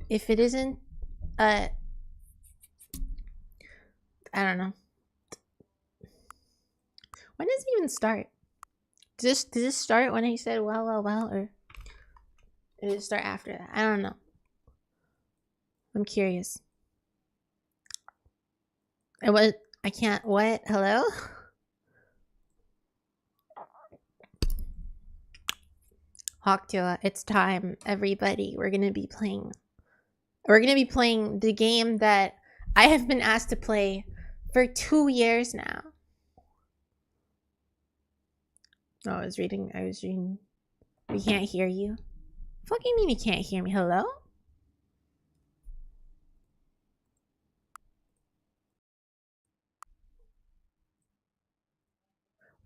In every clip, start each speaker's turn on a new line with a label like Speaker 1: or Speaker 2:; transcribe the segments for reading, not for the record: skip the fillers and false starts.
Speaker 1: if it isn't, I don't know. When does it even start? Does this start when he said well, or did it start after that? I don't know. I'm curious. I can't, what? Hello? Hawktua, it's time, everybody. We're gonna be playing the game that I have been asked to play for 2 years now. Oh, I was reading. We can't hear you. What do you mean you can't hear me? Hello?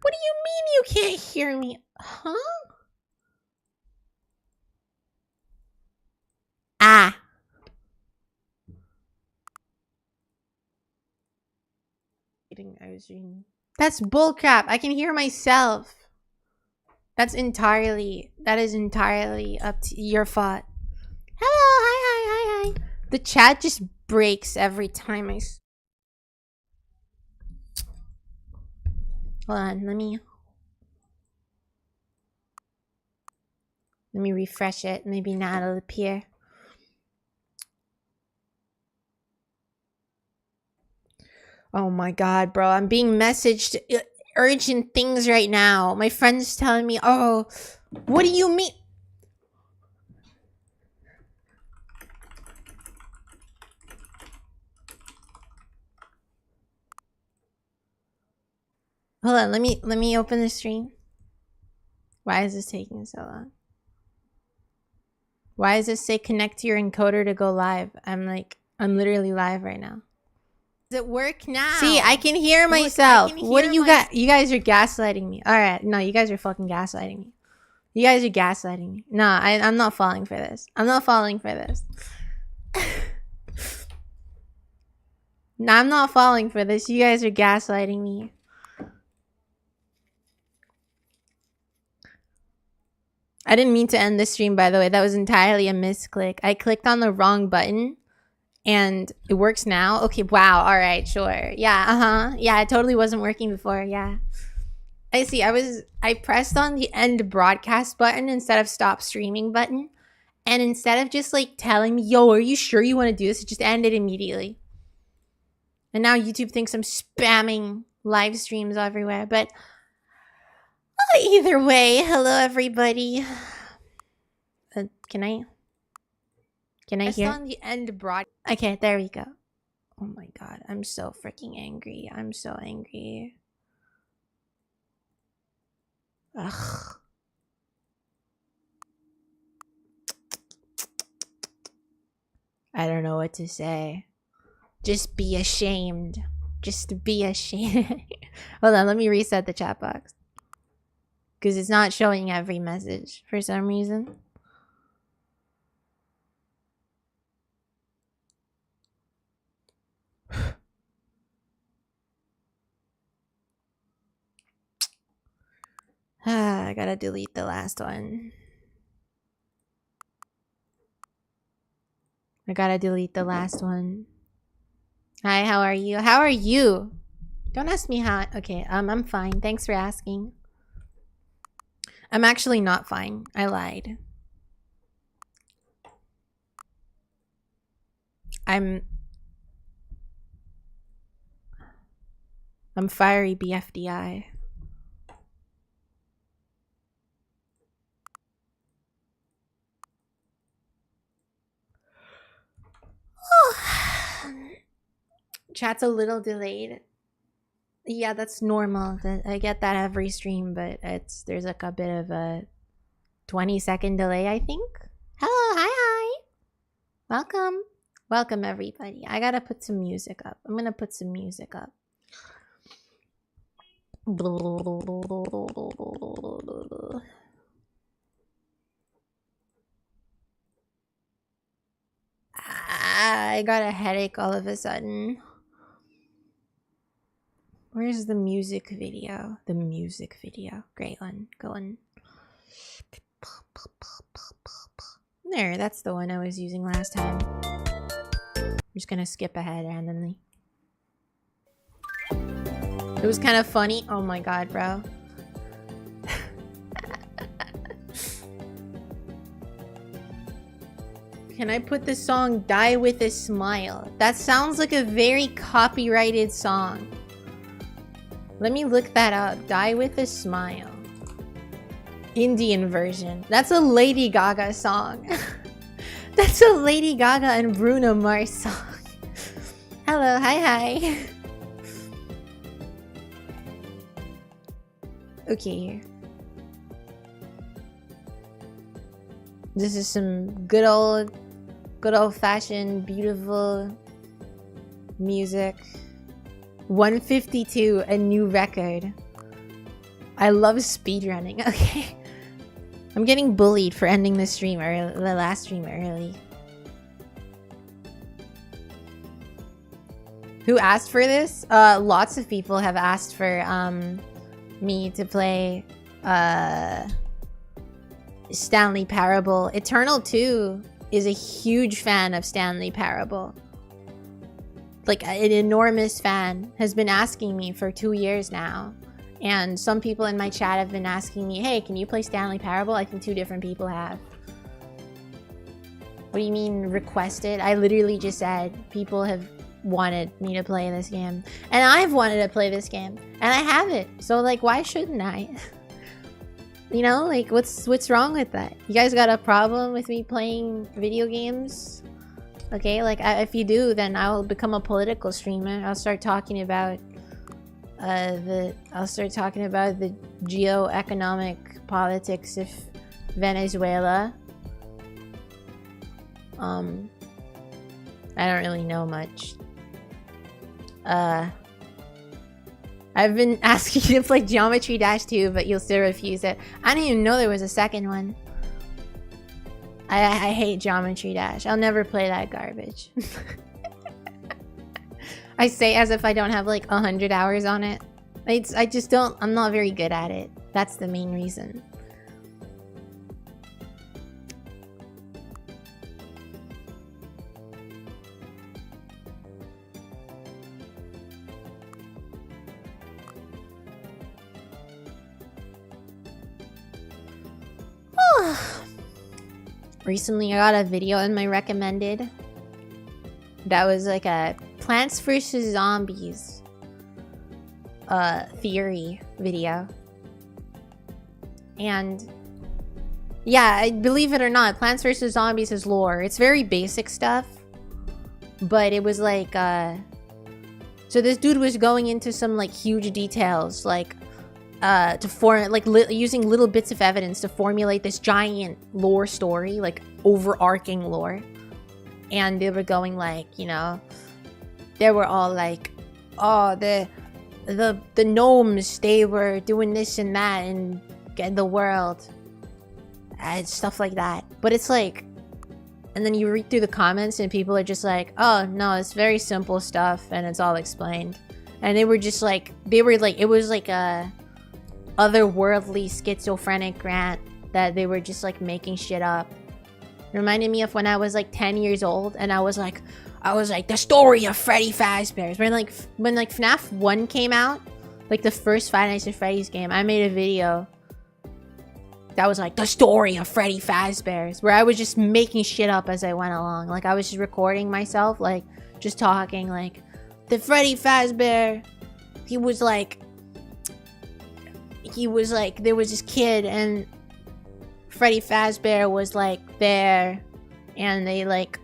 Speaker 1: What do you mean you can't hear me? Huh? Ah. I was reading. That's bullcrap. I can hear myself. That is entirely up to your fault. Hello, hi. The chat just breaks every time I... Hold on, let me refresh it. Maybe now it'll appear. Oh my god, bro. I'm being messaged urgent things right now. My friend's telling me, oh, what do you mean? Hold on, let me open the stream. Why is this taking so long? Why does it say connect to your encoder to go live? I'm literally live right now. Does it work now? See, I can hear myself. What do you got? You guys are gaslighting me. All right, no, you guys are fucking gaslighting me. You guys are gaslighting me. Nah, I'm not falling for this. I'm not falling for this. Nah, I'm not falling for this. You guys are gaslighting me. I didn't mean to end the stream, by the way. That was entirely a misclick. I clicked on the wrong button and it works now. Okay, wow. All right, sure. Yeah, yeah, it totally wasn't working before. Yeah. I see. I pressed on the end broadcast button instead of stop streaming button. And instead of just like telling me, yo, are you sure you want to do this? It just ended immediately. And now YouTube thinks I'm spamming live streams everywhere. But either way, hello everybody. Can I hear? On the end broad. Okay, there we go. Oh my god, I'm so freaking angry. I'm so angry. Ugh. I don't know what to say. Just be ashamed. Just be ashamed. Hold on, let me reset the chat box. Because it's not showing every message for some reason. I gotta delete the last one. I gotta delete the last one. Hi, how are you? How are you? Don't ask me how. Okay, I'm fine. Thanks for asking. I'm actually not fine. I lied. I'm fiery BFDI. Chat's a little delayed. Yeah, that's normal. I get that every stream, but there's like a bit of a 20-second delay, I think. Hello, hi. Welcome everybody. I gotta put some music up. I'm gonna put some music up. I got a headache all of a sudden. Where's the music video? The music video. Great one. Go on. There, that's the one I was using last time. I'm just gonna skip ahead randomly. It was kind of funny. Oh my god, bro. Can I put the song Die With a Smile? That sounds like a very copyrighted song. Let me look that up. Die With a Smile. Indian version. That's a Lady Gaga song. That's a Lady Gaga and Bruno Mars song. Hello, hi. Okay. This is some good old-fashioned, beautiful music. 152, a new record. I love speedrunning. Okay. I'm getting bullied for ending the stream early, the last stream early. Who asked for this? Lots of people have asked for me to play Stanley Parable. Eternal 2 is a huge fan of Stanley Parable. Like an enormous fan. Has been asking me for 2 years now. And some people in my chat have been asking me, hey, can you play Stanley Parable? I think 2 different people have. What do you mean requested? I literally just said people have wanted me to play this game. And I've wanted to play this game. And I have it. So like, why shouldn't I? You know, like what's wrong with that? You guys got a problem with me playing video games? Okay, like if you do, then I'll become a political streamer. I'll start talking about the geo-economic politics of Venezuela. I don't really know much. I've been asking you to play Geometry Dash 2, but you'll still refuse it. I didn't even know there was a second one. I hate Geometry Dash. I'll never play that garbage. I say as if I don't have like 100 hours on it. I just don't. I'm not very good at it. That's the main reason. Recently I got a video in my recommended that was like a Plants vs. Zombies theory video. And yeah, believe it or not, Plants vs. Zombies is lore. It's very basic stuff, but it was like so this dude was going into some like huge details, like to form like using little bits of evidence to formulate this giant lore story, like overarching lore. And they were going like, you know, they were all like, oh, the gnomes, they were doing this and that and get the world and stuff like that. But it's like, and then you read through the comments and people are just like, oh no, it's very simple stuff and it's all explained. And they were just like, it was like a otherworldly schizophrenic rant that they were just like making shit up. It reminded me of when I was like 10 years old and I was like the story of Freddy Fazbear's. When FNAF 1 came out, like the first Five Nights at Freddy's game, I made a video that was like the story of Freddy Fazbear's, where I was just making shit up as I went along. Like I was just recording myself, like just talking like the Freddy Fazbear, he was like there was this kid and Freddy Fazbear was like there and they like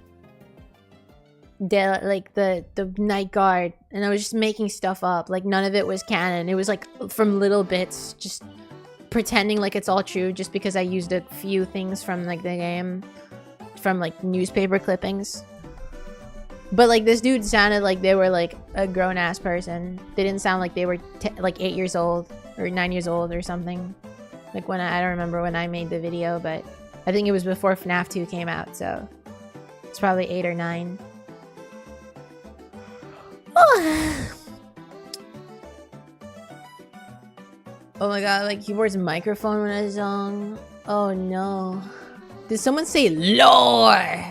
Speaker 1: the night guard, and I was just making stuff up. Like none of it was canon. It was like from little bits, just pretending like it's all true just because I used a few things from like the game, from like newspaper clippings. But like this dude sounded like they were like a grown-ass person. They didn't sound like they were like 8 years old or 9 years old or something. Like when I don't remember when I made the video, but I think it was before FNAF 2 came out, so it's probably 8 or 9. Oh my god, like keyboard's microphone when I song. Oh no. Did someone say lore?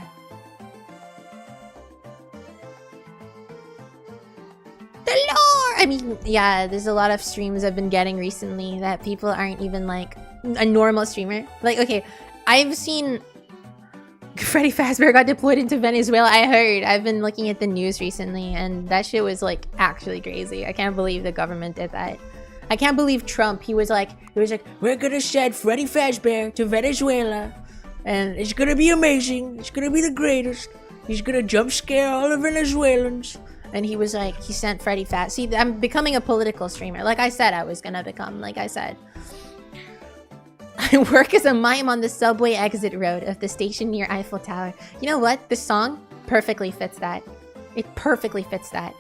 Speaker 1: The lore! I mean, yeah, there's a lot of streams I've been getting recently that people aren't even like a normal streamer. Like, okay, I've seen Freddy Fazbear got deployed into Venezuela. I heard. I've been looking at the news recently, and that shit was like actually crazy. I can't believe the government did that. I can't believe Trump. He was like, we're gonna send Freddy Fazbear to Venezuela, and it's gonna be amazing. It's gonna be the greatest. He's gonna jump scare all the Venezuelans. And he was like, he sent Freddy Fazbear. See, I'm becoming a political streamer. Like I said, I was gonna become. Like I said. I work as a mime on the subway exit road of the station near Eiffel Tower. You know what? This song perfectly fits that. It perfectly fits that.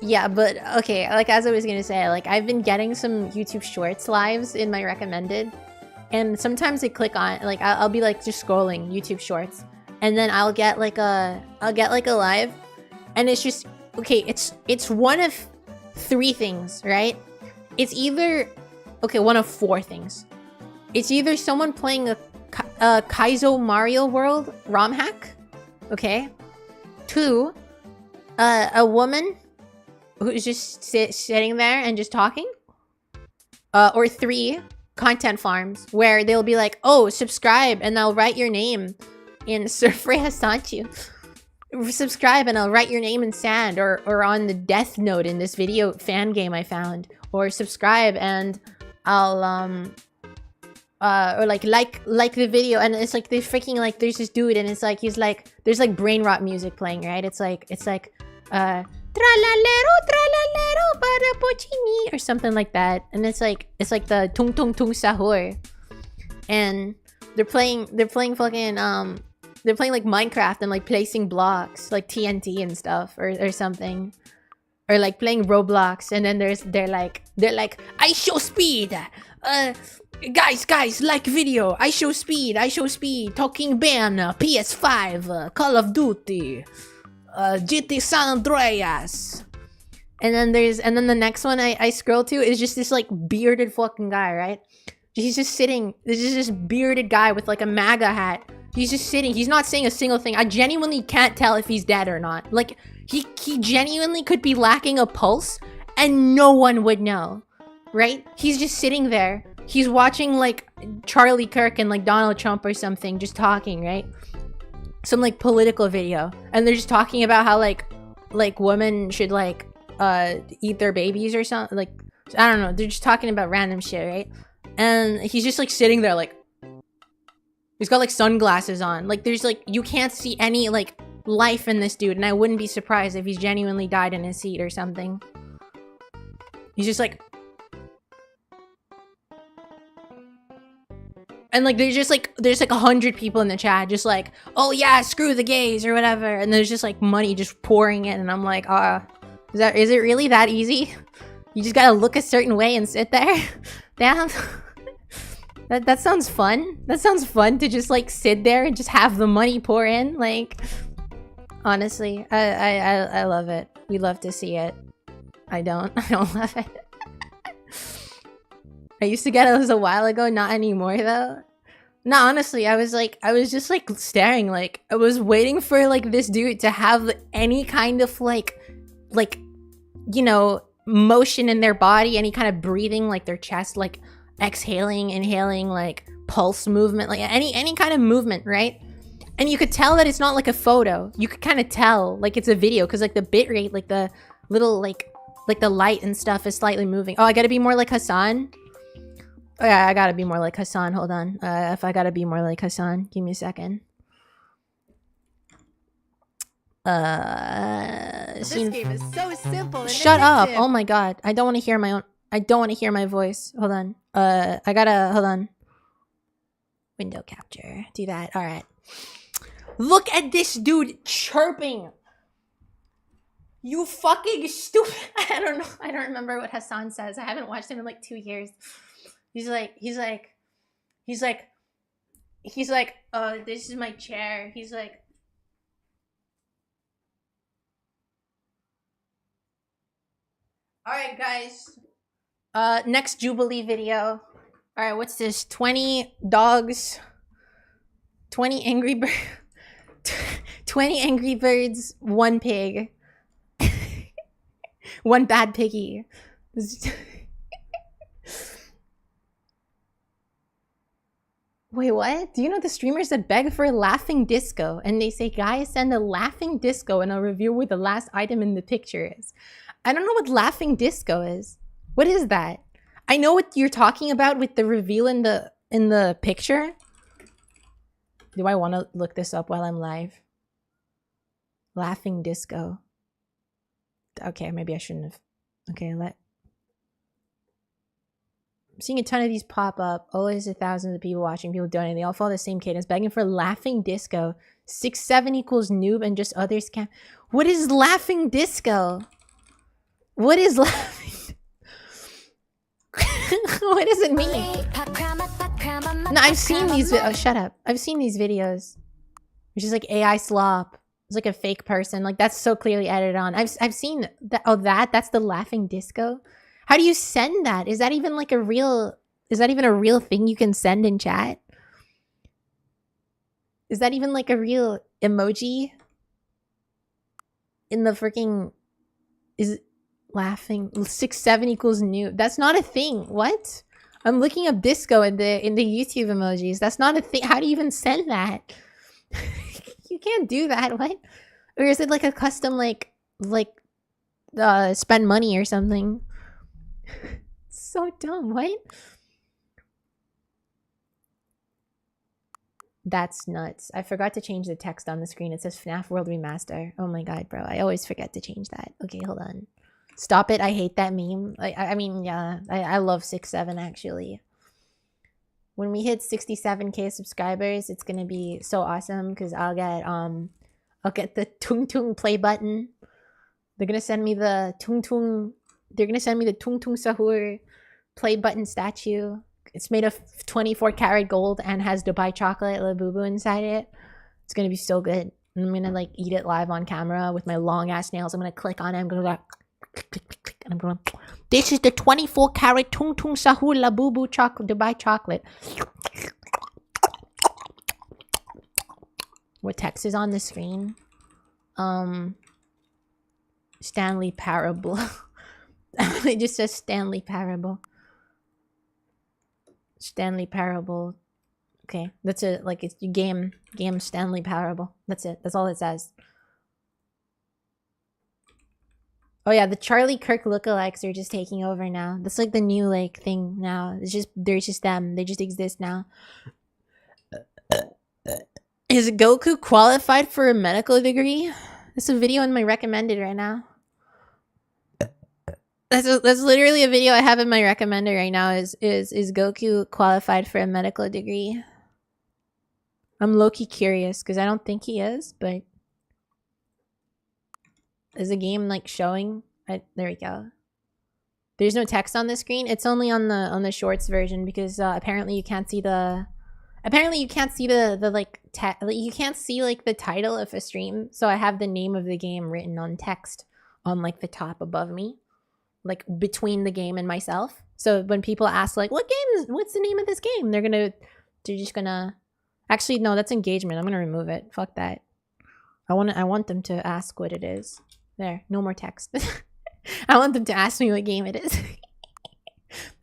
Speaker 1: Yeah, but okay, like as I was gonna say, like I've been getting some YouTube Shorts lives in my recommended, and sometimes I click on, like I'll be like just scrolling YouTube Shorts, and then I'll get like a live, and it's just okay. It's one of three things, right? It's either, okay, one of four things. It's either someone playing a Kaizo Mario World ROM hack, okay? 2, a woman who's just sitting there and just talking. Or 3, content farms, where they'll be like, oh, subscribe, and they'll write your name in SurfRay has taught you. Subscribe and I'll write your name in sand, or on the death note in this video fan game I found. Or subscribe and I'll or like the video, and it's like they freaking like there's this dude and it's like he's like there's like brain rot music playing, right? It's like tralalero tralalero para pochini or something like that, and it's like the tung tung tung sahur, and they're playing fucking they're playing like Minecraft and like placing blocks like TNT and stuff or something. Or like playing Roblox, and then they're like I show speed, guys like video, I show speed, talking ban, PS5, Call of Duty, GT San Andreas, and then the next one I scroll to is just this like bearded fucking guy, right? He's just sitting. This is this bearded guy with like a MAGA hat. He's just sitting. He's not saying a single thing. I genuinely can't tell if he's dead or not. Like, he genuinely could be lacking a pulse and no one would know, right? He's just sitting there. He's watching like Charlie Kirk and like Donald Trump or something, just talking, right? Some like political video. And they're just talking about how like women should like eat their babies or something. Like, I don't know. They're just talking about random shit, right? And he's just like sitting there like, he's got like sunglasses on. Like there's like, you can't see any like life in this dude, and I wouldn't be surprised if he's genuinely died in his seat or something. He's just like, and like there's like 100 people in the chat just like, oh yeah, screw the gays or whatever, and there's just like money just pouring in, and I'm like, is it really that easy? You just gotta look a certain way and sit there? Damn. That sounds fun. That sounds fun to just like sit there and just have the money pour in. Like, honestly, I love it. We love to see it. I don't love it. I used to get those a while ago, not anymore though. No, honestly, I was just like staring, like I was waiting for like this dude to have any kind of like you know, motion in their body, any kind of breathing, like their chest, like exhaling, inhaling, like pulse movement, like any kind of movement, right? And you could tell that it's not like a photo. You could kind of tell like it's a video because like the bitrate, like the little like the light and stuff is slightly moving. Oh, I gotta be more like Hassan. Oh yeah, I gotta be more like Hassan. Hold on. If I gotta be more like Hassan, give me a second.
Speaker 2: This game is so simple and
Speaker 1: shut up.
Speaker 2: addictive.
Speaker 1: Oh my god. I don't want to hear my own. I don't want to hear my voice. Hold on. I gotta, hold on. Window capture. Do that. All right. Look at this dude chirping. You fucking stupid. I don't know. I don't remember what Hassan says. I haven't watched him in like 2 years. He's like, this is my chair. He's like, all right, guys. Next Jubilee video. All right, what's this? 20 dogs, 20 angry birds, 20 angry birds, 1 pig, 1 bad piggy. Wait, what? Do you know the streamers that beg for a laughing disco? And they say, guys, send a laughing disco and I'll review where the last item in the picture is. I don't know what laughing disco is. What is that? I know what you're talking about with the reveal in the picture. Do I want to look this up while I'm live? Laughing disco. Okay, maybe I shouldn't have. Okay, I'm seeing a ton of these pop up. Always thousands of people watching, people donating. They all follow the same cadence, begging for laughing disco. 6-7 equals noob and just others can. What is laughing disco? What is laughing? What does it mean? No, I've seen these. Oh, shut up. I've seen these videos. It's just like AI slop. It's like a fake person. Like that's so clearly edited on. I've seen that. Oh, that's the laughing disco. How do you send that? Is that even like a real? Is that even a real thing you can send in chat? Is that even like a real emoji? In the freaking is laughing 6-7 equals new. That's not a thing. What? I'm looking up disco in the YouTube emojis. That's not a thing. How do you even send that? You can't do that. What? Or is it like a custom like spend money or something? So dumb. What? That's nuts. I forgot to change the text on the screen. It says FNAF World Remaster. Oh my god, bro. I always forget to change that. Okay, hold on. Stop it. I hate that meme. I mean, yeah. I love 6-7 actually. When we hit 67k subscribers, it's gonna be so awesome because I'll get the tung tung play button. They're gonna send me the tung tung. They're gonna send me the tung tung sahur play button statue. It's made of 24 karat gold and has Dubai chocolate labubu inside it. It's gonna be so good. And I'm gonna like eat it live on camera with my long ass nails. I'm gonna click on it. I'm gonna go click, and I'm going. This is the 24 karat tung tung sahur labubu chocolate Dubai chocolate. What text is on the screen? Stanley Parable. It just says Stanley Parable. Stanley Parable. Okay, that's it. Like it's game Stanley Parable. That's it. That's all it says. Oh yeah, the Charlie Kirk lookalikes are just taking over now. That's like the new like thing now. They're just them. They just exist now. Is Goku qualified for a medical degree? That's a video in my recommended right now. That's literally a video I have in my recommended right now. Is Goku qualified for a medical degree? I'm low-key curious because I don't think he is, but is the game like showing? There we go. There's no text on the screen. It's only on the shorts version because apparently you can't see the. Apparently you can't see the like you can't see like the title of a stream. So I have the name of the game written on text on like the top above me, like between the game and myself. So when people ask like what's the name of this game, they're just gonna. Actually no, that's engagement. I'm gonna remove it. Fuck that. I want them to ask what it is. There, no more text. I want them to ask me what game it is.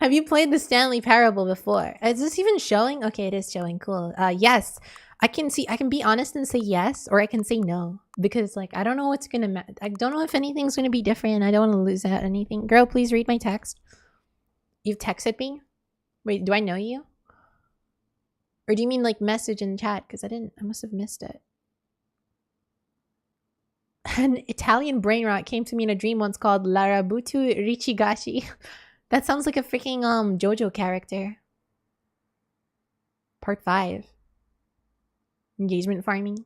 Speaker 1: Have you played the Stanley Parable before? Is this even showing? Okay, it is showing. Cool. Yes. I can be honest and say yes, or I can say no. Because like I don't know what's gonna I don't know if anything's gonna be different. I don't want to lose out anything. Girl, please read my text. You've texted me? Wait, do I know you? Or do you mean like message in chat? Because I must have missed it. An Italian brain rot came to me in a dream once called Larabutu Richigashi. That sounds like a freaking JoJo character. Part 5. Engagement farming.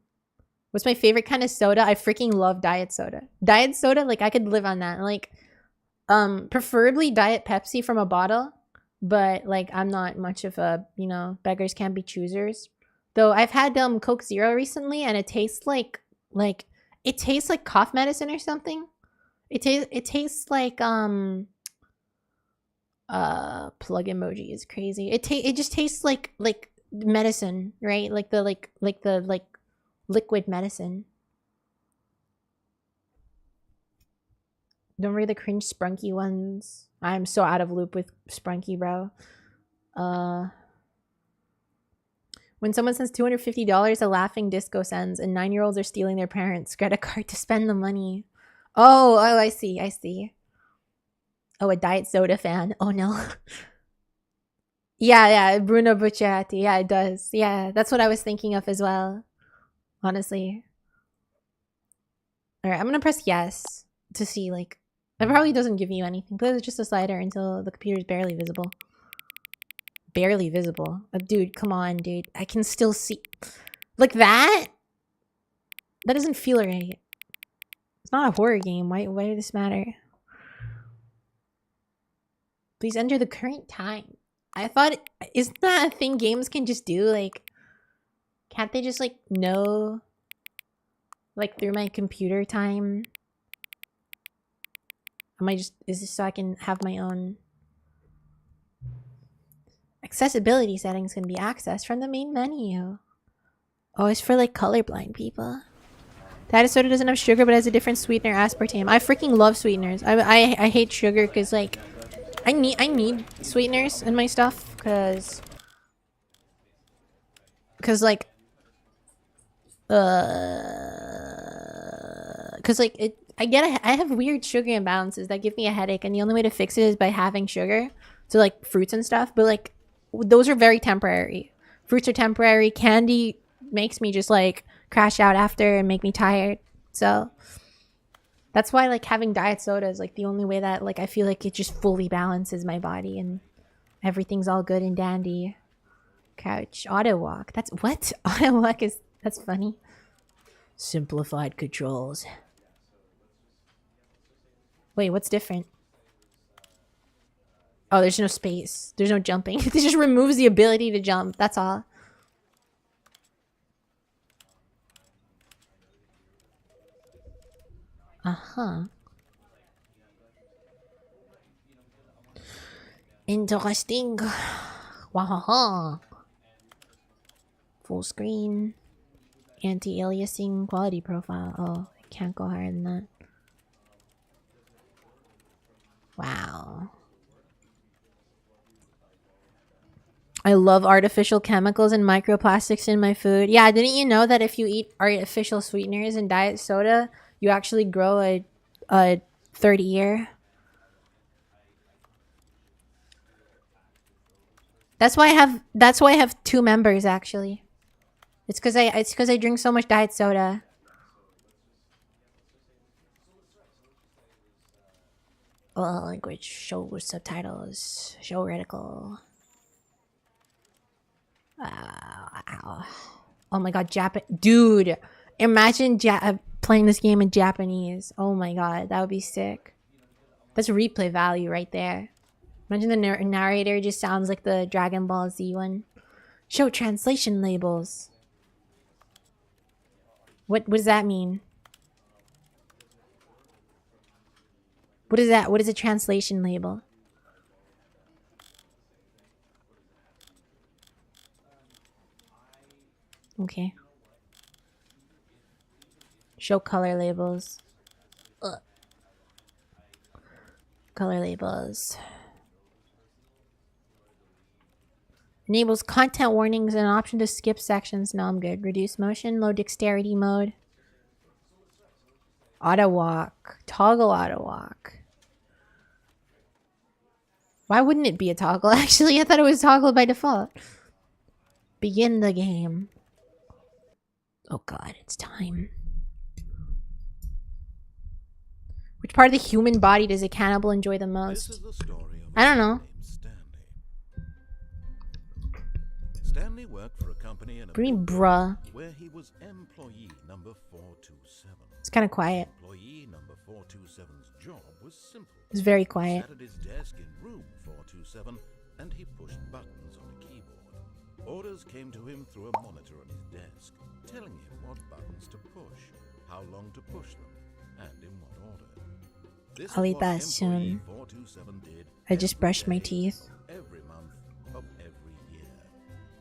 Speaker 1: What's my favorite kind of soda? I freaking love diet soda. Diet soda, like I could live on that. Like preferably Diet Pepsi from a bottle, but like I'm not much of a, you know, beggars can't be choosers. Though I've had Coke Zero recently and it tastes like it tastes like cough medicine or something. It tastes like Plug emoji is crazy. It just tastes like medicine, right? Like the liquid medicine. Don't read the cringe Sprunky ones. I'm so out of loop with Sprunky, bro. When someone sends $250, a laughing disco sends, and 9-year-olds are stealing their parents' credit card to spend the money. Oh, I see, I see. Oh, a diet soda fan. Oh no. Yeah, Bruno Bucciarati. Yeah, it does. Yeah, that's what I was thinking of as well. Honestly. Alright, I'm gonna press yes to see, like, it probably doesn't give you anything, but it's just a slider until the computer's barely visible. Barely visible. Dude, come on, dude. I can still see. Like that? That doesn't feel right. It's not a horror game. Why does this matter? Please enter the current time. I thought, isn't that a thing games can just do? Like, can't they just, like, know, like, through my computer time? Am I just, is this so I can have my own? Accessibility settings can be accessed from the main menu. Oh, it's for, like, colorblind people. That soda doesn't have sugar, but has a different sweetener, aspartame. I freaking love sweeteners. I hate sugar because, like, I need sweeteners in my stuff because like I have weird sugar imbalances that give me a headache, and the only way to fix it is by having sugar. So like fruits and stuff, but like those are very temporary. Fruits are temporary. Candy makes me just like crash out after and make me tired. So that's why like having diet soda is like the only way that like I feel like it just fully balances my body and everything's all good and dandy. Couch auto walk. That's what? Auto walk is, that's funny. Simplified controls. Wait, what's different? Oh, there's no space. There's no jumping. It just removes the ability to jump. That's all. Uh-huh. Interesting. Wow. Full screen. Anti-aliasing quality profile. Oh, I can't go higher than that. Wow. I love artificial chemicals and microplastics in my food. Yeah, didn't you know that if you eat artificial sweeteners and diet soda, you actually grow a 30-year? That's why I have 2 members actually. It's because I drink so much diet soda. Oh, language, show subtitles, show reticle. Oh my god, dude, imagine playing this game in Japanese. Oh my god, that would be sick. That's replay value right there. Imagine the narrator just sounds like the Dragon Ball Z one. Show translation labels. What does that mean? What is that? What is a translation label? Okay. Show color labels. Ugh. Color labels. Enables content warnings and an option to skip sections. No, I'm good. Reduce motion, low dexterity mode. Auto walk. Toggle auto walk. Why wouldn't it be a toggle? Actually, I thought it was toggle by default. Begin the game. Oh god, it's time. Which part of the human body does a cannibal enjoy the most? I don't know.
Speaker 3: Stanley worked for a company in
Speaker 1: bruh.
Speaker 3: Where he was employee number 427.
Speaker 1: It's kind of quiet.
Speaker 3: Employee number 427's job was simple.
Speaker 1: It's very quiet.
Speaker 3: He sat at his desk in room 427 and he pushed buttons on a keyboard. Orders came to him through a monitor on his desk, telling him what buttons to push, how long to push them, and in what order. This
Speaker 1: I'll
Speaker 3: is
Speaker 1: eat
Speaker 3: what
Speaker 1: that
Speaker 3: employee
Speaker 1: soon.
Speaker 3: 427 did
Speaker 1: I just
Speaker 3: every
Speaker 1: brushed my
Speaker 3: day,
Speaker 1: teeth.
Speaker 3: every month of every year.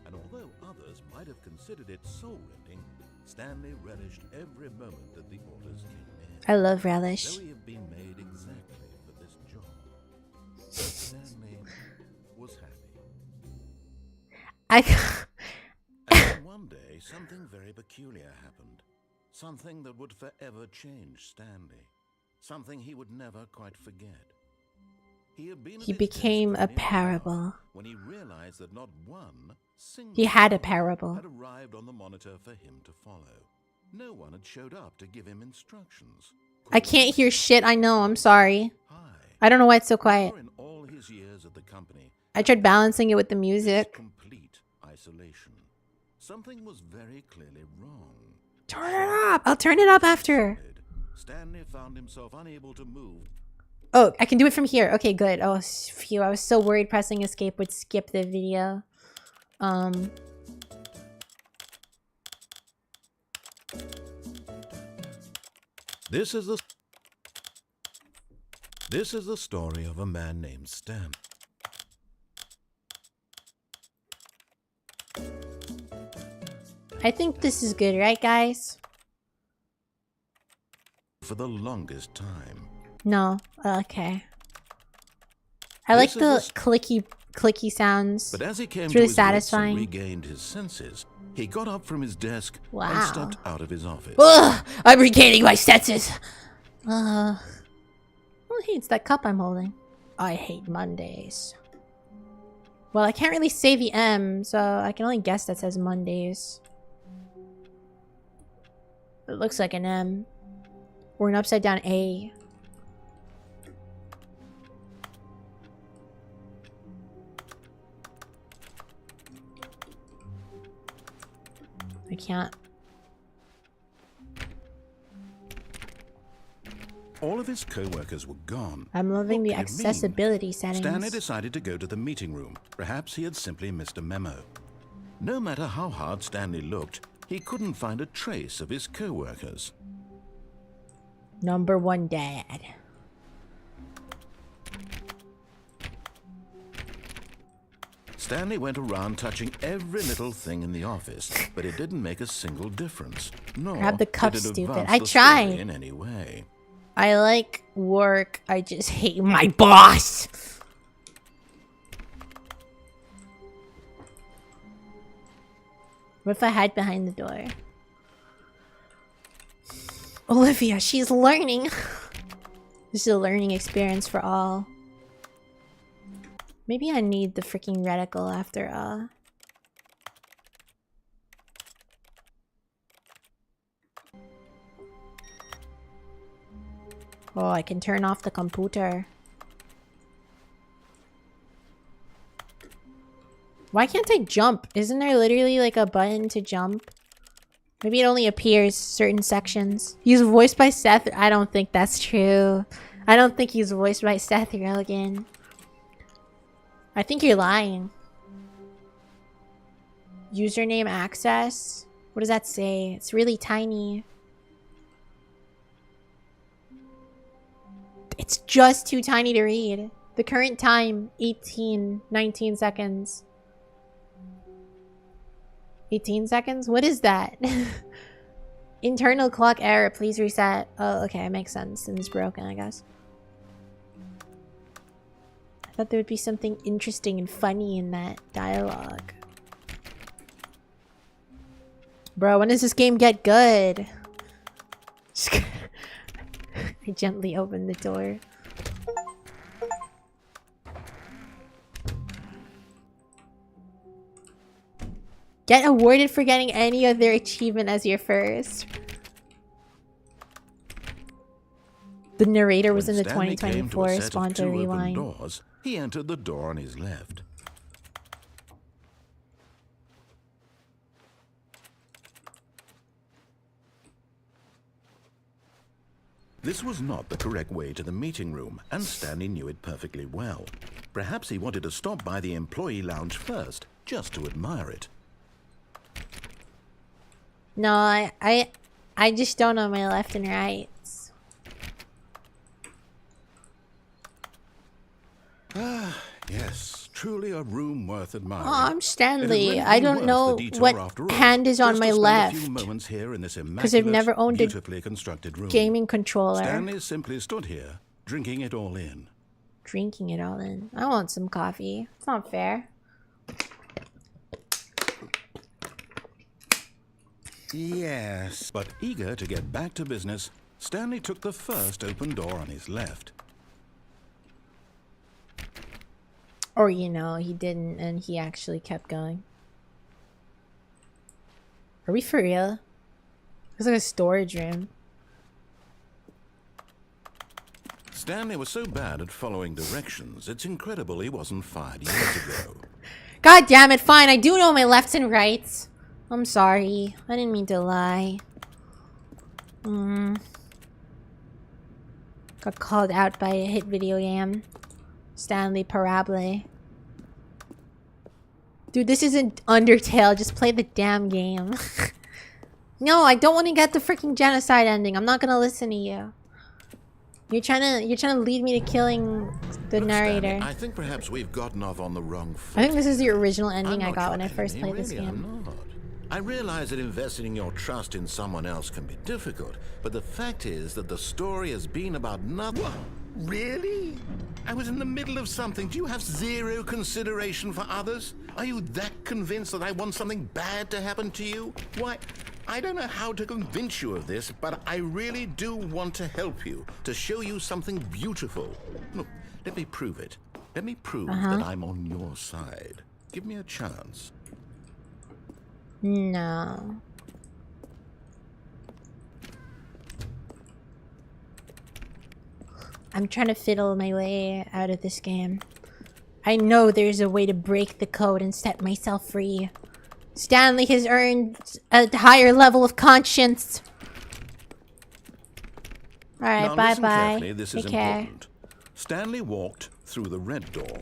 Speaker 3: And although others might have considered it soul-rending, Stanley relished every moment that the orders came in.
Speaker 1: I love relish.
Speaker 3: Though he had been made exactly for this job, Stanley was happy. And then one day, something very peculiar happened. Something that would forever change Stanley. Something he would never quite forget. He had been at
Speaker 1: He
Speaker 3: his
Speaker 1: became
Speaker 3: desk for
Speaker 1: a
Speaker 3: nearly an hour
Speaker 1: parable.
Speaker 3: when he realized that not one single
Speaker 1: He had a
Speaker 3: order
Speaker 1: parable.
Speaker 3: had arrived on the monitor for him to follow. No one had showed up to give him instructions.
Speaker 1: I can't hear shit. I know. I'm sorry.
Speaker 3: Hi.
Speaker 1: I don't know why it's so quiet.
Speaker 3: In all his years at the company,
Speaker 1: I tried balancing it with the
Speaker 3: this
Speaker 1: music.
Speaker 3: complete isolation. Something was very clearly wrong.
Speaker 1: Turn it up. I'll turn it up after.
Speaker 3: Stanley found himself unable to move.
Speaker 1: Oh, I can do it from here. Okay, good. Oh, phew. I was so worried pressing escape would skip the video.
Speaker 3: This is the story of a man named Stan.
Speaker 1: I think this is good, right, guys?
Speaker 3: For the longest time.
Speaker 1: No. Okay. I like
Speaker 3: This is
Speaker 1: the clicky sounds.
Speaker 3: But as he came
Speaker 1: It's
Speaker 3: to
Speaker 1: really
Speaker 3: his wits and
Speaker 1: satisfying.
Speaker 3: regained his senses, he got up from his desk
Speaker 1: Wow.
Speaker 3: and stepped out of his office.
Speaker 1: Ugh! I'm regaining my senses! Oh, hey, it's that cup I'm holding. I hate Mondays. Well, I can't really say the M, so I can only guess that says Mondays. It looks like an M. Or an upside down A. I can't.
Speaker 3: All of his co-workers were gone.
Speaker 1: I'm loving
Speaker 3: What
Speaker 1: the
Speaker 3: could it mean?
Speaker 1: accessibility
Speaker 3: Stanley
Speaker 1: settings.
Speaker 3: decided to go to the meeting room. Perhaps he had simply missed a memo. No matter how hard Stanley looked, he couldn't find a trace of his co-workers.
Speaker 1: Number one dad.
Speaker 3: Stanley went around touching every little thing in the office, but it didn't make a single difference. Nor
Speaker 1: Grab the cup,
Speaker 3: did it
Speaker 1: stupid.
Speaker 3: advance
Speaker 1: I
Speaker 3: the
Speaker 1: tried.
Speaker 3: story in any way.
Speaker 1: I like work. I just hate my boss. What if I hide behind the door? Olivia, she's learning. This is a learning experience for all. Maybe I need the freaking reticle after Oh, I can turn off the computer. Why can't I jump? Isn't there literally like a button to jump? Maybe it only appears certain sections. He's voiced by Seth. I don't think that's true. I don't think he's voiced by Seth Rogen. I think you're lying. Username access? What does that say? It's really tiny. It's just too tiny to read. The current time, 19 seconds. 18 seconds? What is that? Internal clock error. Please reset. Oh, okay. It makes sense. And it's broken, I guess. I thought there would be something interesting and funny in that dialogue. Bro, when does this game get good? I gently opened the door. Get awarded for getting any other achievement as your first. The narrator was in the
Speaker 3: Stanley came to a
Speaker 1: 2024
Speaker 3: set of
Speaker 1: Spawn to
Speaker 3: two open
Speaker 1: Rewind.
Speaker 3: doors. He entered the door on his left. This was not the correct way to the meeting room, and Stanley knew it perfectly well. Perhaps he wanted to stop by the employee lounge first, just to admire it.
Speaker 1: No, I just don't know my left and rights.
Speaker 3: Ah, yes, truly a room worth admiring.
Speaker 1: Oh, I'm
Speaker 3: It had
Speaker 1: Stanley.
Speaker 3: really
Speaker 1: I
Speaker 3: been
Speaker 1: don't
Speaker 3: worth
Speaker 1: know
Speaker 3: the detour
Speaker 1: what
Speaker 3: after all,
Speaker 1: hand is on
Speaker 3: just
Speaker 1: my
Speaker 3: to spend a few
Speaker 1: left.
Speaker 3: moments here in this
Speaker 1: Because I've never
Speaker 3: immaculate,
Speaker 1: owned a
Speaker 3: beautifully constructed room.
Speaker 1: gaming controller.
Speaker 3: Stanley simply stood here, drinking it all in.
Speaker 1: Drinking it all in. I want some coffee. It's not fair.
Speaker 3: Yes. But eager to get back to business, Stanley took the first open door on his left.
Speaker 1: Or, you know, he didn't and he actually kept going. Are we for real? It's like a storage room.
Speaker 3: Stanley was so bad at following directions, it's incredible he wasn't fired years ago.
Speaker 1: God damn it, fine. I do know my lefts and rights. I'm sorry. I didn't mean to lie. Got called out by a hit video game. Stanley Parable. Dude, this isn't Undertale. Just play the damn game. No, I don't want to get the freaking genocide ending. I'm not gonna listen to you. You're trying to lead me to killing the
Speaker 3: Look,
Speaker 1: narrator.
Speaker 3: Stanley, I think perhaps we've gotten off on the wrong foot.
Speaker 1: I think this is the original ending
Speaker 3: I'm
Speaker 1: I
Speaker 3: not
Speaker 1: got
Speaker 3: your
Speaker 1: when I first
Speaker 3: enemy,
Speaker 1: played this
Speaker 3: really,
Speaker 1: game.
Speaker 3: I'm not. I realize that investing your trust in someone else can be difficult, but the fact is that the story has been about nothing. What? Really? I was in the middle of something. Do you have zero consideration for others? Are you that convinced that I want something bad to happen to you? Why, I don't know how to convince you of this, but I really do want to help you, to show you something beautiful. Look, let me prove it. Let me prove that I'm on your side. Give me a chance.
Speaker 1: No. I'm trying to fiddle my way out of this game. I know there's a way to break the code and set myself free. Stanley has earned a higher level of conscience. Alright,
Speaker 3: Now, listen
Speaker 1: bye-bye.
Speaker 3: carefully, this is
Speaker 1: Take care.
Speaker 3: important. Stanley walked through the red door.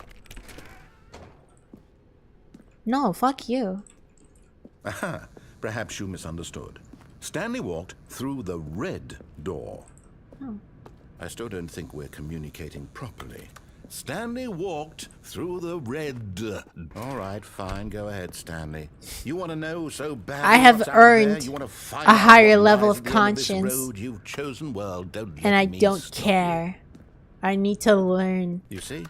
Speaker 1: No, fuck you.
Speaker 3: Aha, perhaps you misunderstood. Stanley walked through the red door.
Speaker 1: Oh.
Speaker 3: I still don't think we're communicating properly. Stanley walked through the red. All right, fine. Go ahead, Stanley. You want to know so badly
Speaker 1: I have
Speaker 3: what's out there?
Speaker 1: earned
Speaker 3: You want to find
Speaker 1: a
Speaker 3: out
Speaker 1: higher
Speaker 3: what
Speaker 1: level
Speaker 3: lies
Speaker 1: of
Speaker 3: at the end this
Speaker 1: conscience.
Speaker 3: road you've chosen? Well, don't let
Speaker 1: And I
Speaker 3: me
Speaker 1: don't
Speaker 3: stop you.
Speaker 1: care. I need to learn
Speaker 3: You see?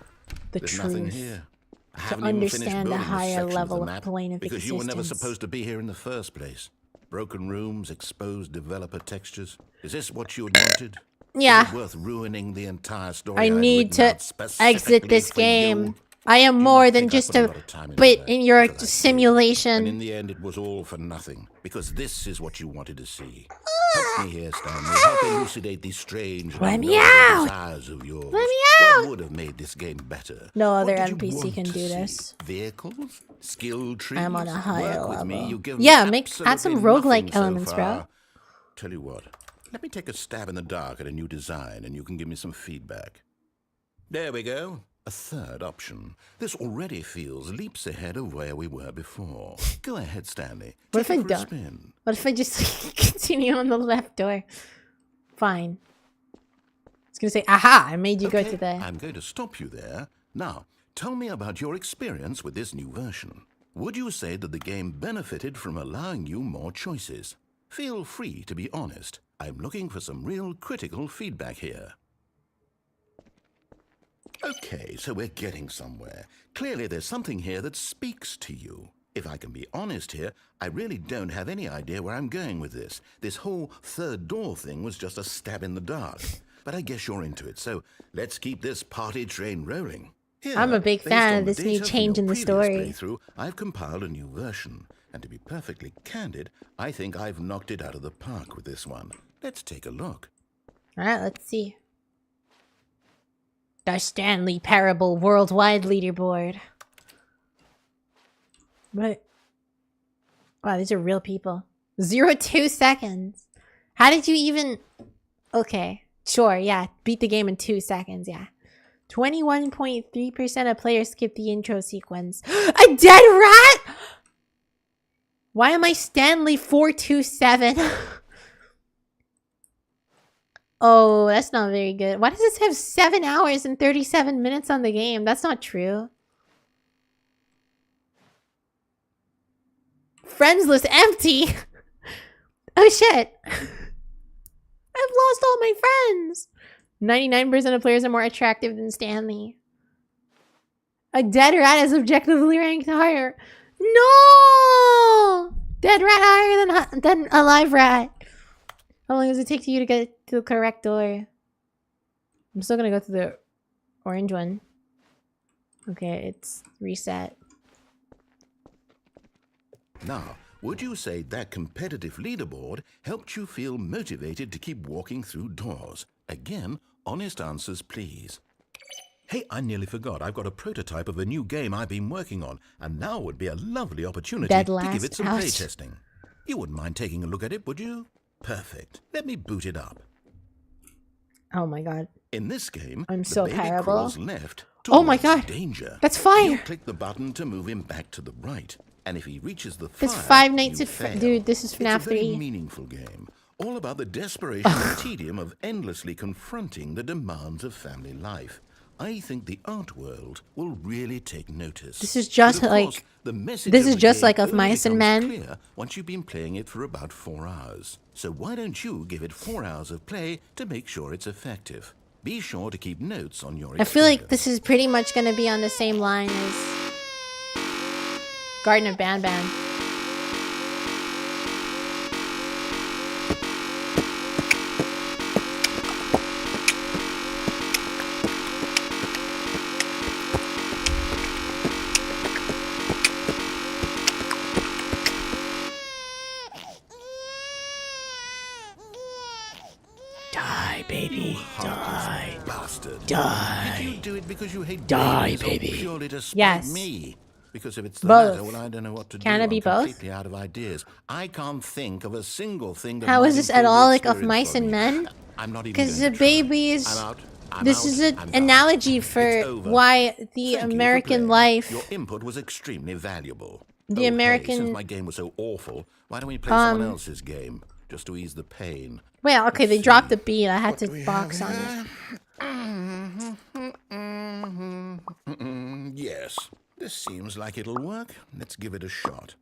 Speaker 1: the
Speaker 3: There's
Speaker 1: truth.
Speaker 3: nothing here. I
Speaker 1: to
Speaker 3: haven't even finished
Speaker 1: understand a
Speaker 3: building this
Speaker 1: higher
Speaker 3: section
Speaker 1: level
Speaker 3: the
Speaker 1: of
Speaker 3: map
Speaker 1: plane of
Speaker 3: because you were never
Speaker 1: existence.
Speaker 3: supposed to be here in the first place. Broken rooms, exposed developer textures. Is this what you had wanted?
Speaker 1: Yeah.
Speaker 3: Is it worth ruining the entire story?
Speaker 1: I
Speaker 3: I'd
Speaker 1: need
Speaker 3: written
Speaker 1: to
Speaker 3: out specifically
Speaker 1: exit this
Speaker 3: for
Speaker 1: game.
Speaker 3: you?
Speaker 1: I am
Speaker 3: Do
Speaker 1: more
Speaker 3: not
Speaker 1: than
Speaker 3: think I
Speaker 1: just
Speaker 3: put a
Speaker 1: a
Speaker 3: lot of time into
Speaker 1: bit
Speaker 3: that,
Speaker 1: in your
Speaker 3: because I did.
Speaker 1: simulation.
Speaker 3: And in the end, it was all for nothing, because this is what you wanted to see. Help me here, Stanley. Help elucidate these strange and
Speaker 1: Let me
Speaker 3: unknowable
Speaker 1: out!
Speaker 3: desires of yours.
Speaker 1: Let me
Speaker 3: What
Speaker 1: out!
Speaker 3: would have made this game better?
Speaker 1: No
Speaker 3: What
Speaker 1: other
Speaker 3: did you
Speaker 1: NPC
Speaker 3: want
Speaker 1: can
Speaker 3: to
Speaker 1: do
Speaker 3: see?
Speaker 1: this.
Speaker 3: Vehicles? Skill trees?
Speaker 1: I'm on a higher
Speaker 3: Work with me.
Speaker 1: level.
Speaker 3: You give
Speaker 1: Yeah,
Speaker 3: me
Speaker 1: add some
Speaker 3: absolutely
Speaker 1: roguelike
Speaker 3: nothing so
Speaker 1: elements, bro.
Speaker 3: far. Tell you what, let me take a stab in the dark at a new design and you can give me some feedback. There we go. A third option. This already feels leaps ahead of where we were before. Go ahead, Stanley.
Speaker 1: What
Speaker 3: Take
Speaker 1: if I
Speaker 3: it for a
Speaker 1: don't?
Speaker 3: spin.
Speaker 1: What if I just continue on the left door? Fine. It's gonna say, aha, I made you go to the...
Speaker 3: I'm going to stop you there. Now, tell me about your experience with this new version. Would you say that the game benefited from allowing you more choices? Feel free to be honest. I'm looking for some real critical feedback here. Okay, so we're getting somewhere. Clearly there's something here that speaks to you. If I can be honest here, I really don't have any idea where I'm going with this. This whole third door thing was just a stab in the dark. But I guess you're into it, so let's keep this party train rolling. Here,
Speaker 1: I'm a big
Speaker 3: based
Speaker 1: fan
Speaker 3: on
Speaker 1: of
Speaker 3: the
Speaker 1: this new
Speaker 3: data from
Speaker 1: change
Speaker 3: your
Speaker 1: in the
Speaker 3: previous
Speaker 1: story.
Speaker 3: playthrough, I've compiled a new version. And to be perfectly candid, I think I've knocked it out of the park with this one. Let's take a look.
Speaker 1: Alright, let's see. The Stanley Parable Worldwide Leaderboard. What? Wow, these are real people. 02 seconds. How did you even... Okay, sure, yeah. Beat the game in 2 seconds, yeah. 21.3% of players skip the intro sequence. A dead rat?! Why am I Stanley 427? Oh, that's not very good. Why does this have 7 hours and 37 minutes on the game? That's not true. Friends list empty. Oh shit. I've lost all my friends. 99% of players are more attractive than Stanley. A dead rat is objectively ranked higher. No! Dead rat higher than a live rat. How long does it take you to get to the correct door? I'm still gonna go to the orange one. Okay, it's reset.
Speaker 3: Now, would you say that competitive leaderboard helped you feel motivated to keep walking through doors? Again, honest answers, please. Hey, I nearly forgot. I've got a prototype of a new game I've been working on, and now would be a lovely opportunity to give it some playtesting. You wouldn't mind taking a look at it, would you? Perfect. Let me boot it up.
Speaker 1: Oh my god.
Speaker 3: In this game,
Speaker 1: I'm so terrible.
Speaker 3: crawls left
Speaker 1: oh my god.
Speaker 3: Danger.
Speaker 1: That's fire.
Speaker 3: You click the button to move him back to the right. And if he reaches the fire,
Speaker 1: it's 5 Nights at Dude, this is FNAF 3.
Speaker 3: It's a very meaningful game. All about the desperation and tedium of endlessly confronting the demands of family life. I think the art world will really take notice.
Speaker 1: This is just like this is just like Of Mice and Men.
Speaker 3: Clear once you've been playing it for about 4 hours. So why don't you give it 4 hours of play to make sure it's effective? Be sure to keep notes on your experience.
Speaker 1: I feel like this is pretty much going to be on the same line as Garden of Banban. Die, baby. Die.
Speaker 3: Bastard.
Speaker 1: Die.
Speaker 3: Did you do it because you hate
Speaker 1: Die,
Speaker 3: baby.
Speaker 1: baby.
Speaker 3: Yes. Me? Because if it's the
Speaker 1: both.
Speaker 3: latter, well, I don't know what to do.
Speaker 1: Can it be
Speaker 3: I'm
Speaker 1: both?
Speaker 3: completely out of ideas. I can't think of a single thing that
Speaker 1: How is this at all like Of Mice and Men?
Speaker 3: I'm not even
Speaker 1: because the babies. This is an analogy for why the American life.
Speaker 3: Your input was extremely valuable.
Speaker 1: The American.
Speaker 3: Since my game was so awful, why don't we play someone else's game just to ease the pain?
Speaker 1: Well, okay, they dropped the beat. I had to box on
Speaker 3: it. Yes, this seems like it'll work. Let's give it a shot.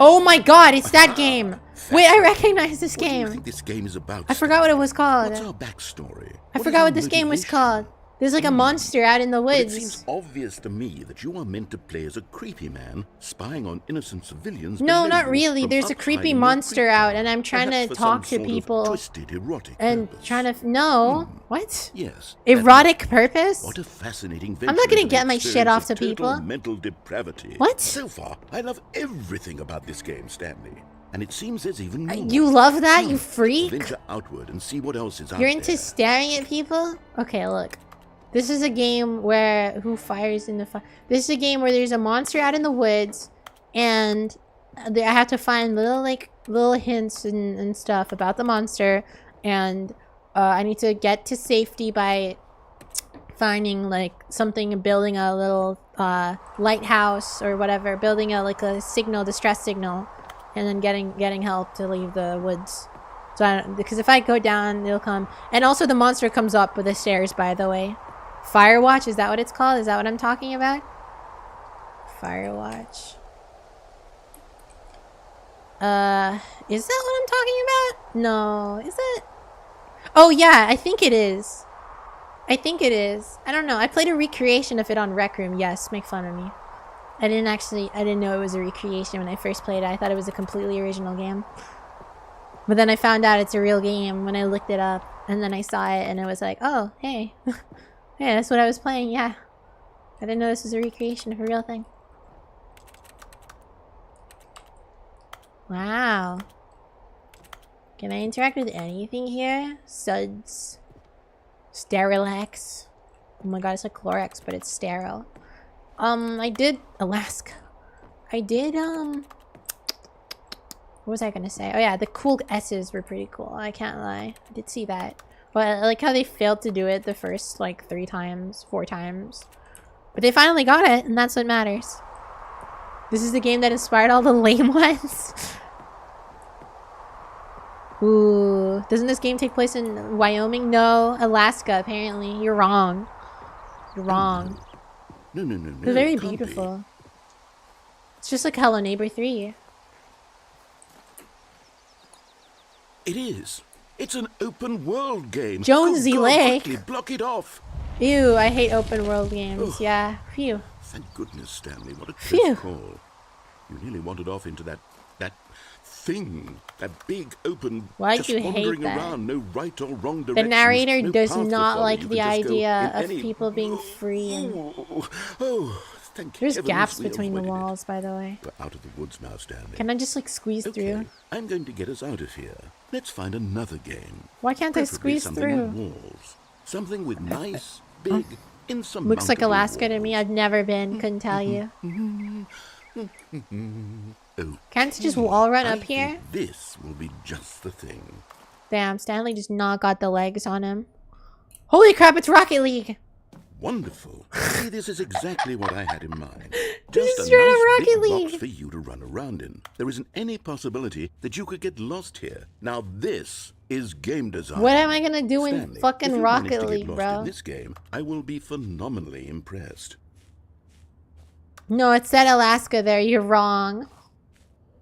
Speaker 1: Oh my god, it's that game! Wait, I recognize this game.
Speaker 3: What do you think this game is about?
Speaker 1: I forgot what it was called.
Speaker 3: What's our backstory?
Speaker 1: I forgot what this game was called. There's like a monster out in the woods.
Speaker 3: Well, it seems obvious to me that you are meant to play as a creepy man spying on innocent civilians.
Speaker 1: No, not really. There's a creepy monster out, and I'm trying to talk to people.
Speaker 3: Twisted, erotic
Speaker 1: and
Speaker 3: purpose.
Speaker 1: Trying to no. What?
Speaker 3: Yes.
Speaker 1: Erotic purpose?
Speaker 3: What a fascinating venture.
Speaker 1: I'm not gonna get my shit off to people.
Speaker 3: Mental depravity.
Speaker 1: What?
Speaker 3: So far, I love everything about this game, Stanley. And it seems there's even more.
Speaker 1: You love that, you freak?
Speaker 3: Venture outward and see what else is out
Speaker 1: You're
Speaker 3: there.
Speaker 1: into staring at people? Okay, look. This is a game where who fires in the fire? This is a game where there's a monster out in the woods, and I have to find little hints and stuff about the monster, and I need to get to safety by finding like something, building a little lighthouse or whatever, building a distress signal, and then getting help to leave the woods. So because if I go down, they'll come, and also the monster comes up with the stairs. By the way. Firewatch, is that what it's called? Is that what I'm talking about? Firewatch. Is that what I'm talking about? No, is it? Oh yeah, I think it is. I don't know. I played a recreation of it on Rec Room. Yes, make fun of me. I didn't know it was a recreation when I first played it. I thought it was a completely original game. But then I found out it's a real game when I looked it up, and then I saw it and it was like, oh, hey. Yeah, that's what I was playing, yeah. I didn't know this was a recreation of a real thing. Wow. Can I interact with anything here? Suds. Sterilex. Oh my god, it's like Clorox, but it's sterile. I did Alaska. What was I gonna say? Oh yeah, the cool S's were pretty cool. I can't lie. I did see that. But I like how they failed to do it the first like 3 times, 4 times. But they finally got it, and that's what matters. This is the game that inspired all the lame ones. Ooh, doesn't this game take place in Wyoming? No, Alaska. Apparently, you're wrong. You're wrong.
Speaker 3: No.
Speaker 1: They're very
Speaker 3: Can't be.
Speaker 1: beautiful. It's just like Hello Neighbor 3.
Speaker 3: It is. It's an open world game.
Speaker 1: Jonesy Lake.
Speaker 3: Quickly block it off.
Speaker 1: Ew, I hate open world games. Yeah, phew.
Speaker 3: Thank goodness, Stanley. What a
Speaker 1: Phew.
Speaker 3: close call. You nearly wandered off into that thing. That big open.
Speaker 1: Why'd
Speaker 3: just
Speaker 1: you hate
Speaker 3: wandering
Speaker 1: that?
Speaker 3: around, no right or wrong
Speaker 1: The
Speaker 3: direction.
Speaker 1: narrator
Speaker 3: no
Speaker 1: does
Speaker 3: path to
Speaker 1: not
Speaker 3: follow.
Speaker 1: like
Speaker 3: You
Speaker 1: the
Speaker 3: could just go
Speaker 1: idea
Speaker 3: in
Speaker 1: of
Speaker 3: any-
Speaker 1: people being free. And
Speaker 3: Thank
Speaker 1: there's
Speaker 3: heavens
Speaker 1: gaps
Speaker 3: we
Speaker 1: between the
Speaker 3: avoided it.
Speaker 1: walls, by the way.
Speaker 3: We're out of the woods now, Stanley.
Speaker 1: Can I just like squeeze
Speaker 3: Okay,
Speaker 1: through?
Speaker 3: I'm going to get us out of here. Let's find another game.
Speaker 1: Why can't I
Speaker 3: Preferably
Speaker 1: squeeze
Speaker 3: something
Speaker 1: through?
Speaker 3: with walls. Something with nice, big, insurmountable
Speaker 1: Looks like Alaska to me.
Speaker 3: walls.
Speaker 1: I've never been. Couldn't tell you.
Speaker 3: Oh,
Speaker 1: Can't you just wall run
Speaker 3: I
Speaker 1: up here?
Speaker 3: think this will be just the thing.
Speaker 1: Damn, Stanley just not got the legs on him. Holy crap, it's Rocket League!
Speaker 3: Wonderful. See, this is exactly what I had in mind.
Speaker 1: This
Speaker 3: Just
Speaker 1: is
Speaker 3: a
Speaker 1: straight up
Speaker 3: nice
Speaker 1: Rocket
Speaker 3: big
Speaker 1: League.
Speaker 3: box for you to run around in. There isn't any possibility that you could get lost here. Now this is game design.
Speaker 1: What am I gonna do in
Speaker 3: Stanley,
Speaker 1: fucking
Speaker 3: if you manage
Speaker 1: Rocket
Speaker 3: to get
Speaker 1: League,
Speaker 3: lost
Speaker 1: bro?
Speaker 3: in this game, I will be phenomenally impressed.
Speaker 1: No, it said Alaska there. You're wrong.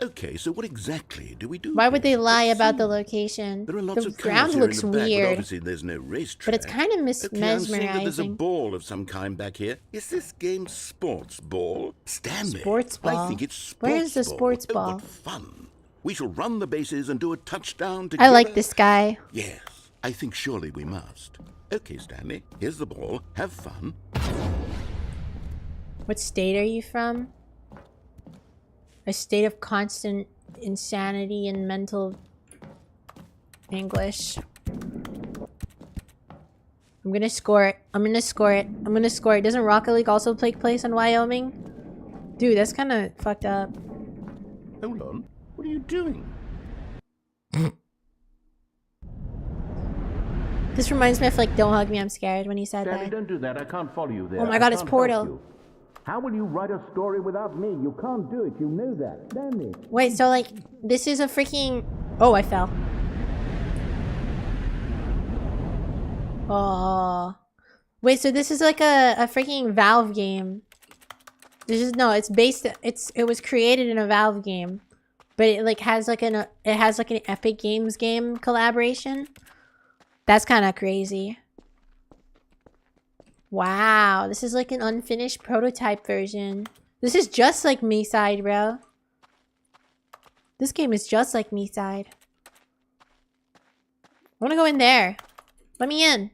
Speaker 3: Okay, so what exactly do we do?
Speaker 1: Why would
Speaker 3: here?
Speaker 1: they lie
Speaker 3: Let's
Speaker 1: about
Speaker 3: see.
Speaker 1: the location?
Speaker 3: There are lots
Speaker 1: The
Speaker 3: of cars
Speaker 1: ground
Speaker 3: here
Speaker 1: looks
Speaker 3: in the back, but
Speaker 1: weird,
Speaker 3: obviously there's no racetrack.
Speaker 1: but it's kind of
Speaker 3: Okay, I'm seeing that there's a
Speaker 1: mesmerizing.
Speaker 3: ball of some kind back here. Is this game sports ball? Stanley.
Speaker 1: Sports
Speaker 3: I
Speaker 1: ball?
Speaker 3: think it's sports
Speaker 1: Where is the sports
Speaker 3: Oh,
Speaker 1: ball?
Speaker 3: what fun. We shall run the bases and do a touchdown together.
Speaker 1: I like this guy.
Speaker 3: Yes, I think surely we must. Okay, Stanley, here's the ball. Have fun.
Speaker 1: What state are you from? A state of constant insanity and mental anguish. I'm gonna score it. I'm gonna score it. I'm gonna score it. Doesn't Rocket League also take place in Wyoming? Dude, that's kind of fucked up.
Speaker 3: Hold on. What are you doing?
Speaker 1: This reminds me of like "Don't Hug Me, I'm Scared" when he said
Speaker 4: Stanley,
Speaker 1: that.
Speaker 4: don't do that. I can't follow you there.
Speaker 1: Oh my
Speaker 4: I
Speaker 1: God, it's
Speaker 4: can't
Speaker 1: Portal.
Speaker 4: help you. How will you write a story without me? You can't do it. You know that. Stanley.
Speaker 1: Wait, so like this is a freaking... Oh, I fell. Oh. Wait, so this is like a freaking Valve game. This is... No, it's based... It was created in a Valve game. But it like has like an... It has like an Epic Games game collaboration. That's kind of crazy. Wow, this is like an unfinished prototype version. This is just like Me-Side, bro. This game is just like Me-Side. I want to go in there. Let me in.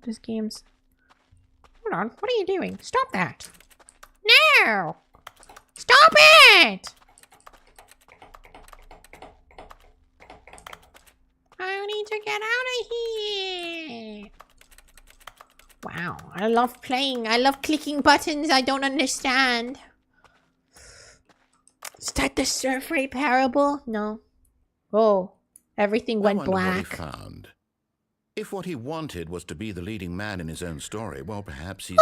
Speaker 1: This game's... Hold on, what are you doing? Stop that. No! Stop it! I need to get out of here. Wow, I love playing. I love clicking buttons I don't understand. Is that the SurfRay parable? No. Oh, everything went
Speaker 3: I wonder what he
Speaker 1: black.
Speaker 3: found. If what he wanted was to be the leading man in his own story, well, perhaps he's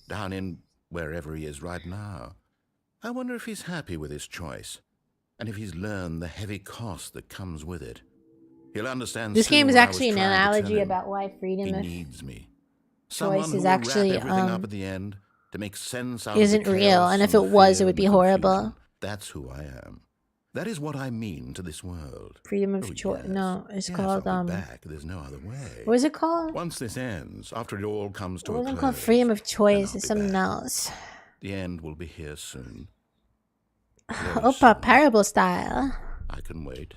Speaker 3: down in wherever he is right now. I wonder if he's happy with his choice, and if he's learned the heavy cost that comes with it. He'll understand.
Speaker 1: This
Speaker 3: soon
Speaker 1: game is
Speaker 3: what I was
Speaker 1: actually an
Speaker 3: trying to tell
Speaker 1: analogy
Speaker 3: him.
Speaker 1: about why freedom
Speaker 3: He
Speaker 1: of
Speaker 3: needs me. Someone
Speaker 1: choice
Speaker 3: who
Speaker 1: is
Speaker 3: will
Speaker 1: actually
Speaker 3: wrap everything up at the end to make sense out
Speaker 1: isn't
Speaker 3: of the
Speaker 1: real,
Speaker 3: chaos
Speaker 1: and if
Speaker 3: and
Speaker 1: it
Speaker 3: the
Speaker 1: was, it
Speaker 3: fear
Speaker 1: would
Speaker 3: and
Speaker 1: be
Speaker 3: the
Speaker 1: horrible.
Speaker 3: confusion. That's who I am. That is what I mean to this world.
Speaker 1: freedom of
Speaker 3: Oh,
Speaker 1: choice.
Speaker 3: yes.
Speaker 1: No, it's
Speaker 3: Yes,
Speaker 1: called
Speaker 3: I'll be back. There's no other way.
Speaker 1: what is it called?
Speaker 3: Once this ends, after it all comes
Speaker 1: It
Speaker 3: to a
Speaker 1: wasn't
Speaker 3: close,
Speaker 1: called freedom of
Speaker 3: then
Speaker 1: choice.
Speaker 3: I'll
Speaker 1: It's
Speaker 3: be
Speaker 1: something
Speaker 3: back.
Speaker 1: else.
Speaker 3: The end will be here soon. Very
Speaker 1: Opa,
Speaker 3: soon.
Speaker 1: parable style.
Speaker 3: I can wait.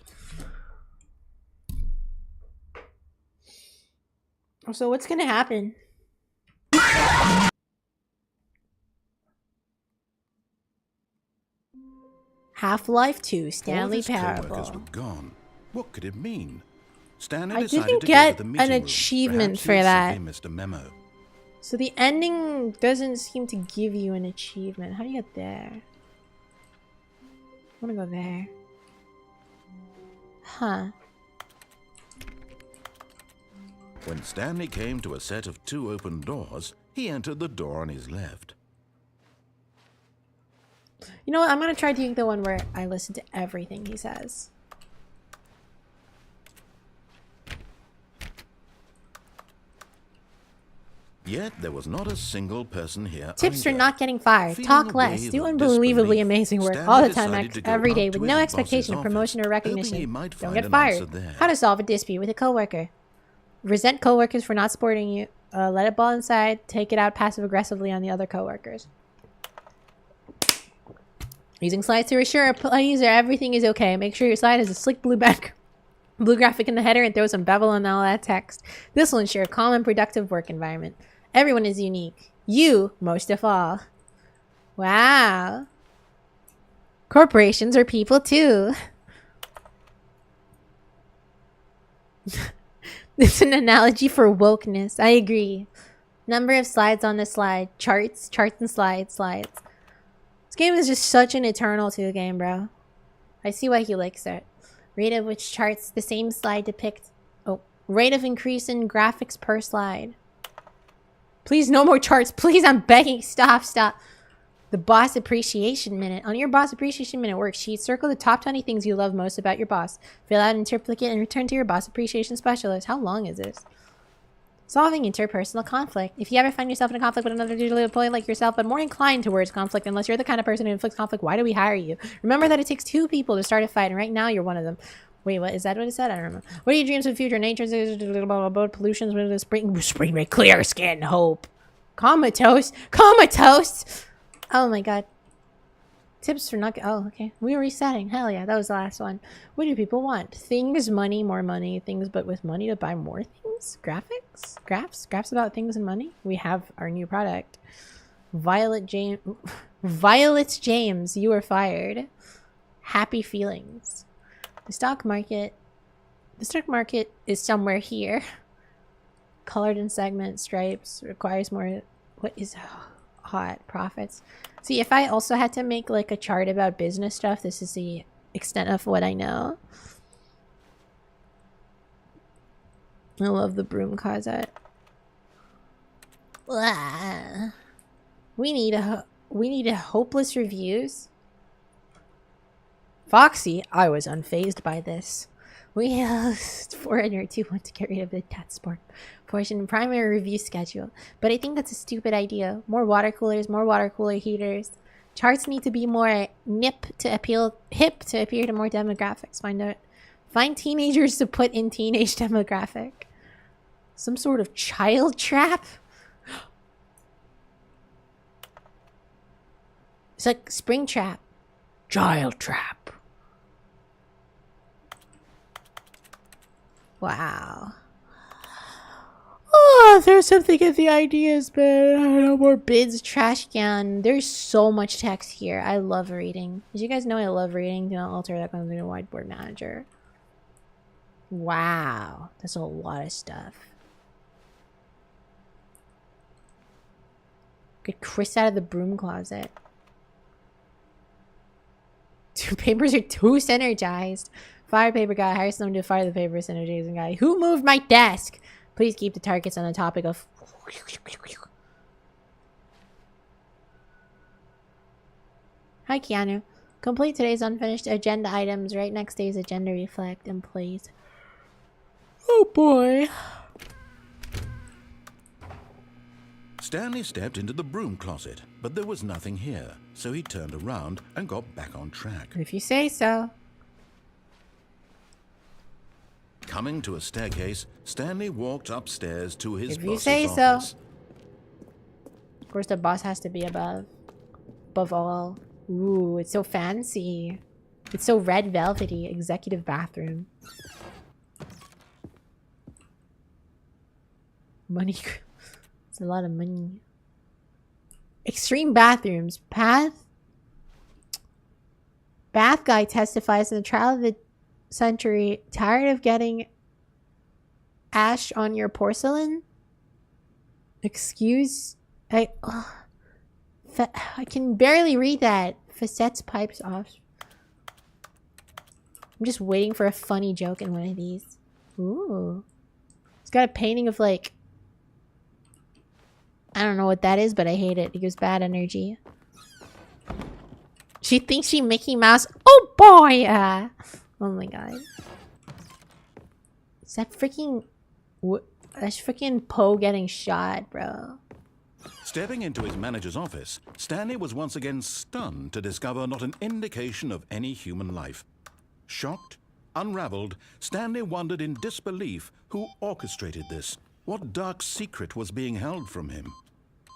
Speaker 1: So what's gonna happen? Half-Life 2, Stanley
Speaker 3: All of his co-workers
Speaker 1: Parable.
Speaker 3: were gone. What could it mean? Stanley
Speaker 1: I
Speaker 3: decided
Speaker 1: didn't
Speaker 3: to
Speaker 1: get
Speaker 3: go to the meeting
Speaker 1: an
Speaker 3: room.
Speaker 1: achievement
Speaker 3: Perhaps
Speaker 1: for
Speaker 3: he had
Speaker 1: that.
Speaker 3: simply missed a memo.
Speaker 1: So the ending doesn't seem to give you an achievement. How do you get there? I wanna go there. Huh.
Speaker 3: When Stanley came to a set of 2 open doors, he entered the door on his left.
Speaker 1: You know what? I'm gonna try to take the one where I listen to everything he says.
Speaker 3: Yet there was not a single person here.
Speaker 1: Tips for
Speaker 3: either.
Speaker 1: not getting fired.
Speaker 3: Feeling
Speaker 1: Talk
Speaker 3: a
Speaker 1: less.
Speaker 3: wave
Speaker 1: Do
Speaker 3: of
Speaker 1: unbelievably
Speaker 3: disbelief,
Speaker 1: amazing work
Speaker 3: Stanley
Speaker 1: all the time,
Speaker 3: decided to go
Speaker 1: every day
Speaker 3: up
Speaker 1: with
Speaker 3: to
Speaker 1: no
Speaker 3: his
Speaker 1: expectation of
Speaker 3: boss's
Speaker 1: promotion or
Speaker 3: office, hoping
Speaker 1: recognition.
Speaker 3: he might
Speaker 1: Don't
Speaker 3: find
Speaker 1: get
Speaker 3: an
Speaker 1: fired.
Speaker 3: answer there.
Speaker 1: How to solve a dispute with a coworker. Resent coworkers for not supporting you. Let it ball inside. Take it out passive aggressively on the other coworkers. Using slides to assure a user everything is okay. Make sure your slide has a slick blue graphic in the header and throw some bevel on all that text. This will ensure a calm and productive work environment. Everyone is unique. You, most of all. Wow. Corporations are people too. It's an analogy for wokeness. I agree. Number of slides on the slide. Charts and slides. This game is just such an eternal 2 game, bro. I see why he likes it. Rate of which charts the same slide depict. Oh, rate of increase in graphics per slide. Please, no more charts. Please, I'm begging. Stop. The boss appreciation minute. On your boss appreciation minute worksheet, circle the top 20 things you love most about your boss. Fill out an interplicate and return to your boss appreciation specialist. How long is this? Solving interpersonal conflict. If you ever find yourself in a conflict with another digitally employee like yourself, but more inclined towards conflict, unless you're the kind of person who inflicts conflict, why do we hire you? Remember that it takes 2 people to start a fight, and right now you're one of them. Wait, what is that what it said? I don't remember. What are your dreams for the future? Nature's pollutions with the spring ray, clear skin, hope. Comatose. Oh my god. Tips for not. Oh, okay. We're resetting. Hell yeah, that was the last one. What do people want? Things, money, more money. Things, but with money to buy more things. Graphics, graphs about things and money. We have our new product. Violet James, you are fired. Happy feelings. The stock market is somewhere here. Colored in segment stripes requires more. What is hot profits? See, if I also had to make like a chart about business stuff, this is the extent of what I know. I love the broom closet. We need a hopeless reviews. Foxy, I was unfazed by this. We host 402 want to get rid of the cat sport portion primary review schedule, but I think that's a stupid idea. More water cooler heaters. Charts need to be more hip to appear to more demographics. Find teenagers to put in teenage demographic. Some sort of child trap. It's like spring trap. Child trap. Wow. Oh, there's something in the ideas, man. No more bids, trash can. There's so much text here. I love reading. Did you guys know I love reading? Do not alter that comes in a whiteboard manager. Wow. That's a lot of stuff. Get Chris out of the broom closet. 2 papers are too synergized. Fire paper guy. Hire someone to fire the paper synergizing guy. Who moved my desk? Please keep the targets on the topic of... Hi, Keanu. Complete today's unfinished agenda items. Write next day's agenda reflect and please. Oh boy.
Speaker 3: Stanley stepped into the broom closet, but there was nothing here, so he turned around and got back on track.
Speaker 1: If you say so.
Speaker 3: Coming to a staircase, Stanley walked upstairs to his
Speaker 1: If you
Speaker 3: boss's
Speaker 1: say
Speaker 3: office.
Speaker 1: so. Of course, the boss has to be above all. Ooh, it's so fancy. It's so red velvety. Executive bathroom. Money. It's a lot of money. Extreme bathrooms. Bath guy testifies in the trial of the century. Tired of getting ash on your porcelain? Excuse? I can barely read that. Facets pipes off. I'm just waiting for a funny joke in one of these. Ooh. It's got a painting of like... I don't know what that is, but I hate it. It gives bad energy. She thinks she Mickey Mouse. Oh boy! Oh my god. Is that freaking... That's freaking Poe getting shot, bro.
Speaker 5: Stepping into his manager's office, Stanley was once again stunned to discover not an indication of any human life. Shocked, unraveled, Stanley wondered in disbelief who orchestrated this. What dark secret was being held from him?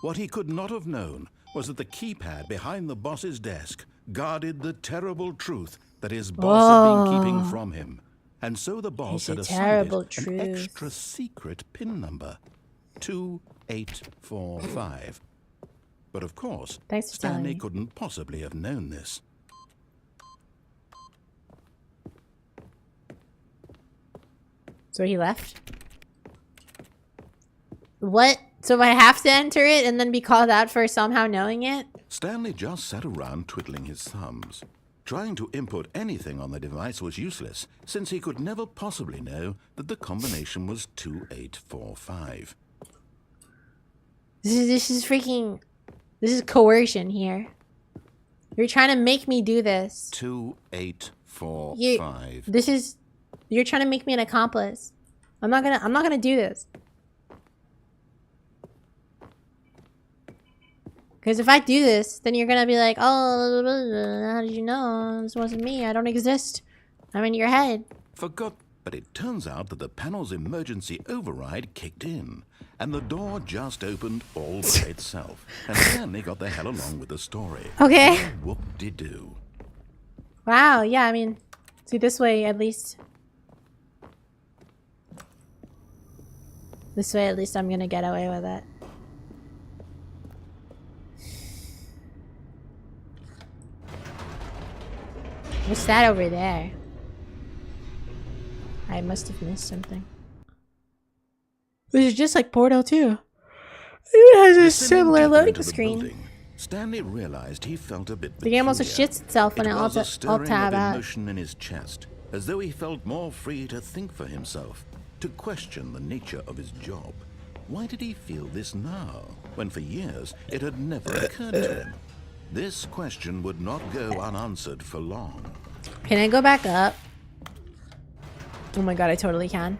Speaker 5: What he could not have known was that the keypad behind the boss's desk guarded the terrible truth that his boss had been keeping from him. And so the boss had assigned it an extra secret PIN number, 2845. But of course, Stanley couldn't possibly have known this.
Speaker 1: So he left? What? So I have to enter it and then be called out for somehow knowing it?
Speaker 5: Stanley just sat around twiddling his thumbs. Trying to input anything on the device was useless, since he could never possibly know that the combination was 2845.
Speaker 1: This is freaking... This is coercion here. You're trying to make me do this.
Speaker 5: 2845.
Speaker 1: This is... You're trying to make me an accomplice. I'm not gonna do this. Because if I do this, then you're gonna be like, oh, how did you know? This wasn't me. I don't exist. I'm in your head.
Speaker 5: Forgot, but it turns out that the panel's emergency override kicked in, and the door just opened all by itself, and Stanley got the hell along with the story.
Speaker 1: Okay.
Speaker 5: Whoop-de-doo.
Speaker 1: Wow, yeah, I mean, see, this way at least. This way at least I'm gonna get away with it. What's that over there? I must have missed something. This is just like Portal 2. It has a similar loading screen.
Speaker 5: Stanley realized he felt a bit
Speaker 1: the game also shits itself when it alt tab out.
Speaker 5: Emotion in his chest, as though he felt more free to think for himself, to question the nature of his job. Why did he feel this now, when for years it had never occurred to him? This question would not go unanswered for long.
Speaker 1: Can I go back up? Oh my god, I totally can.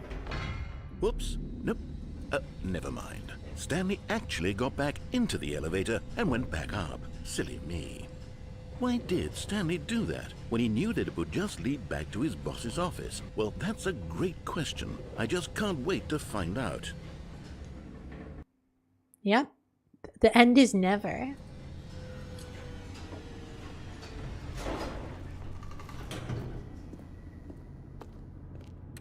Speaker 5: Whoops. Nope. Never mind. Stanley actually got back into the elevator and went back up. Silly me. Why did Stanley do that when he knew that it would just lead back to his boss's office? Well, that's a great question. I just can't wait to find out.
Speaker 1: Yep. The end is never.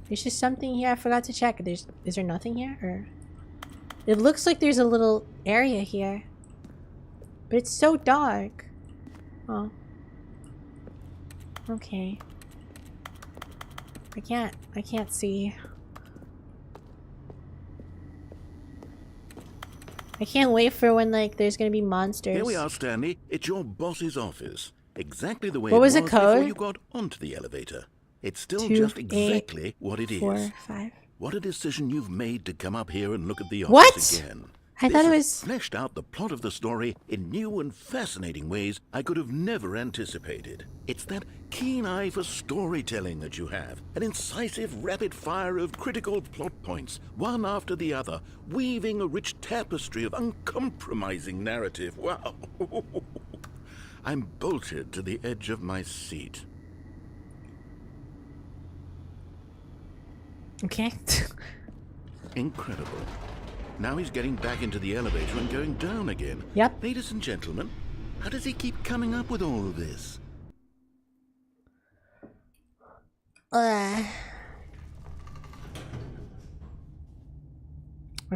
Speaker 1: There's just something here I forgot to check. Is there nothing here? Or it looks like there's a little area here. But it's so dark. Oh. Okay. I can't see. I can't wait for when like there's gonna be monsters.
Speaker 5: Here we are, Stanley. It's your boss's office. Exactly the way
Speaker 1: what was the code?
Speaker 5: Before you got onto the elevator. It's still just exactly what it is.
Speaker 1: 4, 5.
Speaker 5: What a decision you've made to come up here and look at the office again.
Speaker 1: I thought it was
Speaker 5: fleshed out the plot of the story in new and fascinating ways I could have never anticipated. It's that keen eye for storytelling that you have, an incisive rapid fire of critical plot points, one after the other, weaving a rich tapestry of uncompromising narrative. Wow. I'm bolted to the edge of my seat.
Speaker 1: okay.
Speaker 5: Incredible. Now he's getting back into the elevator and going down again.
Speaker 1: Yep.
Speaker 5: Ladies and gentlemen, how does he keep coming up with all of this?
Speaker 1: I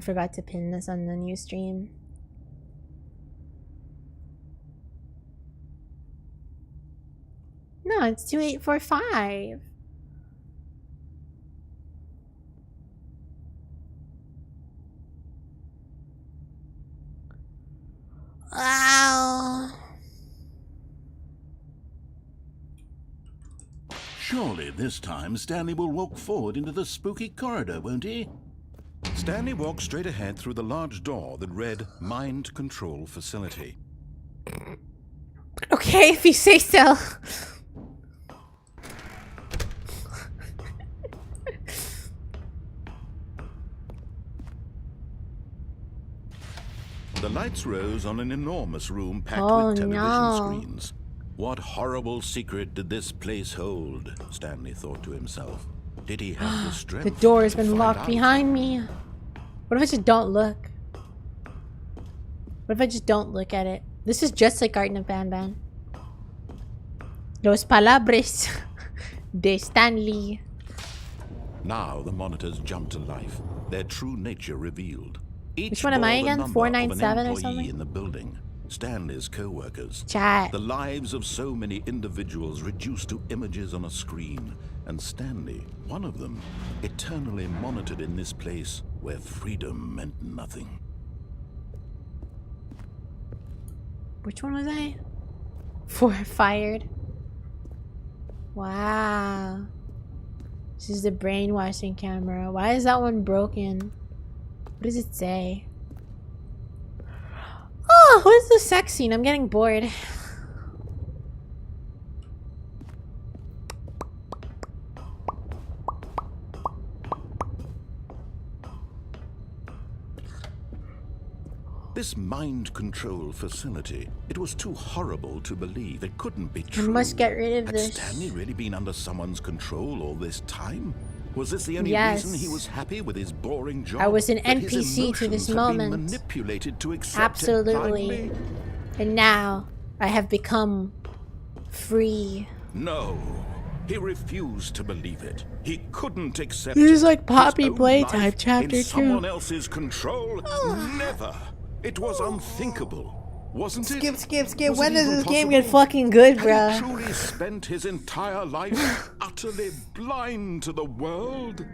Speaker 1: forgot to pin this on the new stream. No, it's 2845. Wow.
Speaker 5: Surely this time Stanley will walk forward into the spooky corridor, won't he? Stanley walked straight ahead through the large door that read Mind Control Facility.
Speaker 1: Okay. Okay, if you say so.
Speaker 5: The lights rose on an enormous room packed
Speaker 1: Oh,
Speaker 5: with television
Speaker 1: no.
Speaker 5: screens. What horrible secret did this place hold? Stanley thought to himself. Did he have the strength?
Speaker 1: The door has
Speaker 5: to
Speaker 1: been
Speaker 5: find
Speaker 1: locked
Speaker 5: out?
Speaker 1: behind me. What if I just don't look? What if I just don't look at it? This is just like Garden of Banban. Los palabras de Stanley.
Speaker 5: Now the monitors jumped to life, their true nature revealed. Each
Speaker 1: Which one am I
Speaker 5: bore the
Speaker 1: again?
Speaker 5: number
Speaker 1: 497
Speaker 5: of an
Speaker 1: or
Speaker 5: employee
Speaker 1: something?
Speaker 5: in the building. Stanley's co-workers.
Speaker 1: Chat.
Speaker 5: The lives of so many individuals reduced to images on a screen. And Stanley, one of them, eternally monitored in this place where freedom meant nothing.
Speaker 1: Which one was I? Fired. Wow. This is the brainwashing camera. Why is that one broken? What does it say? Oh, what is the sex scene? I'm getting bored.
Speaker 5: This mind control facility, it was too horrible to believe. It couldn't be true.
Speaker 1: I must get rid of
Speaker 5: Had
Speaker 1: this.
Speaker 5: Stanley really been under someone's control all this time? Was this the only
Speaker 1: Yes.
Speaker 5: reason he was happy with his boring job?
Speaker 1: I was an
Speaker 5: That his
Speaker 1: NPC to this
Speaker 5: emotions had been
Speaker 1: moment.
Speaker 5: manipulated to accept it
Speaker 1: Absolutely.
Speaker 5: blindly?
Speaker 1: And now I have become free.
Speaker 5: No. He refused to believe it. He couldn't accept
Speaker 1: This
Speaker 5: it.
Speaker 1: is like Poppy
Speaker 5: His own
Speaker 1: Playtime
Speaker 5: life
Speaker 1: Chapter
Speaker 5: in
Speaker 1: 2.
Speaker 5: someone else's control? Never. It was unthinkable, wasn't it?
Speaker 1: Skip.
Speaker 5: Was
Speaker 1: When
Speaker 5: it
Speaker 1: does
Speaker 5: even
Speaker 1: this game
Speaker 5: possible?
Speaker 1: get fucking good,
Speaker 5: Had he
Speaker 1: bruh?
Speaker 5: truly spent his entire life utterly blind to the world?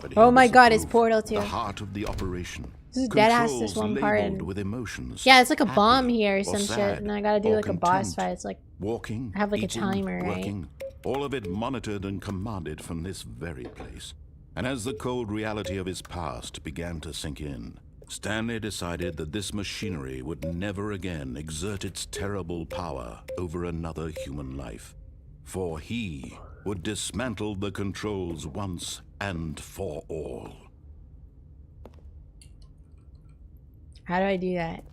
Speaker 5: But
Speaker 1: Oh
Speaker 5: here
Speaker 1: my
Speaker 5: was
Speaker 1: god, it's
Speaker 5: proof,
Speaker 1: Portal 2.
Speaker 5: The heart of the operation.
Speaker 1: This is dead ass,
Speaker 5: Controls
Speaker 1: this one part,
Speaker 5: labeled
Speaker 1: and-
Speaker 5: with emotions.
Speaker 1: Yeah, it's like a
Speaker 5: happy
Speaker 1: bomb here or
Speaker 5: or
Speaker 1: some shit.
Speaker 5: sad
Speaker 1: And I gotta do
Speaker 5: or
Speaker 1: like a boss
Speaker 5: content.
Speaker 1: fight. It's like,
Speaker 5: Walking,
Speaker 1: I have, like, a
Speaker 5: eating,
Speaker 1: timer, right?
Speaker 5: working, all of it monitored and commanded from this very place. And as the cold reality of his past began to sink in, Stanley decided that this machinery would never again exert its terrible power over another human life. For he would dismantle the controls once and for all.
Speaker 1: how do I do that?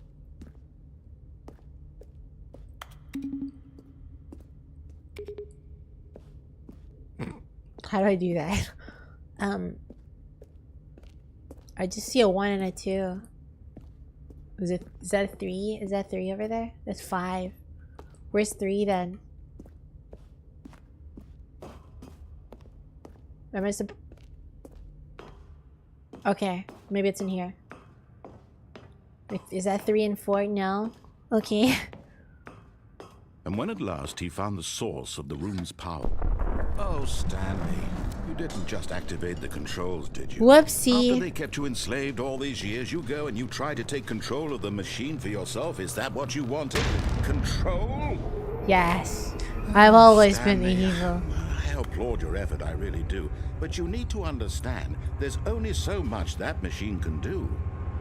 Speaker 1: How do I do that? I just see a 1 and a 2. Is that a 3? Is that 3 over there? That's 5. Where's 3 then? Am I Okay, maybe it's in here. Is that 3 and 4? No. Okay.
Speaker 5: And when at last he found the source of the room's power... Oh, Stanley, you didn't just activate the controls, did you?
Speaker 1: Whoopsie.
Speaker 5: After they kept you enslaved all these years, you go and you try to take control of the machine for yourself. Is that what you wanted? Control?
Speaker 1: Yes. I've always been the
Speaker 5: Stanley,
Speaker 1: evil.
Speaker 5: I applaud your effort, I really do. But you need to understand, there's only so much that machine can do.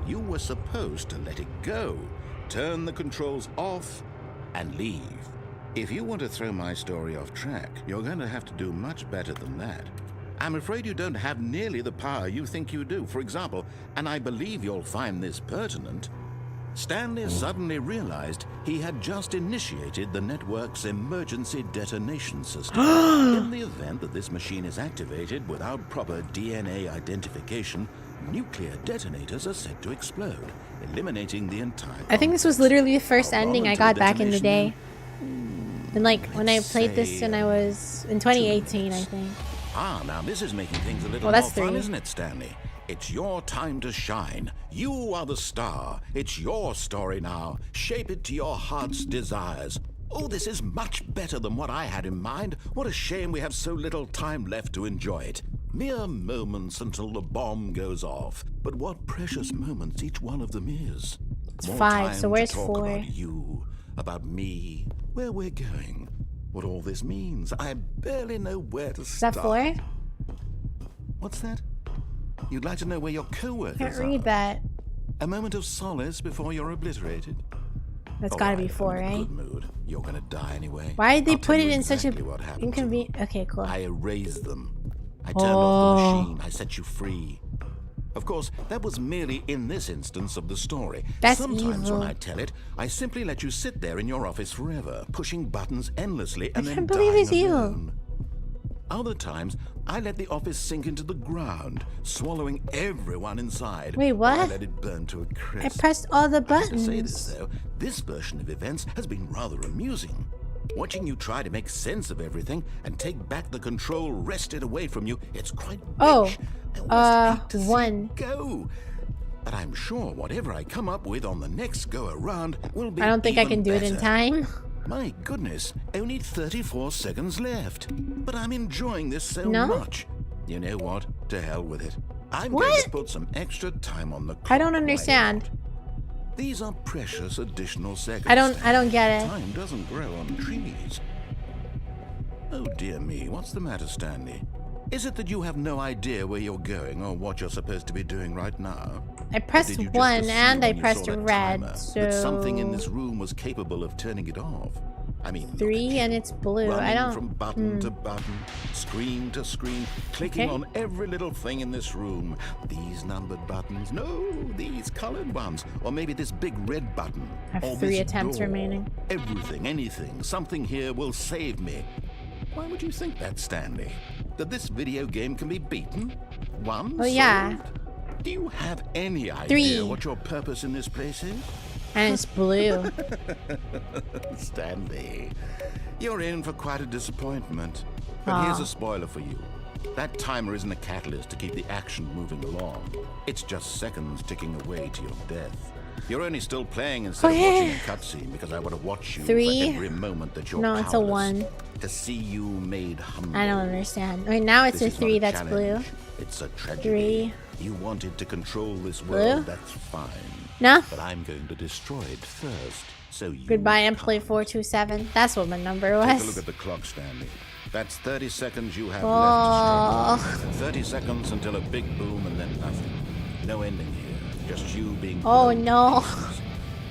Speaker 5: You were supposed to let it go, turn the controls off, and leave. If you want to throw my story off track, you're going to have to do much better than that. I'm afraid you don't have nearly the power you think you do. For example, and I believe you'll find this pertinent, Stanley suddenly realized he had just initiated the network's emergency detonation system. In the event that this machine is activated without proper DNA identification, nuclear detonators are set to explode, eliminating the entire...
Speaker 1: I think this was literally the first
Speaker 5: How
Speaker 1: ending I
Speaker 5: long until
Speaker 1: got back in the day. And like when I
Speaker 5: Let's
Speaker 1: played this
Speaker 5: say,
Speaker 1: when I was in 2018, I think.
Speaker 5: Ah, now this is making things a little
Speaker 1: Well, that's
Speaker 5: more fun,
Speaker 1: 3.
Speaker 5: isn't it, Stanley? It's your time to shine. You are the star. It's your story now. Shape it to your heart's desires. Oh, this is much better than what I had in mind. What a shame we have so little time left to enjoy it. Mere moments until the bomb goes off. But what precious moments each one of them is.
Speaker 1: It's
Speaker 5: More
Speaker 1: 5,
Speaker 5: time
Speaker 1: so where's
Speaker 5: to talk
Speaker 1: 4?
Speaker 5: about you, about me, where we're going, what all this means. I barely know where to
Speaker 1: Is
Speaker 5: start.
Speaker 1: that 4?
Speaker 5: What's that? You'd like to know where your co-workers
Speaker 1: Can't
Speaker 5: are?
Speaker 1: read that.
Speaker 5: A moment of solace before you're obliterated?
Speaker 1: That's gotta be 4,
Speaker 5: I'm in a
Speaker 1: right?
Speaker 5: good mood. You're gonna die anyway.
Speaker 1: Why did they
Speaker 5: I'll
Speaker 1: put
Speaker 5: tell
Speaker 1: it
Speaker 5: you
Speaker 1: in such a
Speaker 5: exactly what happened to
Speaker 1: inconvenient?
Speaker 5: them.
Speaker 1: Okay, cool.
Speaker 5: I erased them. I turned off the machine. I set you free. Of course, that was merely in this instance of the story.
Speaker 1: That's
Speaker 5: Sometimes
Speaker 1: evil.
Speaker 5: when I tell it, I simply let you sit there in your office forever, pushing buttons endlessly and then
Speaker 1: can't believe
Speaker 5: dying
Speaker 1: it's evil.
Speaker 5: alone. Other times, I let the office sink into the ground, swallowing everyone inside.
Speaker 1: Wait, what?
Speaker 5: Or I let it burn to a
Speaker 1: I
Speaker 5: crisp.
Speaker 1: pressed all the
Speaker 5: I have to say this,
Speaker 1: buttons.
Speaker 5: though, this version of events has been rather amusing. Watching you try to make sense of everything and take back the control wrested away from you, it's quite
Speaker 1: Oh,
Speaker 5: rich. I almost hate to see
Speaker 1: 1.
Speaker 5: it go. But I'm sure whatever I come up with on the next go around will be
Speaker 1: I don't think I
Speaker 5: even
Speaker 1: can do it in
Speaker 5: better.
Speaker 1: time.
Speaker 5: My goodness, only 34 seconds left. But I'm enjoying this so
Speaker 1: No?
Speaker 5: much. You know what? To hell with it. I'm going
Speaker 1: What?
Speaker 5: to put some extra time on the clock.
Speaker 1: I don't
Speaker 5: Why
Speaker 1: understand.
Speaker 5: not? These are precious additional seconds.
Speaker 1: I don't get it.
Speaker 5: Time doesn't grow on trees. Oh dear me, what's the matter, Stanley? Is it that you have no idea where you're going or what you're supposed to be doing right now?
Speaker 1: I
Speaker 5: Or
Speaker 1: pressed
Speaker 5: did you just
Speaker 1: 1
Speaker 5: assume
Speaker 1: and I
Speaker 5: when you
Speaker 1: pressed
Speaker 5: saw that
Speaker 1: red,
Speaker 5: timer
Speaker 1: so
Speaker 5: that something in this room was capable of turning it off? I mean, look
Speaker 1: 3
Speaker 5: at you,
Speaker 1: and it's blue.
Speaker 5: running
Speaker 1: I don't.
Speaker 5: from button to button, screen to screen, clicking
Speaker 1: Okay.
Speaker 5: on every little thing in this room. These numbered buttons, no, these colored ones, or maybe this big red button.
Speaker 1: I have
Speaker 5: or
Speaker 1: 3
Speaker 5: this
Speaker 1: attempts
Speaker 5: door.
Speaker 1: remaining.
Speaker 5: Everything, anything, something here will save me. Why would you think that, Stanley? That this video game can be beaten? Won?
Speaker 1: Oh, yeah.
Speaker 5: solved? Do you have any idea
Speaker 1: 3.
Speaker 5: what your purpose in this place is?
Speaker 1: And it's blue.
Speaker 5: Stanley, you're in for quite a disappointment. But here's a spoiler for you. That timer isn't a catalyst to keep the action moving along. It's just seconds ticking away to your death. You're only still playing instead of watching a cutscene because I want to watch you
Speaker 1: 3.
Speaker 5: for every moment that you're
Speaker 1: No, it's a
Speaker 5: powerless.
Speaker 1: 1.
Speaker 5: To see you made humble.
Speaker 1: I don't understand. Right now it's
Speaker 5: This
Speaker 1: a
Speaker 5: is not
Speaker 1: 3 that's blue.
Speaker 5: challenge. It's a tragedy.
Speaker 1: 3.
Speaker 5: You wanted to control this
Speaker 1: Blue?
Speaker 5: world, that's fine.
Speaker 1: No.
Speaker 5: But I'm going to destroy it first, so you
Speaker 1: Goodbye,
Speaker 5: can't.
Speaker 1: Emplay 427. That's what my number
Speaker 5: Take a look
Speaker 1: was.
Speaker 5: at the clock, Stanley. That's 30 seconds you have
Speaker 1: Oh.
Speaker 5: left to struggle. 30 seconds until a big boom and then nothing. No ending here. Just you being
Speaker 1: Oh,
Speaker 5: blown to
Speaker 1: no.
Speaker 5: pieces.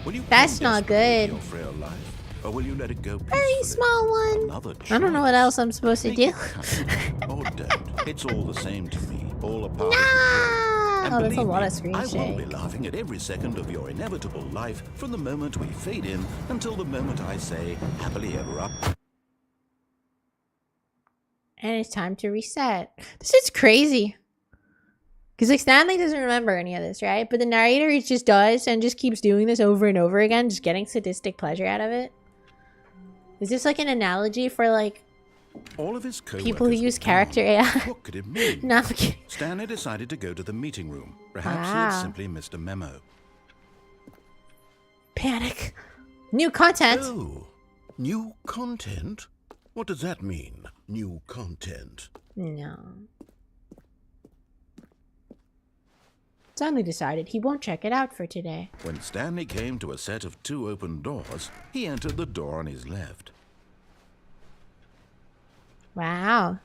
Speaker 5: Will you
Speaker 1: That's
Speaker 5: cling
Speaker 1: not
Speaker 5: desperately to
Speaker 1: good.
Speaker 5: Your frail life, or will you let it go
Speaker 1: Very
Speaker 5: peacefully?
Speaker 1: small one.
Speaker 5: Another
Speaker 1: I don't know what
Speaker 5: choice.
Speaker 1: else I'm supposed to
Speaker 5: Make
Speaker 1: do.
Speaker 5: it count. Or don't. It's all the same to me. All a part of the
Speaker 1: No!
Speaker 5: And
Speaker 1: Oh, that's a
Speaker 5: believe
Speaker 1: lot
Speaker 5: me,
Speaker 1: of screen
Speaker 5: I will
Speaker 1: shake.
Speaker 5: be laughing at every second of your inevitable life from the moment we fade in until the moment I say happily ever up.
Speaker 1: And it's time to reset. This is crazy. Because like Stanley doesn't remember any of this, right? But the narrator he just does and just keeps doing this over and over again, just getting sadistic pleasure out of it. Is this like an analogy for like
Speaker 5: All of his
Speaker 1: people who
Speaker 5: co-workers
Speaker 1: use
Speaker 5: were
Speaker 1: character
Speaker 5: gone.
Speaker 1: AI?
Speaker 5: What could it mean?
Speaker 1: No, I'm kidding.
Speaker 5: Stanley decided to go to the meeting room. Perhaps he
Speaker 1: Wow.
Speaker 5: had simply missed a memo.
Speaker 1: Panic. New content.
Speaker 3: Oh, new content? What does that mean, new content?
Speaker 1: No. Stanley decided he won't check it out for today.
Speaker 5: When Stanley came to a set of 2 open doors, he entered the door on his left.
Speaker 1: Wow.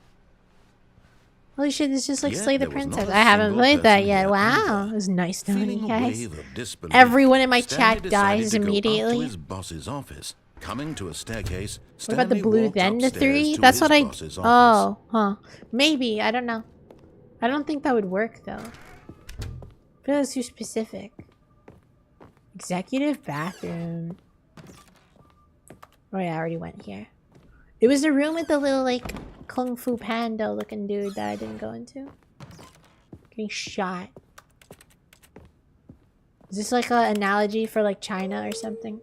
Speaker 1: Holy shit, this is just like
Speaker 5: Yet
Speaker 1: Slay the
Speaker 5: there was not
Speaker 1: Princess.
Speaker 5: a
Speaker 1: I haven't
Speaker 5: single
Speaker 1: played that
Speaker 5: person
Speaker 1: yet.
Speaker 5: here
Speaker 1: Wow.
Speaker 5: either.
Speaker 1: It was nice
Speaker 5: Feeling
Speaker 1: knowing you
Speaker 5: a
Speaker 1: guys.
Speaker 5: wave of disbelief,
Speaker 1: Everyone in my
Speaker 5: Stanley
Speaker 1: chat
Speaker 5: decided
Speaker 1: dies
Speaker 5: to go up
Speaker 1: immediately.
Speaker 5: to his boss's office. Coming to a staircase,
Speaker 1: What about the
Speaker 5: Stanley
Speaker 1: blue
Speaker 5: walked
Speaker 1: then the
Speaker 5: upstairs
Speaker 1: 3?
Speaker 5: to
Speaker 1: That's
Speaker 5: his
Speaker 1: what I...
Speaker 5: boss's office.
Speaker 1: Oh, huh. Maybe. I don't know. I don't think that would work though. I feel that's too specific. Executive bathroom. Oh yeah, I already went here. It was the room with the little like Kung Fu Panda looking dude that I didn't go into. Getting shot. Is this like an analogy for like China or something?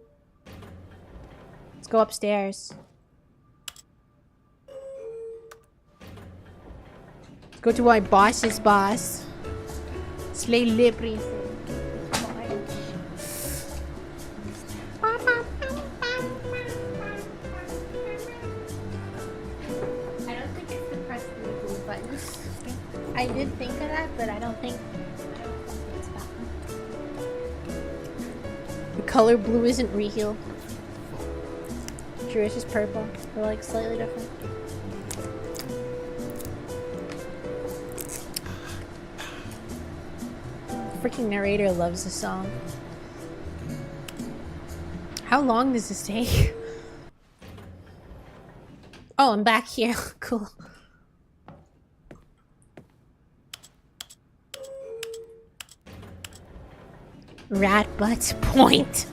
Speaker 1: Let's go upstairs. Let's go to my boss's boss. Slay the Princess. I don't think it's the press the blue button. I did think of that, but I don't think it's that one. The color blue isn't real. True, it's just purple. They're like slightly different. The freaking narrator loves the song. How long does this take? Oh, I'm back here. Cool. Rat butts point.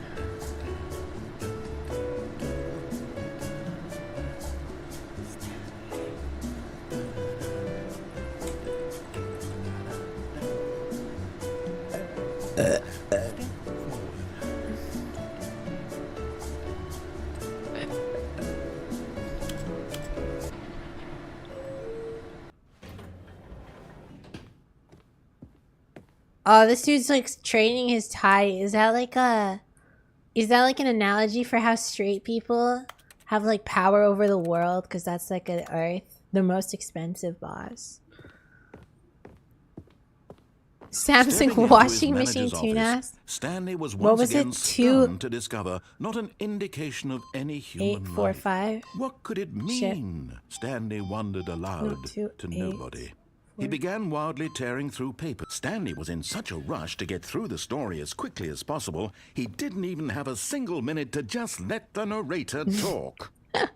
Speaker 1: Oh, this dude's like training his tie. Is that like an analogy for how straight people have like power over the world? Because that's like an Earth, the most expensive boss. Samsung washing machine tune-ass.
Speaker 5: Stanley was once again stunned to discover not an indication of any human
Speaker 1: 845.
Speaker 5: life. What could it mean? Shit. Stanley wondered aloud to nobody. He began wildly tearing through paper. Stanley was in such a rush to get through the story as quickly as possible, he didn't even have a single minute to just let the narrator talk.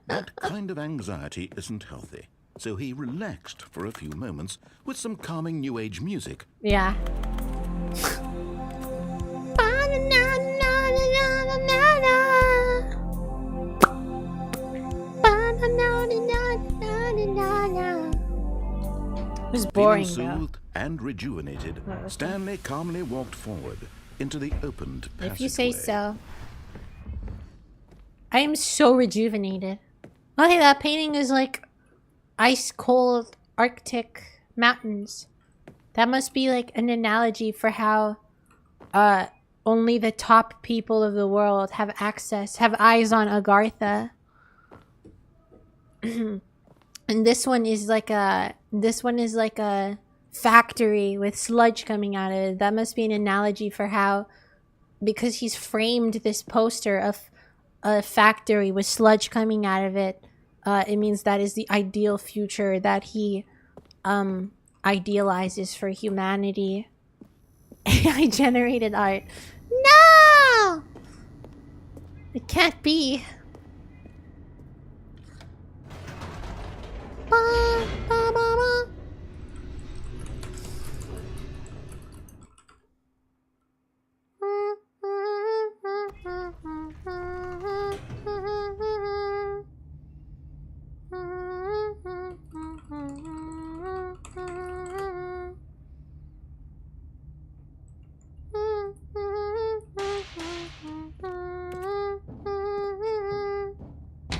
Speaker 5: That kind of anxiety isn't healthy. So he relaxed for a few moments with some calming new age music.
Speaker 1: Yeah. It was boring,
Speaker 5: feeling soothed and rejuvenated, Stanley calmly walked forward into the opened passageway.
Speaker 1: If you say so. I am so rejuvenated. Okay, that painting is like ice cold Arctic mountains. That must be like an analogy for how only the top people of the world have eyes on Agartha. And this one is like a factory with sludge coming out of it. That must be an analogy for how, because he's framed this poster of a factory with sludge coming out of it, it means that is the ideal future that he idealizes for humanity. AI generated art. No! It can't be. Ba, ba, ba, ba.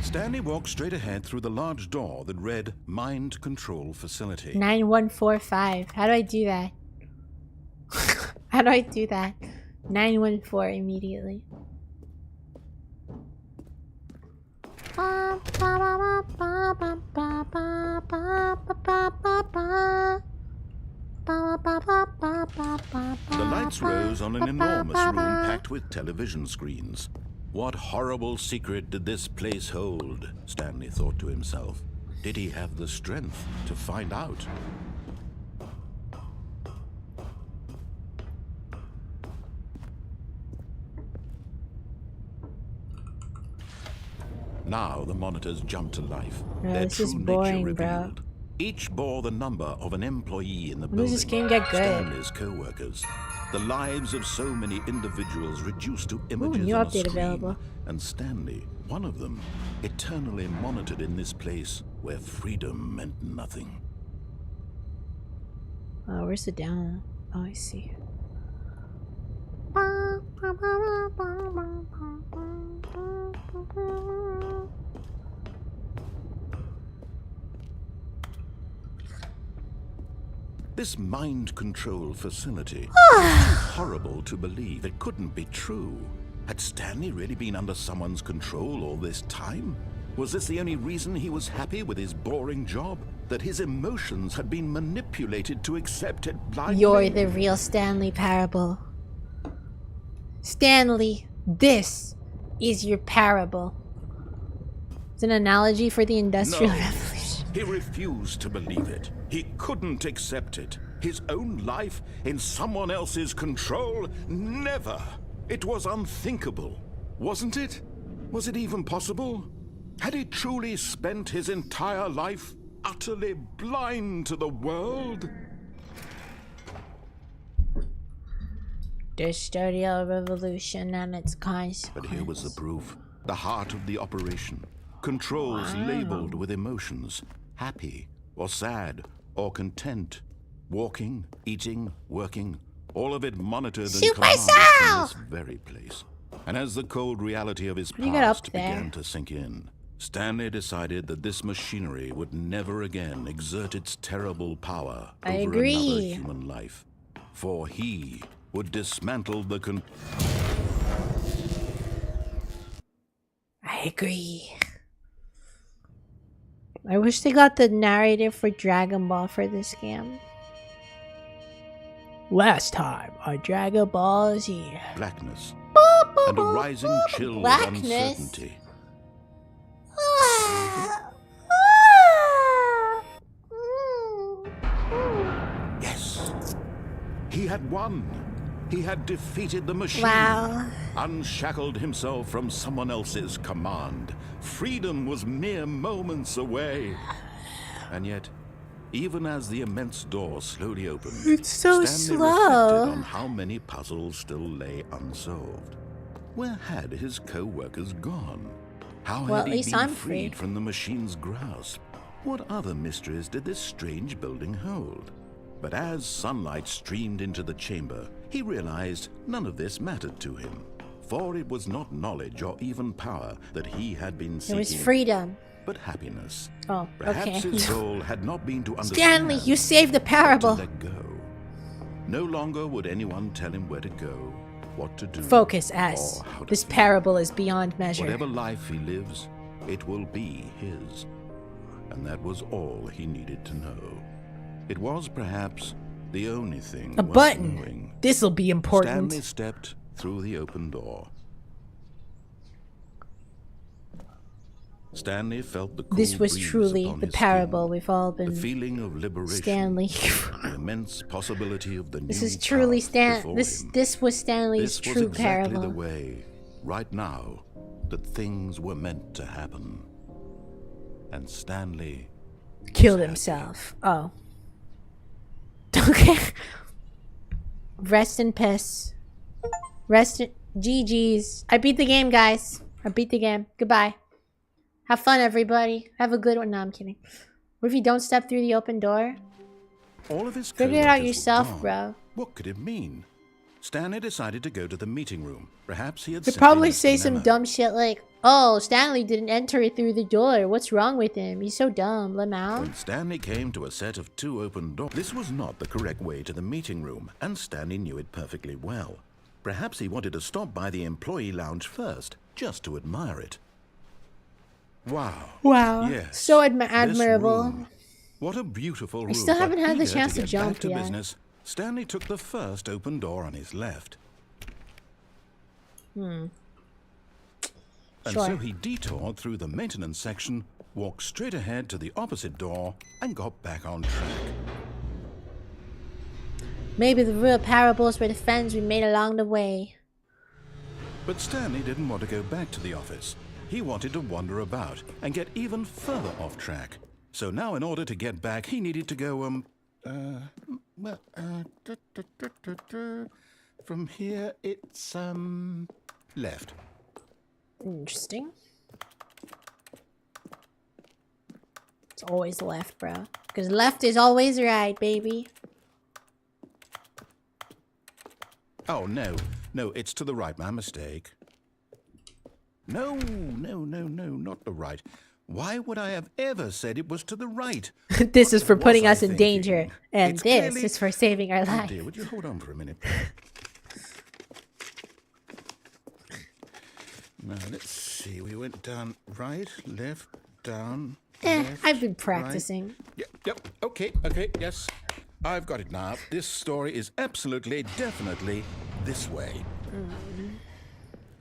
Speaker 5: Stanley walked straight ahead through the large door that read Mind Control Facility.
Speaker 1: 9145. How do I do that? How do I do that? 914 immediately.
Speaker 5: The lights rose on an enormous room packed with television screens. What horrible secret did this place hold? Stanley thought to himself. Did he have the strength to find out? Now the monitors jumped to life. Their
Speaker 1: this is
Speaker 5: true
Speaker 1: boring,
Speaker 5: nature
Speaker 1: bro.
Speaker 5: revealed. Each bore the number of an employee in the
Speaker 1: When
Speaker 5: building.
Speaker 1: does this game get good?
Speaker 5: Stanley's co-workers. The lives of so many individuals reduced to images
Speaker 1: new
Speaker 5: on a
Speaker 1: update
Speaker 5: screen.
Speaker 1: available.
Speaker 5: And Stanley, one of them, eternally monitored in this place where freedom meant nothing.
Speaker 1: Oh, where's the down? Oh, I see.
Speaker 5: This mind control facility was too horrible to believe. It couldn't be true. Had Stanley really been under someone's control all this time? Was this the only reason he was happy with his boring job? That his emotions had been manipulated to accept it blindly?
Speaker 1: You're the real Stanley parable. Stanley, this is your parable. It's an analogy for the Industrial Revolution.
Speaker 5: He refused to believe it. He couldn't accept it. His own life in someone else's control? Never. It was unthinkable. Wasn't it? Was it even possible? Had he truly spent his entire life utterly blind to the world?
Speaker 1: The Studio Revolution and its consequences.
Speaker 5: But here was the proof. The heart of the operation. Controls labeled with emotions. Happy, or sad, or content. Walking, eating, working. All of it monitored and commanded from this very place. And as the cold reality of his past began to sink in, Stanley decided that this machinery would never again exert its terrible power over another human life. For he would dismantle the
Speaker 1: I agree. I wish they got the narrative for Dragon Ball for this game. Last time on Dragon Ball Z.
Speaker 5: blackness and a rising chill of uncertainty. Yes, he had won. He had defeated the machine.
Speaker 1: Wow.
Speaker 5: Unshackled himself from someone else's command. Freedom was mere moments away. And yet, even as the immense door slowly opened,
Speaker 1: it's so
Speaker 5: Stanley reflected on how many puzzles still lay unsolved. Where had his co-workers gone? How had he been freed from the machine's grasp? What other mysteries did this strange building hold? But as sunlight streamed into the chamber, he realized none of this mattered to him. For it was not knowledge or even power that he had been seeking.
Speaker 1: It was freedom.
Speaker 5: But happiness.
Speaker 1: Oh,
Speaker 5: Perhaps his goal had not been to understand.
Speaker 1: Stanley, you saved the parable.
Speaker 5: To let go. No longer would anyone tell him where to go, what to do.
Speaker 1: Focus, S. This parable is beyond measure.
Speaker 5: Whatever life he lives, it will be his. And that was all he needed to know. It was perhaps the only thing.
Speaker 1: A button. This'll be important.
Speaker 5: Stanley stepped through the open door. Stanley felt the cool
Speaker 1: This was
Speaker 5: breeze
Speaker 1: truly
Speaker 5: upon
Speaker 1: the
Speaker 5: his
Speaker 1: parable
Speaker 5: skin,
Speaker 1: we've all been.
Speaker 5: the feeling of liberation,
Speaker 1: Stanley.
Speaker 5: the immense possibility of the
Speaker 1: This
Speaker 5: new
Speaker 1: is truly
Speaker 5: path
Speaker 1: This was Stanley's
Speaker 5: this
Speaker 1: true
Speaker 5: was exactly
Speaker 1: parable.
Speaker 5: the way, right now, that things were meant to happen. And Stanley
Speaker 1: Killed himself. Oh. Okay. Rest in piss. Rest in GG's. I beat the game, guys. I beat the game. Goodbye. Have fun, everybody. Have a good one. No, I'm kidding. What if you don't step through the open door?
Speaker 5: all of his
Speaker 1: Figure it out
Speaker 5: co-workers were
Speaker 1: yourself,
Speaker 5: gone.
Speaker 1: bro.
Speaker 5: What could it mean? Stanley decided to go to the meeting room. Perhaps he had
Speaker 1: He'd
Speaker 5: simply
Speaker 1: probably
Speaker 5: missed
Speaker 1: say
Speaker 5: a
Speaker 1: some
Speaker 5: memo.
Speaker 1: dumb shit like, "Oh, Stanley didn't enter it through the door. What's wrong with him? He's so dumb. Let him out."
Speaker 5: When Stanley came to a set of 2 open doors, this was not the correct way to the meeting room, and Stanley knew it perfectly well. Perhaps he wanted to stop by the employee lounge first, just to admire it. Wow.
Speaker 1: Wow.
Speaker 5: Yes.
Speaker 1: So
Speaker 5: this
Speaker 1: admirable.
Speaker 5: room. What a beautiful room.
Speaker 1: still haven't
Speaker 5: but
Speaker 1: had the
Speaker 5: eager
Speaker 1: chance to
Speaker 5: get
Speaker 1: jump
Speaker 5: back to
Speaker 1: yet.
Speaker 5: business, Stanley took the first open door on his left. And
Speaker 1: Sure.
Speaker 5: so he detoured through the maintenance section, walked straight ahead to the opposite door, and got back on track.
Speaker 1: Maybe the real parables were the friends we made along the way.
Speaker 5: But Stanley didn't want to go back to the office. He wanted to wander about and get even further off track. So now in order to get back, he needed to go, from here it's, left.
Speaker 1: Interesting. It's always left, bro. Because left is always right, baby.
Speaker 5: Oh, no, it's to the right, my mistake. No, not the right. Why would I have ever said it was to the right?
Speaker 1: This is for
Speaker 5: What
Speaker 1: putting
Speaker 5: was
Speaker 1: us
Speaker 5: I
Speaker 1: in
Speaker 5: thinking?
Speaker 1: danger. And
Speaker 5: It's
Speaker 1: this
Speaker 5: clearly-
Speaker 1: is for saving our
Speaker 5: Oh
Speaker 1: life.
Speaker 5: dear, would you hold on for a minute? Now, let's see. We went down right, left, down, left,
Speaker 1: I've been
Speaker 5: right.
Speaker 1: practicing.
Speaker 5: Yep, okay, yes. I've got it now. This story is absolutely, definitely this way.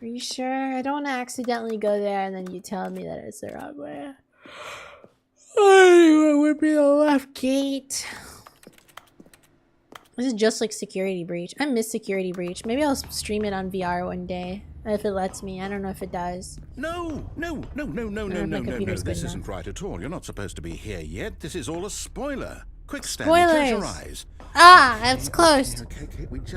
Speaker 1: Are you sure? I don't want to accidentally go there and then you tell me that it's the wrong way. Oh, it would be the left gate. This is just like Security Breach. I miss Security Breach. Maybe I'll stream it on VR one day. If it lets me. I don't know if it does.
Speaker 5: No. This isn't right at all. You're not supposed to be here yet. This is all a spoiler. Quick, Stanley, close your eyes.
Speaker 1: Ah, that's close.
Speaker 5: Okay,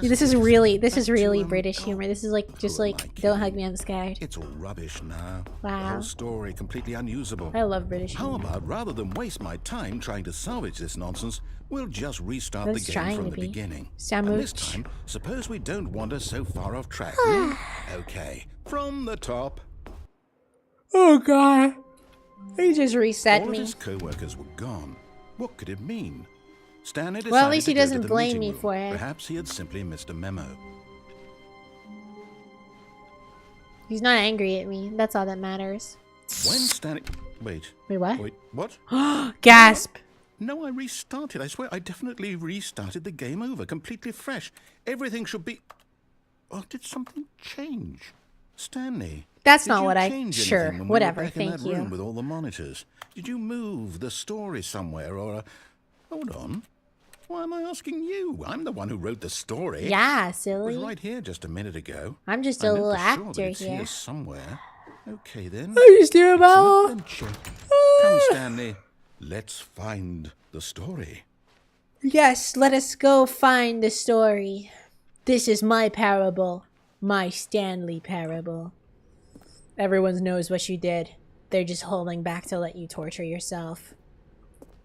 Speaker 1: This is really British humor. This is like, just like, don't hug me, I'm scared.
Speaker 5: It's all rubbish now. The
Speaker 1: Wow.
Speaker 5: whole story completely unusable.
Speaker 1: I love British
Speaker 5: How
Speaker 1: humor.
Speaker 5: about, rather than waste my time trying to salvage this nonsense, we'll just restart
Speaker 1: I
Speaker 5: the
Speaker 1: was
Speaker 5: game
Speaker 1: trying
Speaker 5: from
Speaker 1: to
Speaker 5: the
Speaker 1: be.
Speaker 5: beginning.
Speaker 1: Sandwich.
Speaker 5: And this time, suppose we don't wander so far off track. Okay, from the top.
Speaker 1: Oh god. He just reset
Speaker 5: All of
Speaker 1: me.
Speaker 5: his co-workers were gone. What could it mean? Stanley decided
Speaker 1: Well, at least he
Speaker 5: to go to
Speaker 1: doesn't
Speaker 5: the
Speaker 1: blame
Speaker 5: meeting
Speaker 1: me
Speaker 5: room.
Speaker 1: for it.
Speaker 5: Perhaps he had simply missed a memo.
Speaker 1: He's not angry at me. That's all that matters.
Speaker 5: When Stanley... Wait,
Speaker 1: Wait,
Speaker 5: what?
Speaker 1: Gasp.
Speaker 5: No, I restarted. I swear, I definitely restarted the game over, completely fresh. Everything should be... Oh, did something change? Stanley...
Speaker 1: That's
Speaker 5: did
Speaker 1: not
Speaker 5: you
Speaker 1: what I...
Speaker 5: change anything
Speaker 1: Sure,
Speaker 5: when we were
Speaker 1: whatever,
Speaker 5: back in
Speaker 1: thank
Speaker 5: that room
Speaker 1: you.
Speaker 5: with all the monitors? Did you move the story somewhere, or... Hold on. Why am I asking you? I'm the one who wrote the story.
Speaker 1: Yeah,
Speaker 5: It was
Speaker 1: silly.
Speaker 5: right here just a minute ago.
Speaker 1: I'm just
Speaker 5: I
Speaker 1: a
Speaker 5: know
Speaker 1: little
Speaker 5: for sure
Speaker 1: actor
Speaker 5: that it's
Speaker 1: here.
Speaker 5: here somewhere. Okay, then.
Speaker 1: I just do
Speaker 5: It's an adventure. Come, Stanley. Let's find the story.
Speaker 1: Yes, let us go find the story. This is my parable. My Stanley parable. Everyone knows what you did. They're just holding back to let you torture yourself.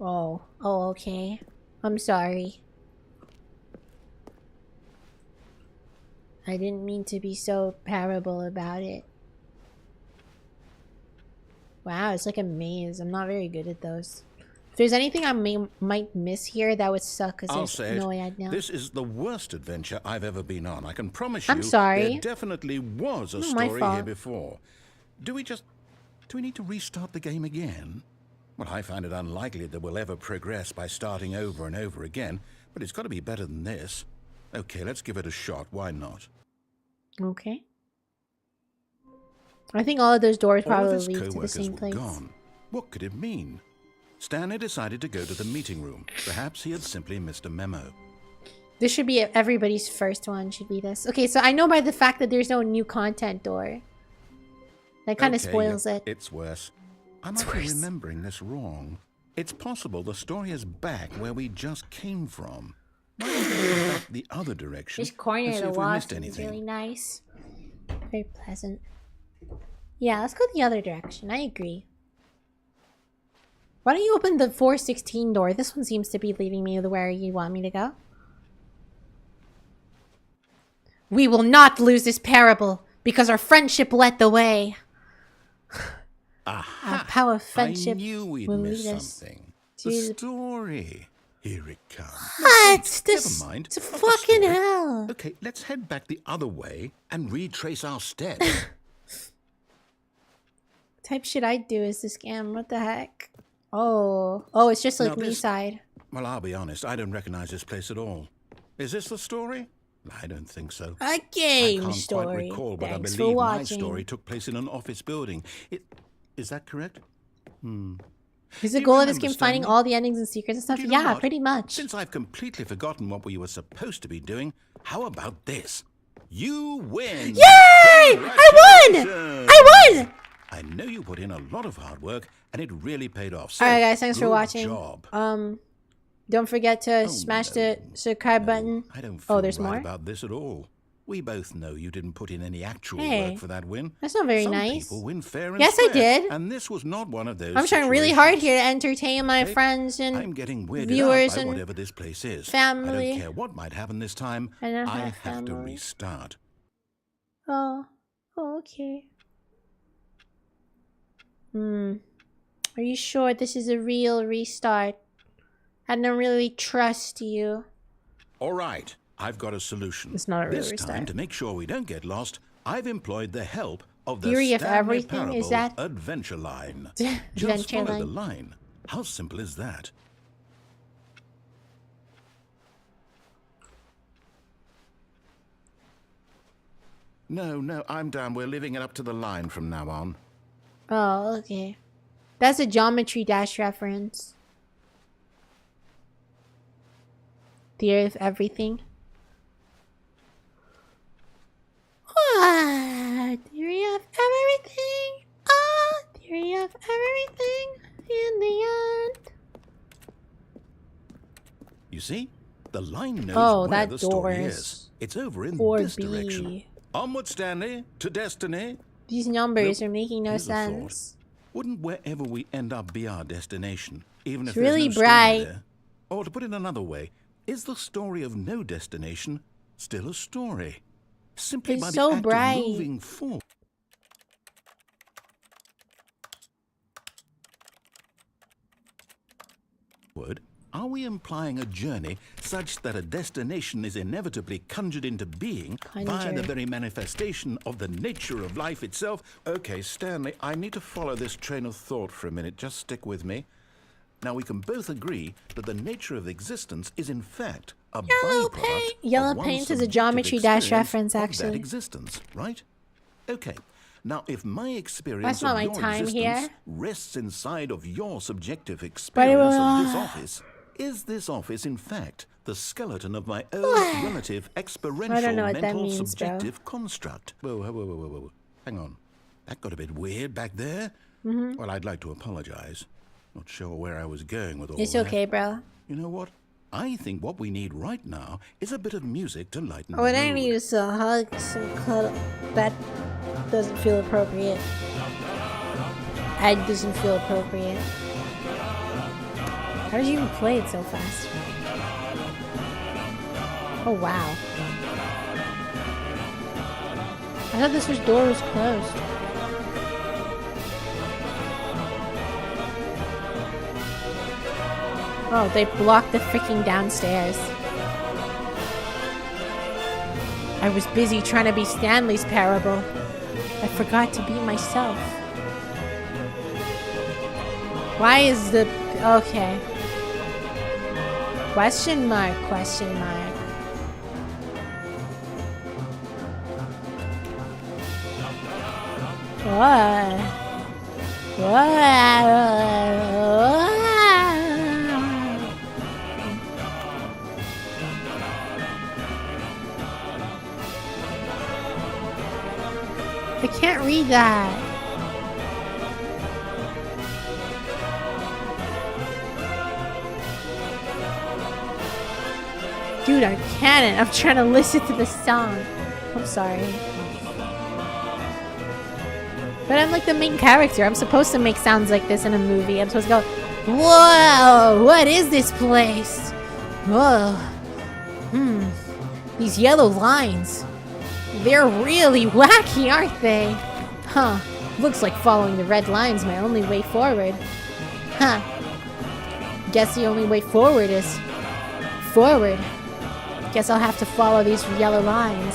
Speaker 1: Oh, okay. I'm sorry. I didn't mean to be so parable about it. Wow, it's like a maze. I'm not very good at those. If there's anything I might miss here, that would suck because
Speaker 5: I'll
Speaker 1: there's
Speaker 5: say
Speaker 1: no
Speaker 5: it.
Speaker 1: way I'd know.
Speaker 5: This is the worst adventure I've ever been on. I can promise you
Speaker 1: I'm sorry.
Speaker 5: there definitely was a
Speaker 1: Not my
Speaker 5: story
Speaker 1: fault.
Speaker 5: here before. Do we need to restart the game again? Well, I find it unlikely that we'll ever progress by starting over and over again, but it's got to be better than this. Okay, let's give it a shot. Why not?
Speaker 1: Okay. I think all of those doors
Speaker 5: All of
Speaker 1: probably
Speaker 5: his
Speaker 1: lead to the
Speaker 5: co-workers
Speaker 1: same
Speaker 5: were
Speaker 1: place.
Speaker 5: gone. What could it mean? Stanley decided to go to the meeting room. Perhaps he had simply missed a memo.
Speaker 1: This should be everybody's first one, should be this. Okay, so I know by the fact that there's no new content door. That kind of
Speaker 5: Okay,
Speaker 1: spoils
Speaker 5: yep,
Speaker 1: it.
Speaker 5: It's worse. I
Speaker 1: It's
Speaker 5: might be
Speaker 1: worse.
Speaker 5: remembering this wrong. It's possible the story is back where we just came from. Why don't we go back the other direction
Speaker 1: This corner
Speaker 5: and
Speaker 1: of
Speaker 5: see
Speaker 1: the
Speaker 5: if we
Speaker 1: wall
Speaker 5: missed
Speaker 1: is
Speaker 5: anything?
Speaker 1: really nice. Very pleasant. Yeah, let's go the other direction. I agree. Why don't you open the 416 door? This one seems to be leading me to where you want me to go. We will not lose this parable because our friendship led the way. Our power of friendship
Speaker 5: I knew we'd
Speaker 1: will
Speaker 5: miss
Speaker 1: lead us
Speaker 5: something.
Speaker 1: to
Speaker 5: The
Speaker 1: the-
Speaker 5: story. Here it comes.
Speaker 1: What?
Speaker 5: Never
Speaker 1: This
Speaker 5: mind.
Speaker 1: it's
Speaker 5: not the
Speaker 1: fucking
Speaker 5: story.
Speaker 1: hell.
Speaker 5: Okay, let's head back the other way and retrace our steps.
Speaker 1: Type shit I'd do is to scam. What the heck? Oh, it's just like
Speaker 5: Now
Speaker 1: me
Speaker 5: this-
Speaker 1: side.
Speaker 5: Well, I'll be honest, I don't recognize this place at all. Is this the story? I don't think so.
Speaker 1: A
Speaker 5: I
Speaker 1: game
Speaker 5: can't
Speaker 1: story.
Speaker 5: quite recall, but
Speaker 1: Thanks
Speaker 5: I
Speaker 1: for
Speaker 5: believe my
Speaker 1: watching.
Speaker 5: story took place in an office building. Is that correct?
Speaker 1: Is the
Speaker 5: Do you
Speaker 1: goal of this
Speaker 5: remember,
Speaker 1: game finding
Speaker 5: Stanley?
Speaker 1: all the endings and secrets and stuff?
Speaker 5: Do you know
Speaker 1: Yeah,
Speaker 5: what?
Speaker 1: pretty much.
Speaker 5: Since I've completely forgotten what we were supposed to be doing, how about this? You win!
Speaker 1: Yay! I won! I won!
Speaker 5: I know you put in a lot of hard work, and it really paid off. So,
Speaker 1: Alright guys, thanks for
Speaker 5: good
Speaker 1: watching.
Speaker 5: Job.
Speaker 1: Don't forget to smash the subscribe
Speaker 5: No,
Speaker 1: button.
Speaker 5: I don't feel
Speaker 1: there's
Speaker 5: right
Speaker 1: more?
Speaker 5: about this at all. We both know you didn't put in any actual
Speaker 1: Hey,
Speaker 5: work for that win.
Speaker 1: that's not very
Speaker 5: Some
Speaker 1: nice.
Speaker 5: people win fair and
Speaker 1: Yes, I
Speaker 5: square,
Speaker 1: did.
Speaker 5: And this was not one of those.
Speaker 1: I'm trying really hard
Speaker 5: situations.
Speaker 1: here to entertain my
Speaker 5: Okay,
Speaker 1: friends
Speaker 5: I'm
Speaker 1: and
Speaker 5: getting weirded
Speaker 1: viewers
Speaker 5: out by
Speaker 1: and
Speaker 5: whatever this place is. I
Speaker 1: family.
Speaker 5: don't care what might happen this time.
Speaker 1: I don't
Speaker 5: I
Speaker 1: have
Speaker 5: have to
Speaker 1: family.
Speaker 5: restart.
Speaker 1: Oh, okay. Are you sure this is a real restart? I don't really trust you.
Speaker 5: All right, I've got a solution.
Speaker 1: It's not a real
Speaker 5: this
Speaker 1: restart.
Speaker 5: time, to make sure we don't get lost, I've employed the help of the
Speaker 1: Theory of
Speaker 5: Stanley
Speaker 1: everything?
Speaker 5: Parable
Speaker 1: Is that-
Speaker 5: Adventure Line.
Speaker 1: Adventure
Speaker 5: Just follow
Speaker 1: line.
Speaker 5: the line. How simple is that? No, I'm down. We're leaving it up to the line from now on.
Speaker 1: Oh, okay. That's a Geometry Dash reference. Theory of everything. Theory of everything. Theory of everything in the end.
Speaker 5: You see? The line knows
Speaker 1: Oh,
Speaker 5: where
Speaker 1: that
Speaker 5: the
Speaker 1: door
Speaker 5: story
Speaker 1: is
Speaker 5: is. It's over in
Speaker 1: 4B.
Speaker 5: this direction. Onward, Stanley, to destiny.
Speaker 1: These numbers
Speaker 5: Nope.
Speaker 1: are making no
Speaker 5: Here's a thought.
Speaker 1: sense.
Speaker 5: Wouldn't wherever we end up be our destination, even
Speaker 1: It's
Speaker 5: if there's
Speaker 1: really
Speaker 5: no story
Speaker 1: bright.
Speaker 5: there? Or to put it another way, is the story of no destination still a story? Simply
Speaker 1: It's
Speaker 5: by the
Speaker 1: so
Speaker 5: act
Speaker 1: bright.
Speaker 5: of moving forward. Are we implying a journey such that a destination is inevitably conjured into being via the
Speaker 1: Conjured.
Speaker 5: very manifestation of the nature of life itself? Okay, Stanley, I need to follow this train of thought for a minute. Just stick with me. Now, we can both agree that the nature of existence is, in fact, a
Speaker 1: Yellow
Speaker 5: byproduct
Speaker 1: paint.
Speaker 5: of
Speaker 1: Yellow
Speaker 5: one's
Speaker 1: paint is a
Speaker 5: subjective
Speaker 1: Geometry Dash
Speaker 5: experience
Speaker 1: reference,
Speaker 5: of
Speaker 1: actually.
Speaker 5: that existence, right? Okay. Now, if my experience
Speaker 1: That's not
Speaker 5: of
Speaker 1: my
Speaker 5: your
Speaker 1: time
Speaker 5: existence
Speaker 1: here.
Speaker 5: rests inside of your subjective experience of this office, is this office, in fact, the skeleton of my own relative experiential
Speaker 1: I don't know what that
Speaker 5: mental
Speaker 1: means, bro.
Speaker 5: subjective construct? Whoa. Hang on. That got a bit weird back there. Well, I'd like to apologize. Not sure where I was going with all
Speaker 1: It's
Speaker 5: that.
Speaker 1: okay, bro.
Speaker 5: You know what? I think what we need right now is a bit of music to lighten
Speaker 1: What
Speaker 5: the
Speaker 1: I
Speaker 5: mood.
Speaker 1: need is a hug, some cuddle. That doesn't feel appropriate. That doesn't feel appropriate. How did you even play it so fast? Oh wow. I thought this door was closed. Oh, they blocked the freaking downstairs. I was busy trying to be Stanley's parable. I forgot to be myself. Why is the... Okay. Question mark, question mark. What? What? I can't read that. Dude, I can't. I'm trying to listen to the song. I'm sorry. But I'm like the main character. I'm supposed to make sounds like this in a movie. I'm supposed to go, whoa, what is this place? Whoa. These yellow lines. They're really wacky, aren't they? Huh. Looks like following the red line's my only way forward. Huh. Guess the only way forward is forward. Guess I'll have to follow these yellow lines.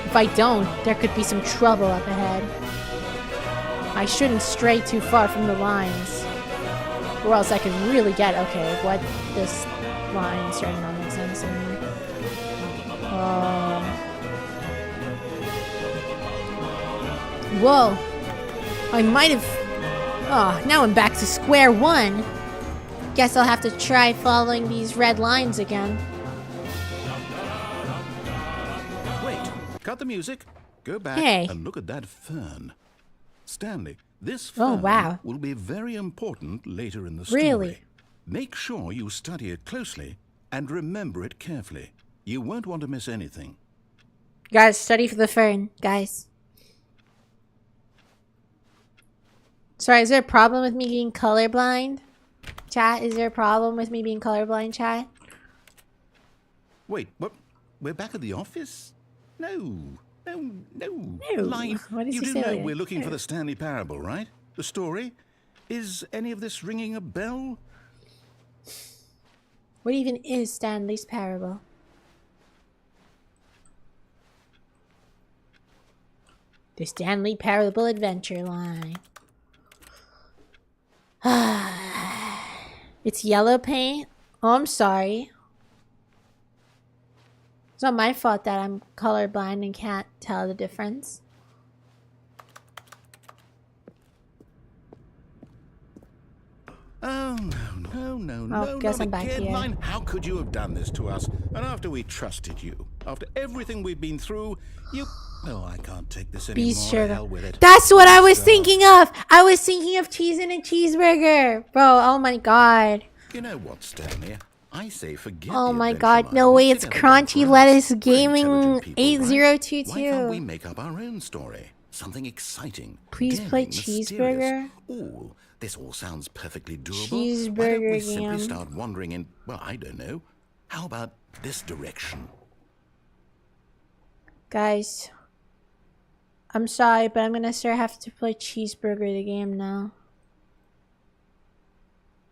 Speaker 1: If I don't, there could be some trouble up ahead. I shouldn't stray too far from the lines. Or else I could really get... Okay, what? This line starting to make sense anymore. Whoa. I might have... Oh, now I'm back to square one. Guess I'll have to try following these red lines again.
Speaker 5: Wait, cut the music. Go back
Speaker 1: Hey.
Speaker 5: and look at that fern. Stanley, this
Speaker 1: Oh,
Speaker 5: fern
Speaker 1: wow.
Speaker 5: will be very important later in the story.
Speaker 1: Really?
Speaker 5: Make sure you study it closely and remember it carefully. You won't want to miss anything.
Speaker 1: Guys, study for the fern, guys. Sorry, is there a problem with me being colorblind? Chat, is there a problem with me being colorblind, chat?
Speaker 5: Wait, what? We're back at the office? No.
Speaker 1: No.
Speaker 5: Line,
Speaker 1: What did
Speaker 5: you
Speaker 1: you
Speaker 5: do
Speaker 1: say
Speaker 5: know
Speaker 1: earlier?
Speaker 5: we're looking for
Speaker 1: No.
Speaker 5: the Stanley parable, right? The story? Is any of this ringing a bell?
Speaker 1: What even is Stanley's parable? The Stanley Parable Adventure line. It's yellow paint? Oh, I'm sorry. It's not my fault that I'm colorblind and can't tell the difference.
Speaker 5: Oh, no,
Speaker 1: guess
Speaker 5: not
Speaker 1: I'm back
Speaker 5: again,
Speaker 1: here.
Speaker 5: Line. How could you have done this to us? And after we trusted you. After everything we've been through, you... Oh, I can't take this anymore.
Speaker 1: Beef sugar.
Speaker 5: Hell with it.
Speaker 1: That's what I was thinking of. I was thinking of cheese in a cheeseburger. Bro, oh my god.
Speaker 3: You know what, Stanley? I say forget
Speaker 1: Oh
Speaker 3: the
Speaker 1: my
Speaker 3: adventure
Speaker 1: god.
Speaker 3: line
Speaker 1: No way, it's
Speaker 3: altogether.
Speaker 1: Crunchy
Speaker 3: We're
Speaker 1: Lettuce
Speaker 3: intelligent
Speaker 1: Gaming
Speaker 3: people, right? Why can't we
Speaker 1: 8022.
Speaker 3: make up our own story? Something exciting.
Speaker 1: Please play
Speaker 3: daring,
Speaker 1: cheeseburger.
Speaker 3: mysterious. Ooh, this all sounds perfectly doable.
Speaker 1: Cheeseburger
Speaker 3: Why don't we
Speaker 1: game.
Speaker 3: simply start wandering in, well, I don't know. How about this direction?
Speaker 1: Guys, I'm sorry, but I'm gonna have to play Cheeseburger the game now.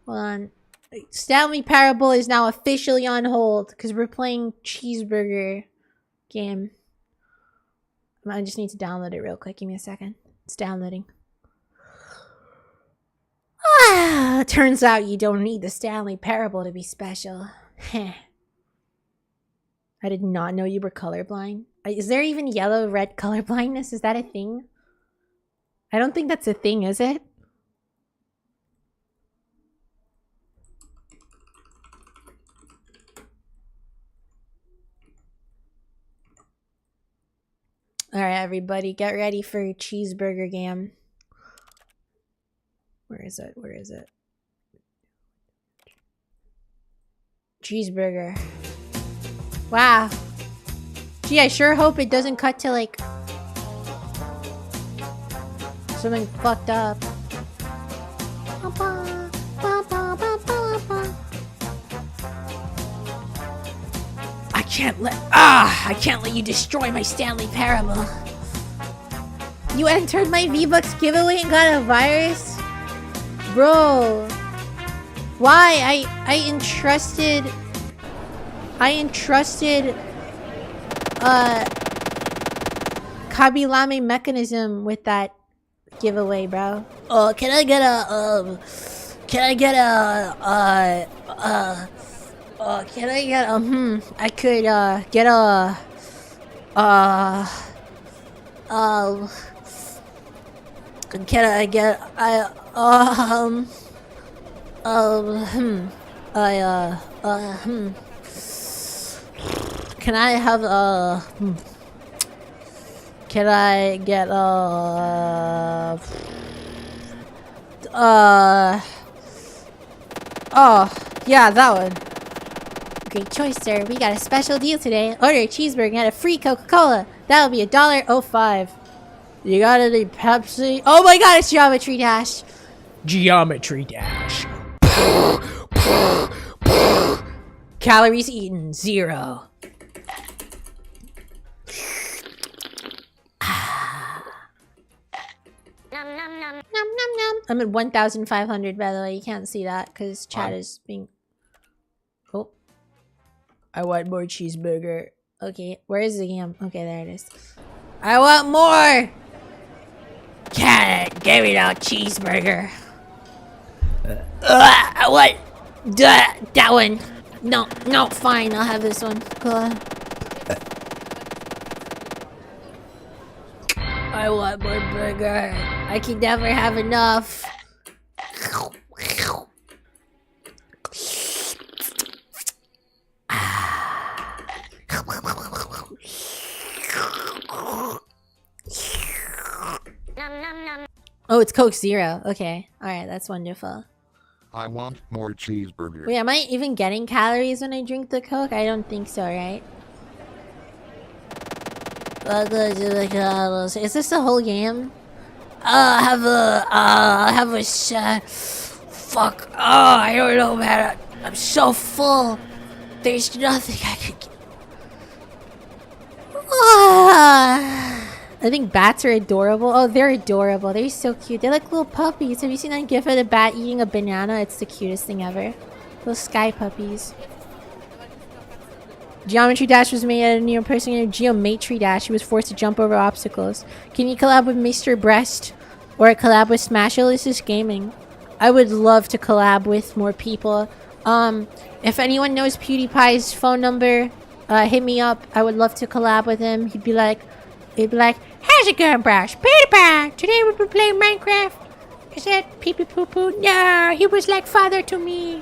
Speaker 1: Hold on. Stanley Parable is now officially on hold because we're playing Cheeseburger game. I just need to download it real quick. Give me a second. It's downloading. Ah, turns out you don't need the Stanley Parable to be special. Heh. I did not know you were colorblind. Is there even yellow-red colorblindness? Is that a thing? I don't think that's a thing, is it? Alright, everybody, get ready for a cheeseburger game. Where is it? Where is it? Cheeseburger. Wow. Gee, I sure hope it doesn't cut to, like, something fucked up. I can't let you destroy my Stanley Parable. You entered my V-Bucks giveaway and got a virus? Bro. Why? I entrusted Kabilame mechanism with that giveaway, bro. Oh, can I get a I could get a can I get can I have can I get oh yeah, that one. Great choice, sir. We got a special deal today. Order a cheeseburger and get a free Coca-Cola. That'll be $1.05. You got any Pepsi? Oh my god, it's Geometry Dash. Geometry Dash. Calories eaten, 0. I'm at 1,500, by the way. You can't see that because chat is being... Oh. I want more cheeseburger. Okay, where is the game? Okay, there it is. I want more! Cat, give me that cheeseburger. I want that one. No, fine. I'll have this one. I want more burger. I can never have enough. Oh, it's Coke Zero. Okay. Alright, that's wonderful.
Speaker 6: I want more cheeseburger.
Speaker 1: Wait, am I even getting calories when I drink the Coke? I don't think so, right? Is this the whole game? Fuck. Oh, I don't know, man. I'm so full. There's nothing I could get. I think bats are adorable. Oh, they're adorable. They're so cute. They're like little puppies. Have you seen that gif of the bat eating a banana? It's the cutest thing ever. Little sky puppies. Geometry Dash was made out of Neo person named Geometry Dash. He was forced to jump over obstacles. Can you collab with Mr. Breast? Or collab with Smasholicious Gaming? I would love to collab with more people. If anyone knows PewDiePie's phone number, hit me up. I would love to collab with him. He'd be like, how's it going, Brash? PewDiePie! Today we'll be playing Minecraft. Is that pee pee poo poo? No, he was like father to me.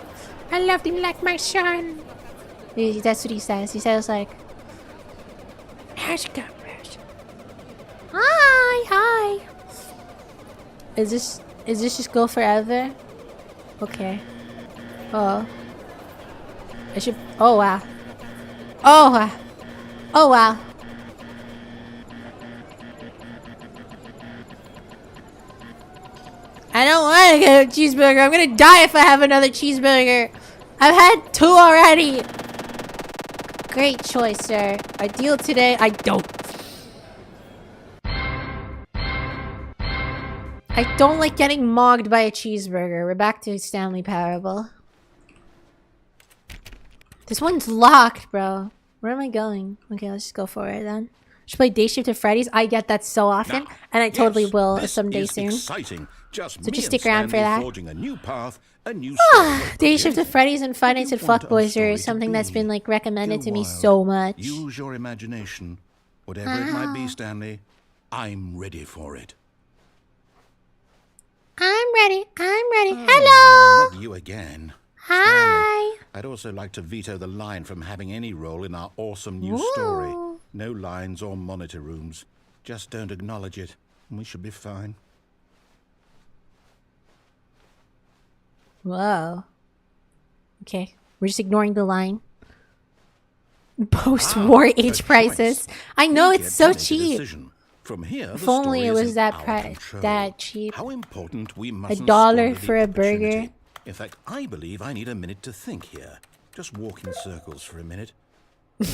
Speaker 1: I loved him like my son. That's what he says. He says like, Hi. Is this just go forever? Okay. Oh. I should. Oh wow. Oh wow. Oh wow. I don't want to get a cheeseburger. I'm gonna die if I have another cheeseburger. I've had 2 already. Great choice, sir. Ideal today. I don't. I don't like getting mogged by a cheeseburger. We're back to Stanley Parable. This one's locked, bro. Where am I going? Okay, let's just go for it then. Should play Day Shift at Freddy's. I get that so often, and I totally will someday soon.
Speaker 5: Exciting. So
Speaker 1: just stick around for that.
Speaker 5: Forging a new path, a new
Speaker 1: Day Shift at Freddy's and Five Nights at Fuckboys are something that's been like recommended to me so much.
Speaker 5: Use your imagination. Whatever it might be, Stanley, I'm ready for it.
Speaker 1: I'm ready.
Speaker 5: Oh,
Speaker 1: Hello.
Speaker 5: no, not you again.
Speaker 1: Hi.
Speaker 5: Stanley, I'd also like to veto the line from having any role in our awesome new story. No lines or monitor rooms. Just don't acknowledge it, and we should be fine.
Speaker 1: Whoa. Okay, we're just ignoring the line. Post-war age prices. I know it's so cheap.
Speaker 5: From here,
Speaker 1: if only it was that cheap.
Speaker 5: How important we mustn't
Speaker 1: $1 for a burger.
Speaker 5: In fact, I believe I need a minute to think here. Just walk in circles for a minute.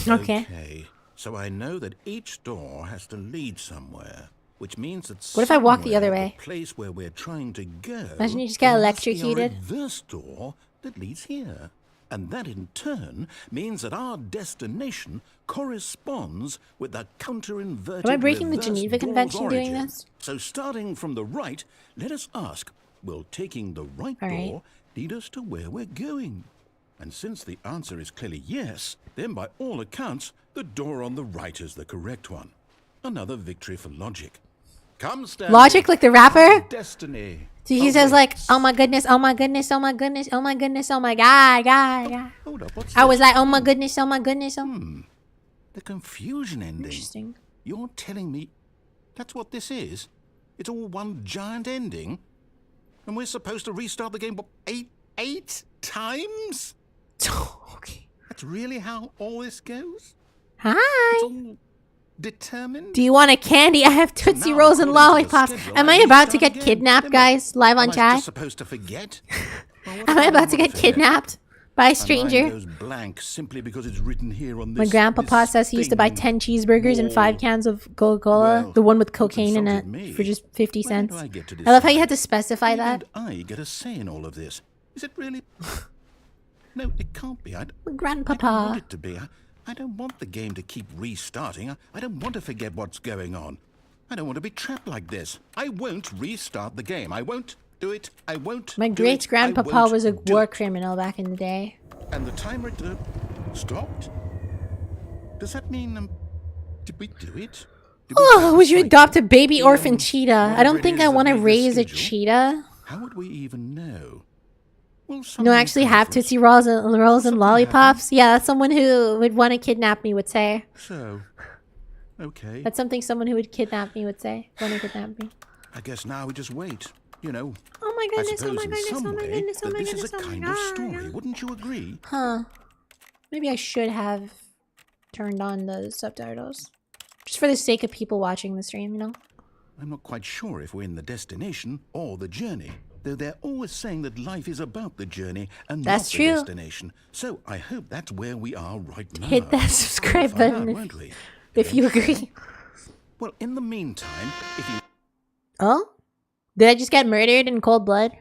Speaker 1: Okay.
Speaker 5: So I know that each door has to lead somewhere, which means that
Speaker 1: what if I walk the other way?
Speaker 5: The place where we're trying to go.
Speaker 1: Imagine you just get electrocuted.
Speaker 5: A reverse door that leads here. And that in turn means that our destination corresponds with the counter-inverted.
Speaker 1: Am I breaking the Geneva Convention doing this?
Speaker 5: So starting from the right, let us ask, will taking the right door lead us to where we're going? And since the answer is clearly yes, then by all accounts, the door on the right is the correct one. Another victory for logic. Come, Stanley.
Speaker 1: Logic like the rapper?
Speaker 5: Destiny.
Speaker 1: He says like, oh my goodness, oh my goodness, oh my goodness, oh my goodness, oh my god.
Speaker 5: Hold up, what's
Speaker 1: I was like, oh my goodness, oh my goodness.
Speaker 5: The confusion ending.
Speaker 1: Interesting.
Speaker 5: You're telling me that's what this is? It's all one giant ending? And we're supposed to restart the game what, eight times?
Speaker 1: Okay.
Speaker 5: That's really how all this goes?
Speaker 1: Hi.
Speaker 5: It's all determined?
Speaker 1: Do you want a candy? I have Tootsie Rolls and lollipops. Am I about to get kidnapped, guys? Live on chat?
Speaker 5: Am I supposed to forget?
Speaker 1: Am I about to get kidnapped by a stranger?
Speaker 5: Goes blank simply because it's written here on this,
Speaker 1: my grandpapa says he used to buy 10 cheeseburgers and 5 cans of Coca-Cola, the one with cocaine in it, for just 50 cents. I love how you had to specify that.
Speaker 5: I get a say in all of this. Is it really? No, it can't be.
Speaker 1: Grandpapa.
Speaker 5: I don't want it to be. I don't want the game to keep restarting. I don't want to forget what's going on. I don't want to be trapped like this. I won't restart the game. I won't do it. I won't.
Speaker 1: My great-grandpapa was a war criminal back in the day.
Speaker 5: And the timer stopped? Does that mean, did we do it?
Speaker 1: Oh, would you adopt a baby orphan cheetah? I don't think I want to raise a cheetah.
Speaker 5: How would we even know? Well,
Speaker 1: no, actually have Tootsie Rolls and lollipops? Yeah, that's someone who would want to kidnap me would say.
Speaker 5: So, okay.
Speaker 1: That's something someone who would kidnap me would say. Want to kidnap me.
Speaker 5: I guess now we just wait, you know.
Speaker 1: Oh my goodness, oh my goodness, oh my goodness, oh my goodness,
Speaker 5: this is a kind of story, wouldn't you agree?
Speaker 1: Huh. Maybe I should have turned on the subtitles. Just for the sake of people watching the stream, you know?
Speaker 5: I'm not quite sure if we're in the destination or the journey. Though they're always saying that life is about the journey and not the destination. So I hope that's where we are right now.
Speaker 1: Hit that subscribe button if you agree.
Speaker 5: Well, in the meantime, if you...
Speaker 1: Oh? Did I just get murdered in cold blood?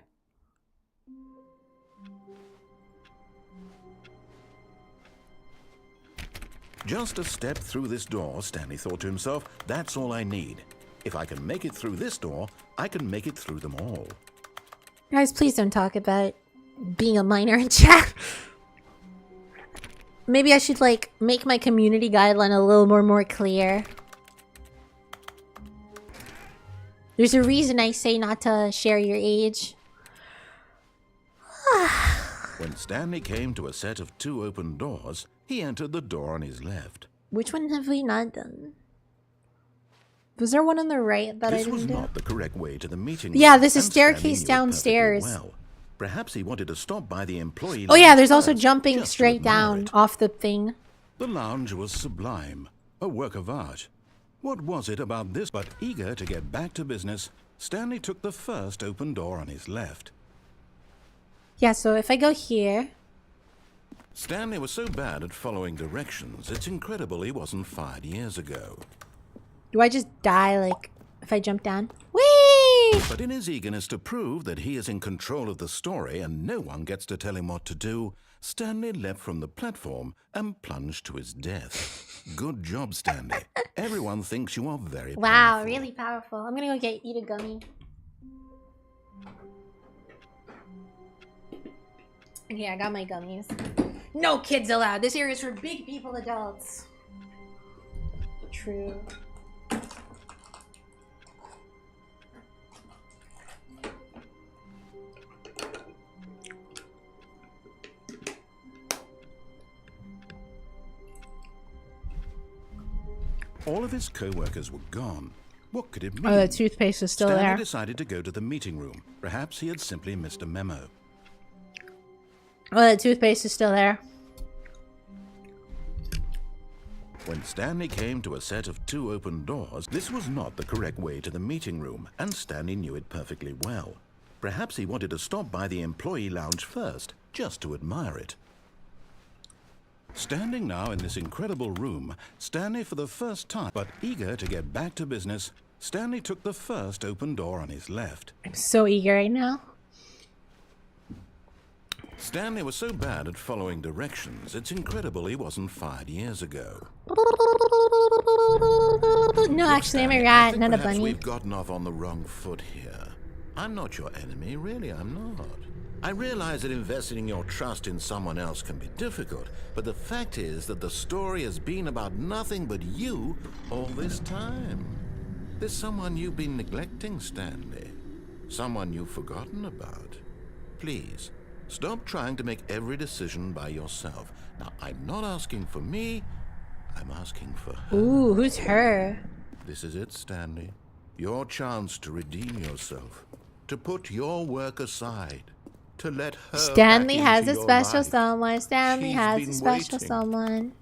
Speaker 5: Just a step through this door, Stanley thought to himself. That's all I need. If I can make it through this door, I can make it through them all.
Speaker 1: Guys, please don't talk about being a minor in chat. Maybe I should, like, make my community guideline a little more clear. There's a reason I say not to share your age.
Speaker 5: When Stanley came to a set of 2 open doors, he entered the door on his left.
Speaker 1: Which one have we not done? Was there one on the right that I
Speaker 5: This
Speaker 1: didn't
Speaker 5: was
Speaker 1: do?
Speaker 5: not the correct way to the meeting.
Speaker 1: Yeah, there's a
Speaker 5: and Stanley
Speaker 1: staircase
Speaker 5: knew it perfectly
Speaker 1: downstairs.
Speaker 5: Well. Perhaps he wanted to stop by the employee
Speaker 1: Oh yeah,
Speaker 5: lounge
Speaker 1: there's also
Speaker 5: first,
Speaker 1: jumping
Speaker 5: just to
Speaker 1: straight
Speaker 5: admire
Speaker 1: down
Speaker 5: it.
Speaker 1: off the thing.
Speaker 5: The lounge was sublime, a work of art. What was it about this? But eager to get back to business, Stanley took the first open door on his left.
Speaker 1: Yeah, so if I go here,
Speaker 5: Stanley was so bad at following directions, it's incredible he wasn't fired years ago.
Speaker 1: do I just die like if I jump down? Whee!
Speaker 5: But in his eagerness to prove that he is in control of the story and no one gets to tell him what to do, Stanley leapt from the platform and plunged to his death. Good job, Stanley. Everyone thinks you are very
Speaker 1: Wow,
Speaker 5: powerful.
Speaker 1: really powerful. I'm gonna go eat a gummy. Okay, I got my gummies. No kids allowed. This area is for big people, adults. True.
Speaker 5: All of his co-workers were gone. What could it mean?
Speaker 1: Oh, the toothpaste is still
Speaker 5: Stanley
Speaker 1: there.
Speaker 5: decided to go to the meeting room. Perhaps he had simply missed a memo.
Speaker 1: Oh, the toothpaste is still there.
Speaker 5: When Stanley came to a set of 2 open doors, this was not the correct way to the meeting room, and Stanley knew it perfectly well. Perhaps he wanted to stop by the employee lounge first, just to admire it. Standing now in this incredible room, Stanley for the first time, but eager to get back to business, Stanley took the first open door on his left.
Speaker 1: I'm so eager right now.
Speaker 5: Stanley was so bad at following directions, it's incredible he wasn't fired years ago.
Speaker 1: No, actually, I'm a
Speaker 5: Stanley, I
Speaker 1: rat,
Speaker 5: think
Speaker 1: not a
Speaker 5: perhaps
Speaker 1: bunny.
Speaker 5: we've gotten off on the wrong foot here. I'm not your enemy, really, I'm not. I realize that investing your trust in someone else can be difficult, but the fact is that the story has been about nothing but you all this time. There's someone you've been neglecting, Stanley. Someone you've forgotten about. Please, stop trying to make every decision by yourself. Now, I'm not asking for me, I'm asking for her.
Speaker 1: Ooh, who's her?
Speaker 5: This is it, Stanley. Your chance to redeem yourself. To put your work aside. To let her
Speaker 1: Stanley
Speaker 5: back
Speaker 1: has
Speaker 5: into
Speaker 1: a
Speaker 5: your
Speaker 1: special
Speaker 5: life.
Speaker 1: someone. Stanley
Speaker 5: She's
Speaker 1: has
Speaker 5: been
Speaker 1: a special
Speaker 5: waiting.
Speaker 1: someone.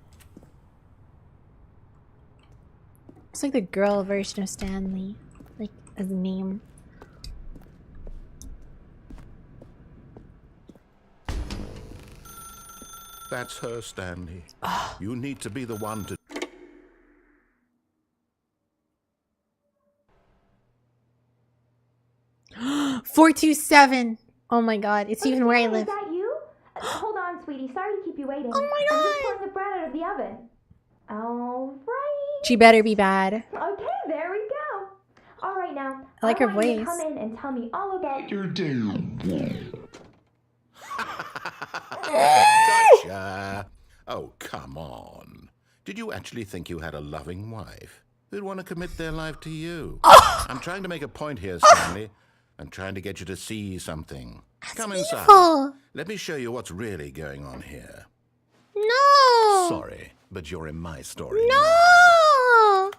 Speaker 1: It's like the girl version of Stanley. Like, as a name.
Speaker 5: That's her, Stanley. You need to be the one to...
Speaker 1: 427. Oh my god, it's even where I
Speaker 7: Is
Speaker 1: live.
Speaker 7: that you? Hold on, sweetie. Sorry to keep you waiting.
Speaker 1: Oh my
Speaker 7: I'm just
Speaker 1: God.
Speaker 7: pulling the bread out of the oven. All right.
Speaker 1: She better be bad.
Speaker 7: Okay, there we go. All right, now.
Speaker 1: I like her
Speaker 7: want you to
Speaker 1: voice.
Speaker 7: come in and tell me all about your
Speaker 5: Gotcha! Oh, come on. Did you actually think you had a loving wife who'd want to commit their life to you? I'm trying to make a point here, Stanley. I'm trying to get you to see something. Come inside.
Speaker 1: Oh,
Speaker 5: Let me show you what's really going on here.
Speaker 1: no.
Speaker 5: Sorry, but you're in my story.
Speaker 1: No.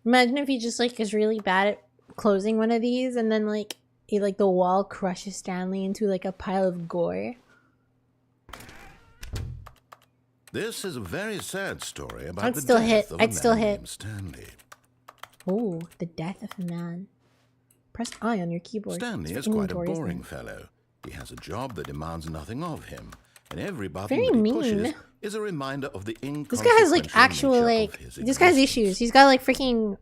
Speaker 1: Imagine if he just like is really bad at closing one of these and then like the wall crushes Stanley into like a pile of gore.
Speaker 5: This is a very sad story about
Speaker 1: I'd
Speaker 5: the
Speaker 1: still
Speaker 5: death
Speaker 1: hit.
Speaker 5: of
Speaker 1: I'd
Speaker 5: a
Speaker 1: still
Speaker 5: man
Speaker 1: hit.
Speaker 5: named Stanley.
Speaker 1: Oh, the death of a man. Press I on your keyboard.
Speaker 5: Stanley
Speaker 1: It's
Speaker 5: is
Speaker 1: for
Speaker 5: quite a
Speaker 1: inventory, isn't
Speaker 5: boring
Speaker 1: it?
Speaker 5: fellow. He has a job that demands nothing of him, and every button
Speaker 1: Very
Speaker 5: that he
Speaker 1: mean.
Speaker 5: pushes is a reminder of the
Speaker 1: This guy has like
Speaker 5: inconsequential
Speaker 1: actual
Speaker 5: nature
Speaker 1: like
Speaker 5: of his
Speaker 1: this guy's
Speaker 5: existence.
Speaker 1: issues. He's got like freaking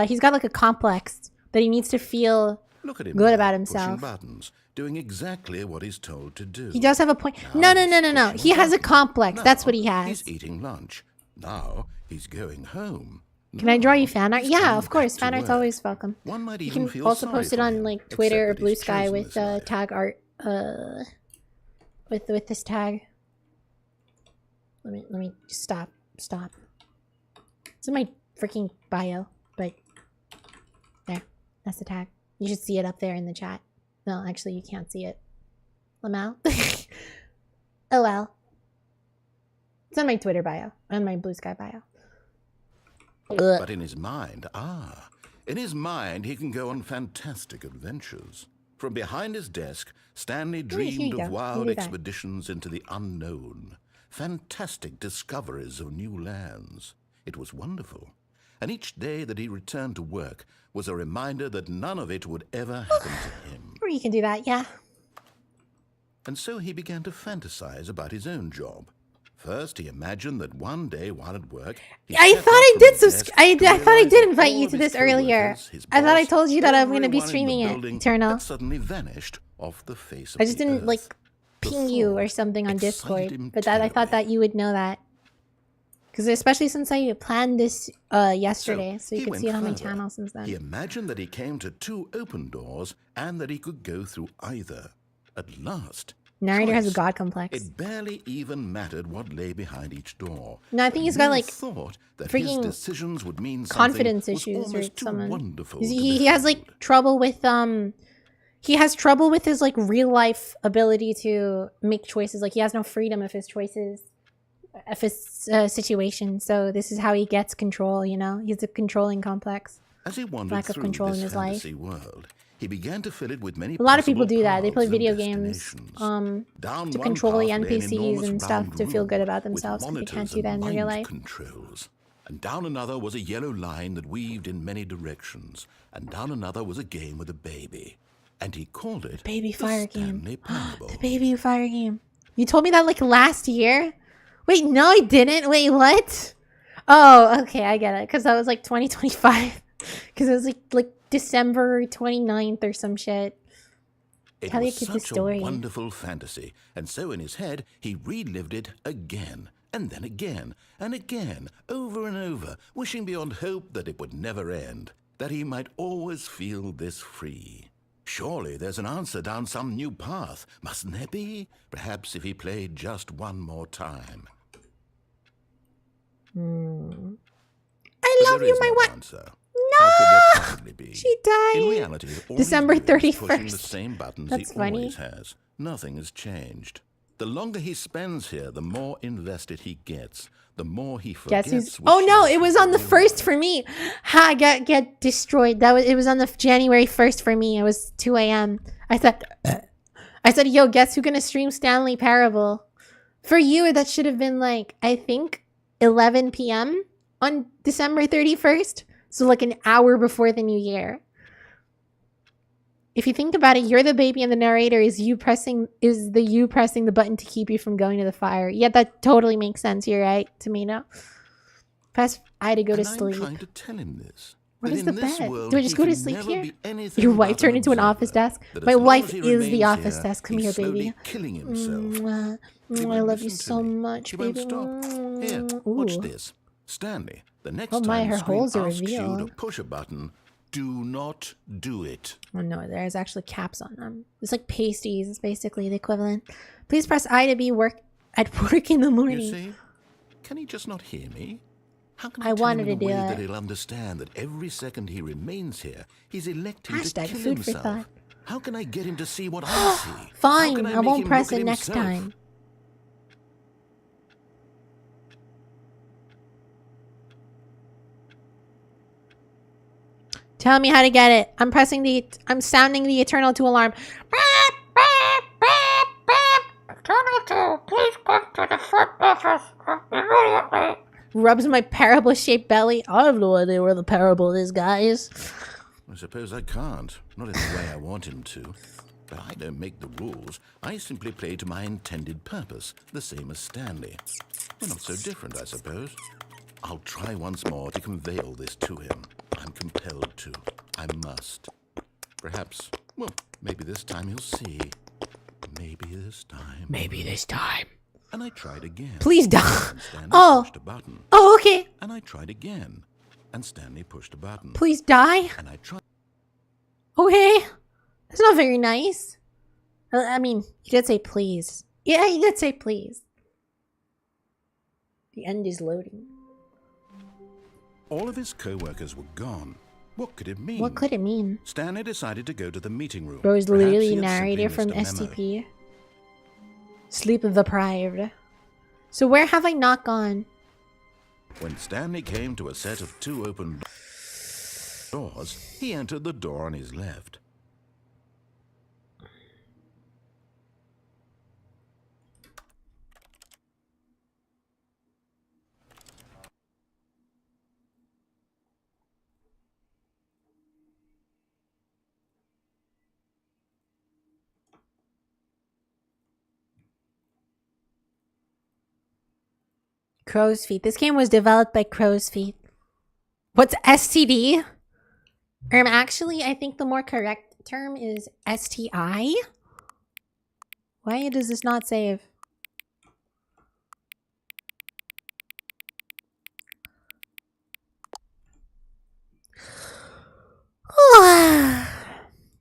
Speaker 1: he's got like a complex that he needs to feel
Speaker 5: Look at him
Speaker 1: good
Speaker 5: there,
Speaker 1: about
Speaker 5: pushing
Speaker 1: himself.
Speaker 5: buttons, doing exactly what he's told to do.
Speaker 1: He does have a point.
Speaker 5: Now
Speaker 1: No.
Speaker 5: he's
Speaker 1: He
Speaker 5: pushing
Speaker 1: has a
Speaker 5: buttons.
Speaker 1: complex.
Speaker 5: Now
Speaker 1: That's what he has.
Speaker 5: He's eating lunch. Now he's going home.
Speaker 1: Can I draw you
Speaker 5: Now
Speaker 1: fan art?
Speaker 5: he's
Speaker 1: Yeah,
Speaker 5: coming
Speaker 1: of course.
Speaker 5: back to
Speaker 1: Fan art's
Speaker 5: work.
Speaker 1: always welcome.
Speaker 5: One might
Speaker 1: You
Speaker 5: even
Speaker 1: can
Speaker 5: feel
Speaker 1: also
Speaker 5: sorry
Speaker 1: post it
Speaker 5: for
Speaker 1: on
Speaker 5: him,
Speaker 1: like
Speaker 5: except
Speaker 1: Twitter or
Speaker 5: that
Speaker 1: Blue
Speaker 5: he's
Speaker 1: Sky
Speaker 5: chosen
Speaker 1: with
Speaker 5: this life.
Speaker 1: tag art with this tag. Let me stop. It's in my freaking bio, but there. That's the tag. You should see it up there in the chat. No, actually you can't see it. Lamau? Oh well. It's on my Twitter bio. On my Blue Sky bio.
Speaker 3: But in his mind, he can go on fantastic adventures. From behind his desk, Stanley dreamed of wild expeditions into the unknown, fantastic discoveries of new lands. It was wonderful. And each day that he returned to work was a reminder that none of it would ever happen to him.
Speaker 1: Or you can do that, yeah.
Speaker 3: And so he began to fantasize about his own job. First, he imagined that one day while at work,
Speaker 1: I thought I did invite you to this earlier. I thought I told you that I'm going to be streaming it, Eternal.
Speaker 3: Suddenly vanished off the face of
Speaker 1: I just didn't like ping you or something on Discord, but I thought that you would know that. Because especially since I planned this yesterday, so you could see it on my channel since then.
Speaker 3: He imagined that he came to 2 open doors and that he could go through either. At last,
Speaker 1: Narrator has a god complex.
Speaker 3: It barely even mattered what lay behind each door.
Speaker 1: No, I think he's got like
Speaker 3: thought that
Speaker 1: freaking
Speaker 3: his decisions would mean
Speaker 1: confidence issues or something. He has like trouble with he has trouble with his like real life ability to make choices. Like he has no freedom of his choices, of his situation. So this is how he gets control. You know, he's a controlling complex.
Speaker 3: As he wandered
Speaker 1: lack of control in his life.
Speaker 3: World, he began to fill it with many
Speaker 1: a lot of people do that. They play video games to control the NPCs and stuff to feel good about themselves because they can't do that in real life.
Speaker 3: Controls. And down another was a yellow line that weaved in many directions. And down another was a game with a baby. And he called it
Speaker 1: Baby Fire Game.
Speaker 3: Parable.
Speaker 1: The Baby Fire Game. You told me that like last year? Wait, no I didn't. Wait, what? Oh, okay, I get it. Because that was like 2025. Because it was like December 29th or some shit.
Speaker 3: It was such a wonderful fantasy, and so in his head he relived it again, and then again, and again, over and over, wishing beyond hope that it would never end, that he might always feel this free. Surely there's an answer down some new path, mustn't there be? Perhaps if he played just one more time.
Speaker 1: I love you, my wife. No! She died.
Speaker 3: In reality,
Speaker 1: December 31st.
Speaker 3: Pushing the same buttons
Speaker 1: That's
Speaker 3: he
Speaker 1: funny.
Speaker 3: always has. Nothing has changed. The longer he spends here, the more invested he gets. The more he forgets.
Speaker 1: Oh no! It was on the 1st for me. Ha! Get destroyed. It was on the January 1st for me. It was 2 a.m. I said, yo, guess who's gonna stream Stanley Parable? For you, that should have been like I think 11 p.m. on December 31st. So like an hour before the new year. If you think about it, you're the baby and the narrator is you pressing the button to keep you from going to the fire. Yeah, that totally makes sense. You're right, Tomato. Press I to go to sleep.
Speaker 3: I'm trying to tell him this.
Speaker 1: What is the bed? Do I just go to sleep here? Your wife turned into an office desk. My wife is the office desk. Come here, baby.
Speaker 3: Killing himself.
Speaker 1: I love you so much, baby.
Speaker 3: Here, watch this. Stanley, the next
Speaker 1: oh my,
Speaker 3: time
Speaker 1: her holes are
Speaker 3: asks you
Speaker 1: revealed.
Speaker 3: to push a button, do not do it.
Speaker 1: Oh no, there's actually caps on them. It's like pasties. It's basically the equivalent. Please press I to be at work in the morning.
Speaker 3: You see? Can he just not hear me? How can
Speaker 1: I
Speaker 3: tell him
Speaker 1: wanted
Speaker 3: in
Speaker 1: to
Speaker 3: a
Speaker 1: do
Speaker 3: way
Speaker 1: it.
Speaker 3: that he'll understand that every second he remains here, he's electing
Speaker 1: Hashtag
Speaker 3: to kill
Speaker 1: food for
Speaker 3: himself?
Speaker 1: thought.
Speaker 3: How can I get him to see what I see?
Speaker 1: Fine, I
Speaker 3: make
Speaker 1: won't
Speaker 3: him
Speaker 1: press
Speaker 3: look
Speaker 1: it
Speaker 3: at
Speaker 1: next
Speaker 3: himself?
Speaker 1: time. Tell me how to get it. I'm sounding the Eternal 2 alarm.
Speaker 2: Eternal 2, please come to the front office immediately.
Speaker 1: Rubs my parable-shaped belly. I have no idea where the parable is, guys.
Speaker 3: I suppose I can't. Not in the way I want him to. But I don't make the rules. I simply play to my intended purpose, the same as Stanley. We're not so different, I suppose. I'll try once more to convey all this to him. I'm compelled to. I must. Perhaps, well, maybe this time he'll see. Maybe this time.
Speaker 1: Maybe this time.
Speaker 3: And I tried again.
Speaker 1: Please die.
Speaker 3: And Stanley
Speaker 1: Oh.
Speaker 3: pushed a button.
Speaker 1: Oh, okay.
Speaker 3: And I tried again. And Stanley pushed a button.
Speaker 1: Please die.
Speaker 3: And I tried.
Speaker 1: Okay. That's not very nice. I mean, you did say please. Yeah, you did say please. The end is loading.
Speaker 5: All of his co-workers were gone. What could it mean?
Speaker 1: What could it mean?
Speaker 5: Stanley decided to go to the meeting room.
Speaker 1: Rose
Speaker 5: Perhaps
Speaker 1: literally
Speaker 5: he had
Speaker 1: narrator from
Speaker 5: simply missed a memo.
Speaker 1: STP. Sleep deprived. So where have I not gone?
Speaker 5: When Stanley came to a set of 2 open doors, he entered the door on his left.
Speaker 1: Crow's feet. This game was developed by Crow's Feet. What's STD? Actually, I think the more correct term is STI. Why does this not save?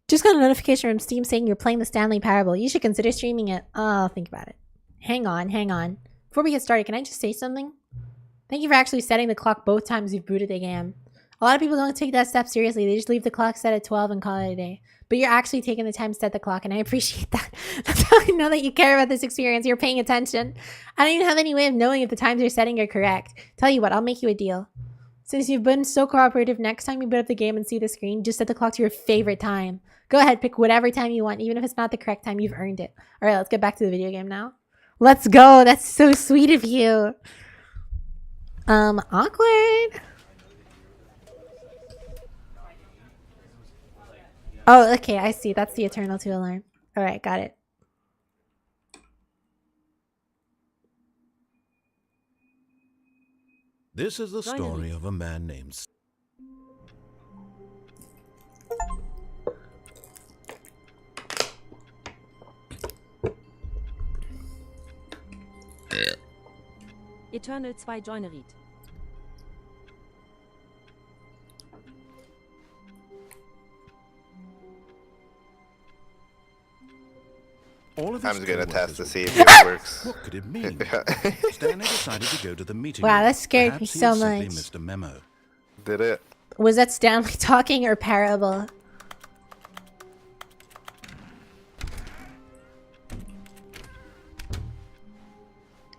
Speaker 1: Just got a notification from Steam saying you're playing the Stanley Parable. You should consider streaming it. Oh, think about it. Hang on. Before we get started, can I just say something? Thank you for actually setting the clock both times you've booted the game. A lot of people don't take that step seriously. They just leave the clock set at 12 and call it a day. But you're actually taking the time to set the clock, and I appreciate that. That's how I know that you care about this experience. You're paying attention. I don't even have any way of knowing if the times you're setting are correct. Tell you what, I'll make you a deal. Since you've been so cooperative, next time you boot up the game and see the screen, just set the clock to your favorite time. Go ahead, pick whatever time you want, even if it's not the correct time. You've earned it. All right, let's get back to the video game now. Let's go. That's so sweet of you. Awkward. Oh, okay, I see. That's the Eternal 2 alarm. All right, got it.
Speaker 5: This is the story of a man named
Speaker 8: Eternal 2 Joinerit.
Speaker 9: I'm just gonna test to see if it works.
Speaker 5: What could it mean? Stanley decided to go to the meeting.
Speaker 1: Wow,
Speaker 5: room.
Speaker 1: that scared
Speaker 5: Perhaps
Speaker 1: me
Speaker 5: he
Speaker 1: so
Speaker 5: had simply
Speaker 1: much.
Speaker 5: missed a memo.
Speaker 9: Did it?
Speaker 1: Was that Stanley talking or Parable?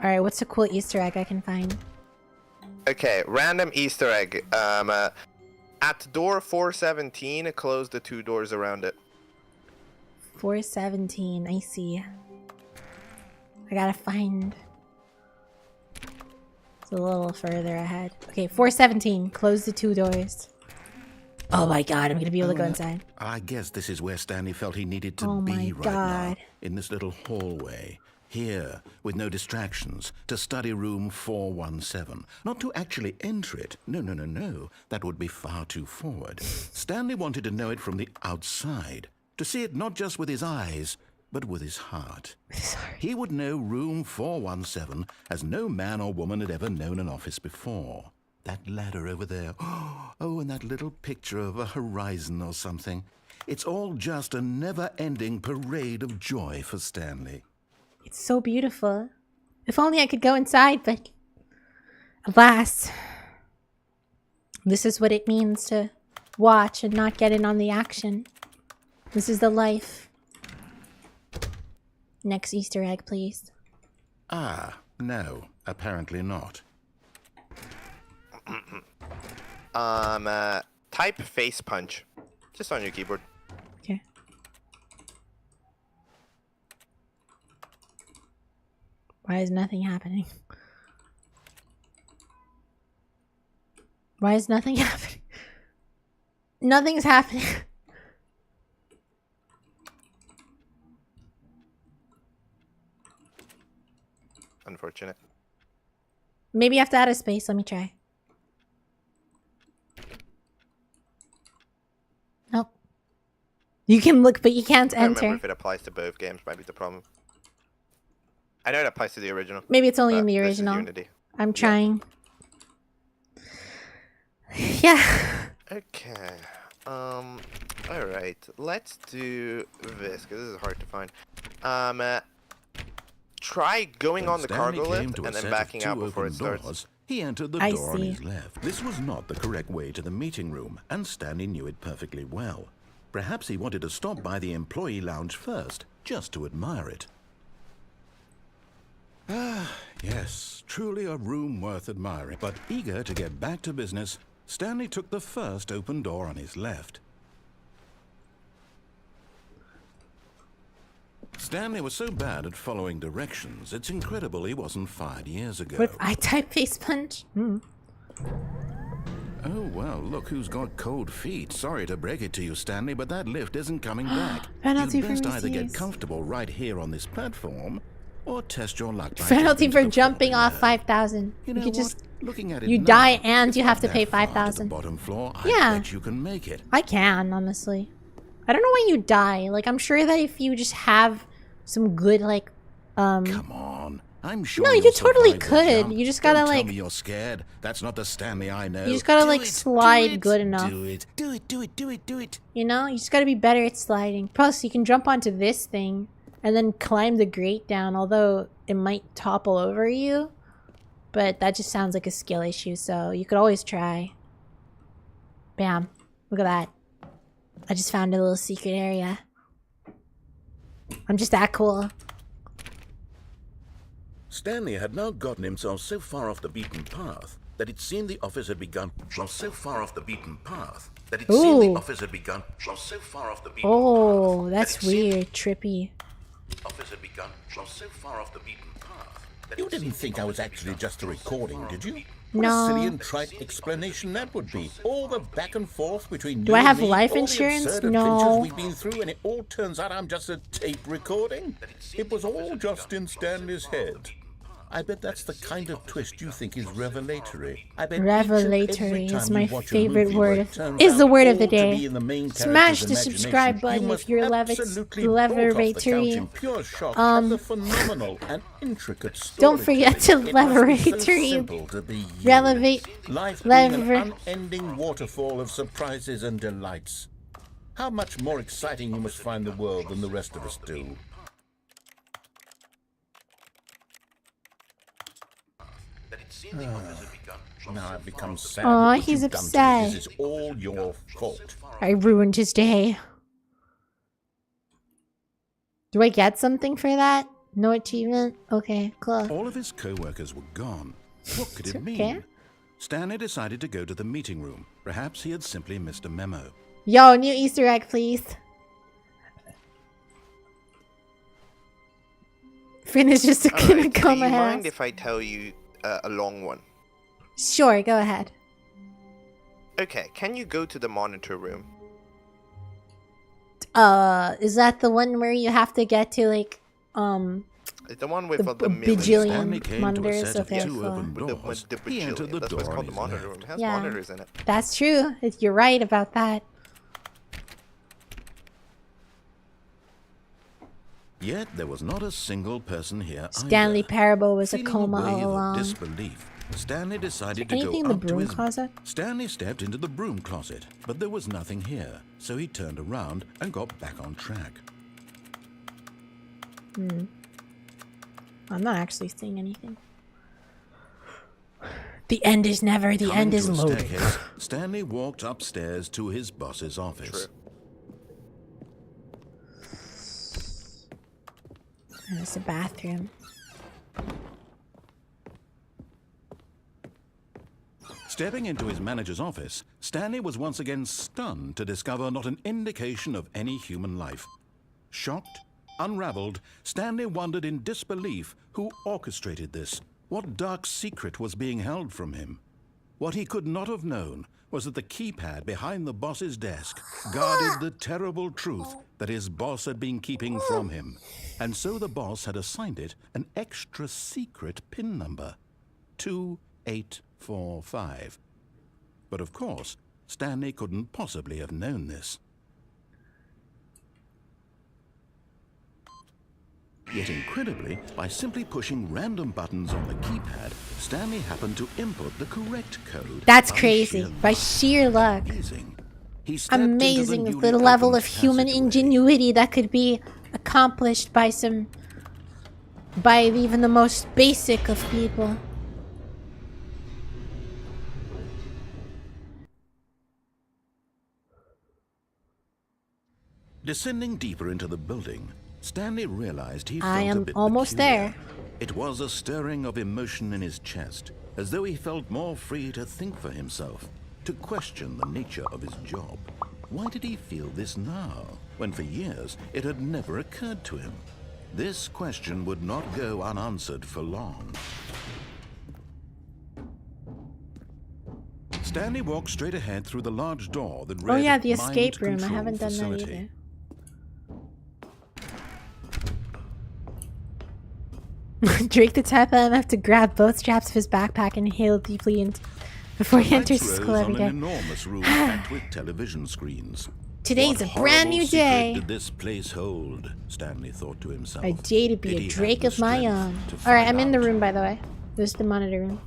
Speaker 1: Alright, what's a cool Easter egg I can find?
Speaker 9: Okay, random Easter egg. At door 417, close the 2 doors around it.
Speaker 1: 417, I see. I gotta find... It's a little further ahead. Okay, 417, close the 2 doors. Oh my god, I'm gonna be able to go inside.
Speaker 5: I guess this is where Stanley felt he needed to
Speaker 1: Oh my
Speaker 5: be right now.
Speaker 1: God.
Speaker 5: In this little hallway. Here, with no distractions, to study room 417. Not to actually enter it. No. That would be far too forward. Stanley wanted to know it from the outside. To see it not just with his eyes, but with his heart.
Speaker 1: Sorry.
Speaker 5: He would know room 417 as no man or woman had ever known an office before. That ladder over there. Oh, and that little picture of a horizon or something. It's all just a never-ending parade of joy for Stanley.
Speaker 1: It's so beautiful. If only I could go inside, but... Alas. This is what it means to watch and not get in on the action. This is the life. Next Easter egg, please.
Speaker 5: Ah, no, apparently not.
Speaker 9: Type face punch. Just on your keyboard.
Speaker 1: Okay. Why is nothing happening? Why is nothing happening? Nothing's happening.
Speaker 9: Unfortunate.
Speaker 1: Maybe you have to add a space. Let me try. Nope. You can look, but you can't
Speaker 9: I don't remember
Speaker 1: enter.
Speaker 9: if it applies to both games. Might be the problem. I know it applies to the original.
Speaker 1: Maybe it's only in
Speaker 9: but
Speaker 1: the
Speaker 9: this is
Speaker 1: original.
Speaker 9: Unity.
Speaker 1: I'm trying. Yeah.
Speaker 9: Okay. Alright. Let's do this, because this is hard to find. Try going
Speaker 5: When
Speaker 9: on the
Speaker 5: Stanley
Speaker 9: cargo
Speaker 5: came
Speaker 9: lift
Speaker 5: to a
Speaker 9: and then
Speaker 5: set of
Speaker 9: backing out
Speaker 5: 2
Speaker 9: before it
Speaker 5: open
Speaker 9: starts.
Speaker 5: doors, he entered the
Speaker 1: I
Speaker 5: door on
Speaker 1: see.
Speaker 5: his left. This was not the correct way to the meeting room, and Stanley knew it perfectly well. Perhaps he wanted to stop by the employee lounge first, just to admire it. Ah, yes, truly a room worth admiring. But eager to get back to business, Stanley took the first open door on his left. Stanley was so bad at following directions, it's incredible he wasn't fired years ago.
Speaker 1: With I-type face punch?
Speaker 5: Oh, well, look who's got cold feet. Sorry to break it to you, Stanley, but that lift isn't coming back.
Speaker 1: Penalty
Speaker 5: You'd
Speaker 1: for
Speaker 5: best either get
Speaker 1: misuse.
Speaker 5: comfortable right here on this platform, or test your luck by
Speaker 1: Penalty
Speaker 5: jumping
Speaker 1: for
Speaker 5: to the
Speaker 1: jumping
Speaker 5: floor
Speaker 1: off
Speaker 5: below.
Speaker 1: 5,000.
Speaker 5: You know
Speaker 1: could
Speaker 5: what?
Speaker 1: just
Speaker 5: Looking at it
Speaker 1: you
Speaker 5: now,
Speaker 1: die and
Speaker 5: it's
Speaker 1: you have
Speaker 5: not
Speaker 1: to pay
Speaker 5: that far to the
Speaker 1: 5,000.
Speaker 5: bottom floor.
Speaker 1: Yeah.
Speaker 5: I bet you can make it.
Speaker 1: I can, honestly. I don't know why you die. Like, I'm sure that if you just have some good, like,
Speaker 5: Come on. I'm sure
Speaker 1: No, you
Speaker 5: you'll
Speaker 1: totally
Speaker 5: survive the
Speaker 1: could.
Speaker 5: jump.
Speaker 1: You just
Speaker 5: Don't
Speaker 1: gotta,
Speaker 5: tell
Speaker 1: like-
Speaker 5: me you're scared. That's not the Stanley I know.
Speaker 1: You just gotta,
Speaker 5: Do
Speaker 1: like,
Speaker 5: it,
Speaker 1: slide
Speaker 5: do it,
Speaker 1: good enough.
Speaker 5: Do it. Do it. Do it. Do it. Do it.
Speaker 1: You know? You just gotta be better at sliding. Plus, you can jump onto this thing and then climb the grate down, although it might topple over you. But that just sounds like a skill issue, so you could always try. Bam. Look at that. I just found a little secret area. I'm just that cool.
Speaker 3: Stanley had now gotten himself so far off the beaten path that it seemed the office had begun.
Speaker 1: Oh, that's weird. Trippy.
Speaker 4: You didn't think I was actually just a recording, did you? What
Speaker 1: No.
Speaker 4: a silly and trite explanation that would be. All the back and forth between
Speaker 1: Do
Speaker 4: you
Speaker 1: I
Speaker 4: and
Speaker 1: have
Speaker 4: me,
Speaker 1: life
Speaker 4: all the
Speaker 1: insurance?
Speaker 4: absurd
Speaker 1: No.
Speaker 4: adventures we've been through, and it all turns out I'm just a tape recording? It was all just in Stanley's head. I bet that's the kind of twist you think is revelatory. I bet each and every
Speaker 1: Revelatory is
Speaker 4: time
Speaker 1: my
Speaker 4: you watch a
Speaker 1: favorite
Speaker 4: movie where
Speaker 1: word
Speaker 4: it
Speaker 1: of
Speaker 4: turns
Speaker 1: is the
Speaker 4: out
Speaker 1: word of the
Speaker 4: all to
Speaker 1: day.
Speaker 4: be in the main
Speaker 1: Smash
Speaker 4: character's
Speaker 1: the subscribe
Speaker 4: imagination,
Speaker 1: button
Speaker 4: you
Speaker 1: if
Speaker 4: must
Speaker 1: you're
Speaker 4: absolutely bolt off the couch in
Speaker 1: leveratory.
Speaker 4: pure shock at the phenomenal and intricate
Speaker 1: Don't forget to
Speaker 4: storytelling. It must be so
Speaker 1: leveratory.
Speaker 4: simple to be you.
Speaker 1: Relevate.
Speaker 4: Life being
Speaker 1: Lever.
Speaker 4: an unending waterfall of surprises and delights. How much more exciting you must find the world than the rest of us do. Now I've become sad.
Speaker 1: Aw,
Speaker 4: Look what
Speaker 1: he's
Speaker 4: you've done to me.
Speaker 1: upset.
Speaker 4: This is all your fault.
Speaker 1: I ruined his day. Do I get something for that? No achievement? Okay, cool.
Speaker 5: All of his co-workers were gone. What could it
Speaker 1: Okay.
Speaker 5: mean? Stanley decided to go to the meeting room. Perhaps he had simply missed a memo.
Speaker 1: Yo, new Easter egg, please. Finn is just
Speaker 9: Alright,
Speaker 1: gonna
Speaker 9: do
Speaker 1: come
Speaker 9: you mind
Speaker 1: ahead.
Speaker 9: if I tell you a long one?
Speaker 1: Sure, go ahead.
Speaker 9: Okay, can you go to the monitor room?
Speaker 1: Is that the one where you have to get to, like,
Speaker 9: It's the one with
Speaker 1: The
Speaker 9: the million.
Speaker 1: bajillion
Speaker 5: Stanley came to a
Speaker 1: monitors?
Speaker 5: set of
Speaker 1: Okay,
Speaker 5: two
Speaker 1: cool.
Speaker 5: open
Speaker 9: With the,
Speaker 5: doors.
Speaker 9: with the
Speaker 5: He entered
Speaker 9: bajillion.
Speaker 5: the
Speaker 9: That's
Speaker 5: door
Speaker 9: what it's
Speaker 5: on
Speaker 9: called, the
Speaker 5: his
Speaker 9: monitor
Speaker 5: left.
Speaker 9: room. It has
Speaker 1: Yeah.
Speaker 9: monitors in it.
Speaker 1: That's true. You're right about that.
Speaker 5: Yet there was not a single person here
Speaker 1: Stanley
Speaker 5: either.
Speaker 1: Parable was a
Speaker 5: Feeling
Speaker 1: coma
Speaker 5: wave
Speaker 1: all
Speaker 5: of
Speaker 1: along.
Speaker 5: disbelief, Stanley decided to
Speaker 1: Anything
Speaker 5: go
Speaker 1: in the
Speaker 5: up to
Speaker 1: broom
Speaker 5: his...
Speaker 1: closet?
Speaker 5: Stanley stepped into the broom closet, but there was nothing here, so he turned around and got back on track.
Speaker 1: I'm not actually seeing anything. The end is never. The
Speaker 5: Coming
Speaker 1: end
Speaker 5: to
Speaker 1: is
Speaker 5: a
Speaker 1: loading.
Speaker 5: staircase, Stanley walked upstairs to his boss's office.
Speaker 9: True.
Speaker 1: There's a bathroom.
Speaker 5: Stepping into his manager's office, Stanley was once again stunned to discover not an indication of any human life. Shocked, unraveled, Stanley wondered in disbelief who orchestrated this. What dark secret was being held from him? What he could not have known was that the keypad behind the boss's desk guarded the terrible truth that his boss had been keeping from him. And so the boss had assigned it an extra secret PIN number, 2845. But of course, Stanley couldn't possibly have known this. Yet incredibly, by simply pushing random buttons on the keypad, Stanley happened to input the correct code.
Speaker 1: That's
Speaker 5: by
Speaker 1: crazy.
Speaker 5: sheer
Speaker 1: By
Speaker 5: luck.
Speaker 1: sheer luck.
Speaker 5: Amazing. He stepped into
Speaker 1: Amazing.
Speaker 5: the
Speaker 1: The
Speaker 5: newly
Speaker 1: level
Speaker 5: opened
Speaker 1: of human
Speaker 5: passageway.
Speaker 1: ingenuity that could be accomplished by even the most basic of people.
Speaker 5: Descending deeper into the building, Stanley realized he
Speaker 1: I
Speaker 5: felt a
Speaker 1: am
Speaker 5: bit
Speaker 1: almost
Speaker 5: peculiar.
Speaker 1: there.
Speaker 5: It was a stirring of emotion in his chest, as though he felt more free to think for himself, to question the nature of his job. Why did he feel this now, when for years it had never occurred to him? This question would not go unanswered for long. Stanley walked straight ahead through the large door that read
Speaker 1: Oh yeah, the
Speaker 5: Mind
Speaker 1: escape room. I
Speaker 5: Control
Speaker 1: haven't done
Speaker 5: Facility.
Speaker 1: that either. Drake the type MF to grab both straps of his backpack and inhale deeply before he enters
Speaker 5: Lights
Speaker 1: school
Speaker 5: rose
Speaker 1: every
Speaker 5: on
Speaker 1: day.
Speaker 5: an enormous room packed with television screens.
Speaker 1: Today's
Speaker 5: What
Speaker 1: a brand
Speaker 5: horrible
Speaker 1: new
Speaker 5: secret
Speaker 1: day.
Speaker 5: Did this place hold? Stanley thought to himself.
Speaker 1: A day to be
Speaker 5: Did
Speaker 1: a
Speaker 5: he have
Speaker 1: Drake
Speaker 5: the
Speaker 1: of my
Speaker 5: strength
Speaker 1: own.
Speaker 5: to
Speaker 1: Alright,
Speaker 5: find
Speaker 1: I'm in the
Speaker 5: out?
Speaker 1: room, by the way. This is the monitor room.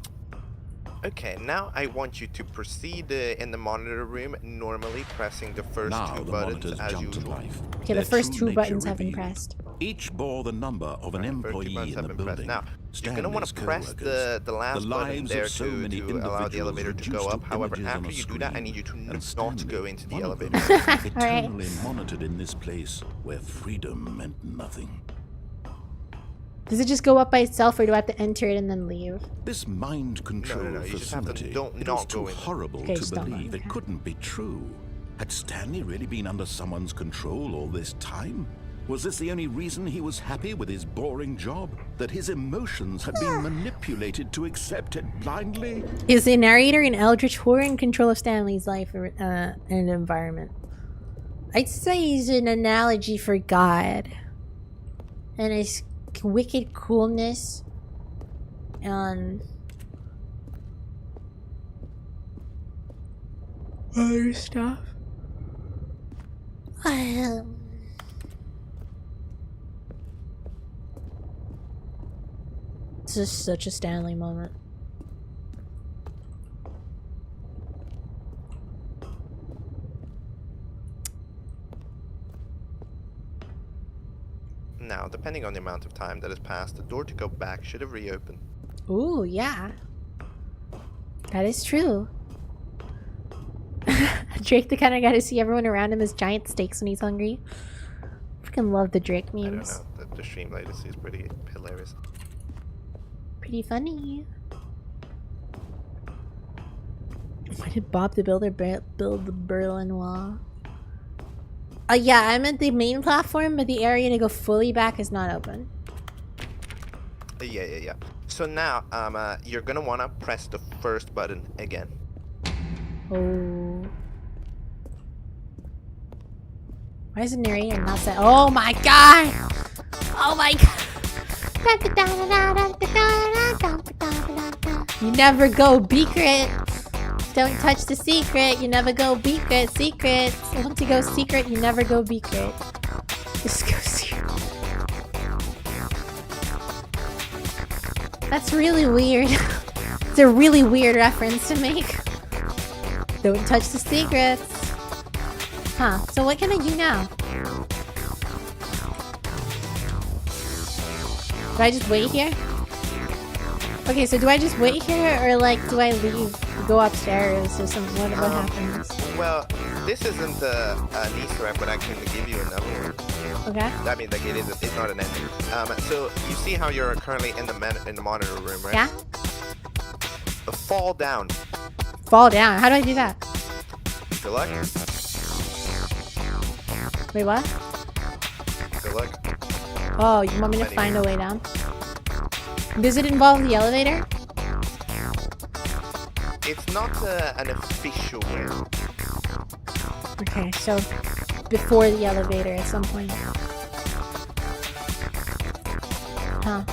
Speaker 9: Okay, now I want you to proceed in the monitor room, normally pressing the first
Speaker 5: Now
Speaker 9: two
Speaker 5: the
Speaker 9: buttons
Speaker 5: monitors
Speaker 9: as
Speaker 5: jumped to
Speaker 9: usual.
Speaker 5: life.
Speaker 1: Okay, the
Speaker 5: Their
Speaker 1: first
Speaker 5: true
Speaker 1: two
Speaker 5: nature
Speaker 1: buttons have been
Speaker 5: revealed.
Speaker 1: pressed.
Speaker 5: Each bore the number of an
Speaker 9: First two
Speaker 5: employee
Speaker 9: buttons
Speaker 5: in
Speaker 9: have
Speaker 5: the
Speaker 9: been pressed.
Speaker 5: building.
Speaker 9: Now, you're going to want to press
Speaker 5: Stanley's
Speaker 9: the last button
Speaker 5: lives
Speaker 9: there
Speaker 5: of so many
Speaker 9: to allow the
Speaker 5: individuals
Speaker 9: elevator to go
Speaker 5: reduced
Speaker 9: up.
Speaker 5: to
Speaker 9: However,
Speaker 5: images on
Speaker 9: after
Speaker 5: a
Speaker 9: you do that, I
Speaker 5: screen.
Speaker 9: need you to
Speaker 5: And
Speaker 9: not
Speaker 5: Stanley,
Speaker 9: go into the
Speaker 5: one of them,
Speaker 9: elevator.
Speaker 5: eternally monitored in this place where freedom meant nothing.
Speaker 1: Does it just go up by itself, or do I have to enter it and then leave?
Speaker 5: This mind control
Speaker 9: no, you just have to
Speaker 5: facility,
Speaker 9: don't
Speaker 5: it
Speaker 9: not
Speaker 5: was too
Speaker 9: go in.
Speaker 5: horrible
Speaker 1: Okay,
Speaker 5: to
Speaker 1: just don't
Speaker 5: believe.
Speaker 1: go,
Speaker 5: It
Speaker 1: okay.
Speaker 5: couldn't be true. Had Stanley really been under someone's control all this time? Was this the only reason he was happy with his boring job? That his emotions had been manipulated to accept it blindly?
Speaker 1: Is the narrator an eldritch horror in control of Stanley's life and environment? I'd say he's an analogy for God. And his wicked coolness and other stuff. This is such a Stanley moment.
Speaker 9: Now, depending on the amount of time that has passed, the door to go back should have reopened.
Speaker 1: Ooh, yeah. That is true. Drake the kind of guy to see everyone around him as giant steaks when he's hungry. Freaking love the Drake
Speaker 9: I don't
Speaker 1: memes.
Speaker 9: know, the stream latency is pretty hilarious.
Speaker 1: Pretty funny. Why did Bob the Builder build the Berlin Wall? Yeah, I'm at the main platform, but the area to go fully back is not open.
Speaker 9: Yeah. So now, you're gonna wanna press the first button again.
Speaker 1: Oh. Why is the narrator not set? Oh my god! Oh my god! You never go secret. Don't touch the secret. You never go secret. Secrets. Once you go secret, you never go secret. Just go secret. That's really weird. It's a really weird reference to make. Don't touch the secrets. Huh. So what can I do now? Do I just wait here? Okay, so do I just wait here, or like, do I leave, go upstairs, or something? What happens?
Speaker 9: Well, this isn't an Easter egg, but I can give you another one.
Speaker 1: Okay.
Speaker 9: I mean, like it's not an ending. So you see how you're currently in the monitor room, right?
Speaker 1: Yeah.
Speaker 9: Fall down.
Speaker 1: Fall down. How do I do that?
Speaker 9: Good luck.
Speaker 1: Wait, what?
Speaker 9: Good luck.
Speaker 1: Oh, you want me to find a way down? Does it involve the elevator?
Speaker 9: It's not an official way.
Speaker 1: Okay, so before the elevator at some point. Huh.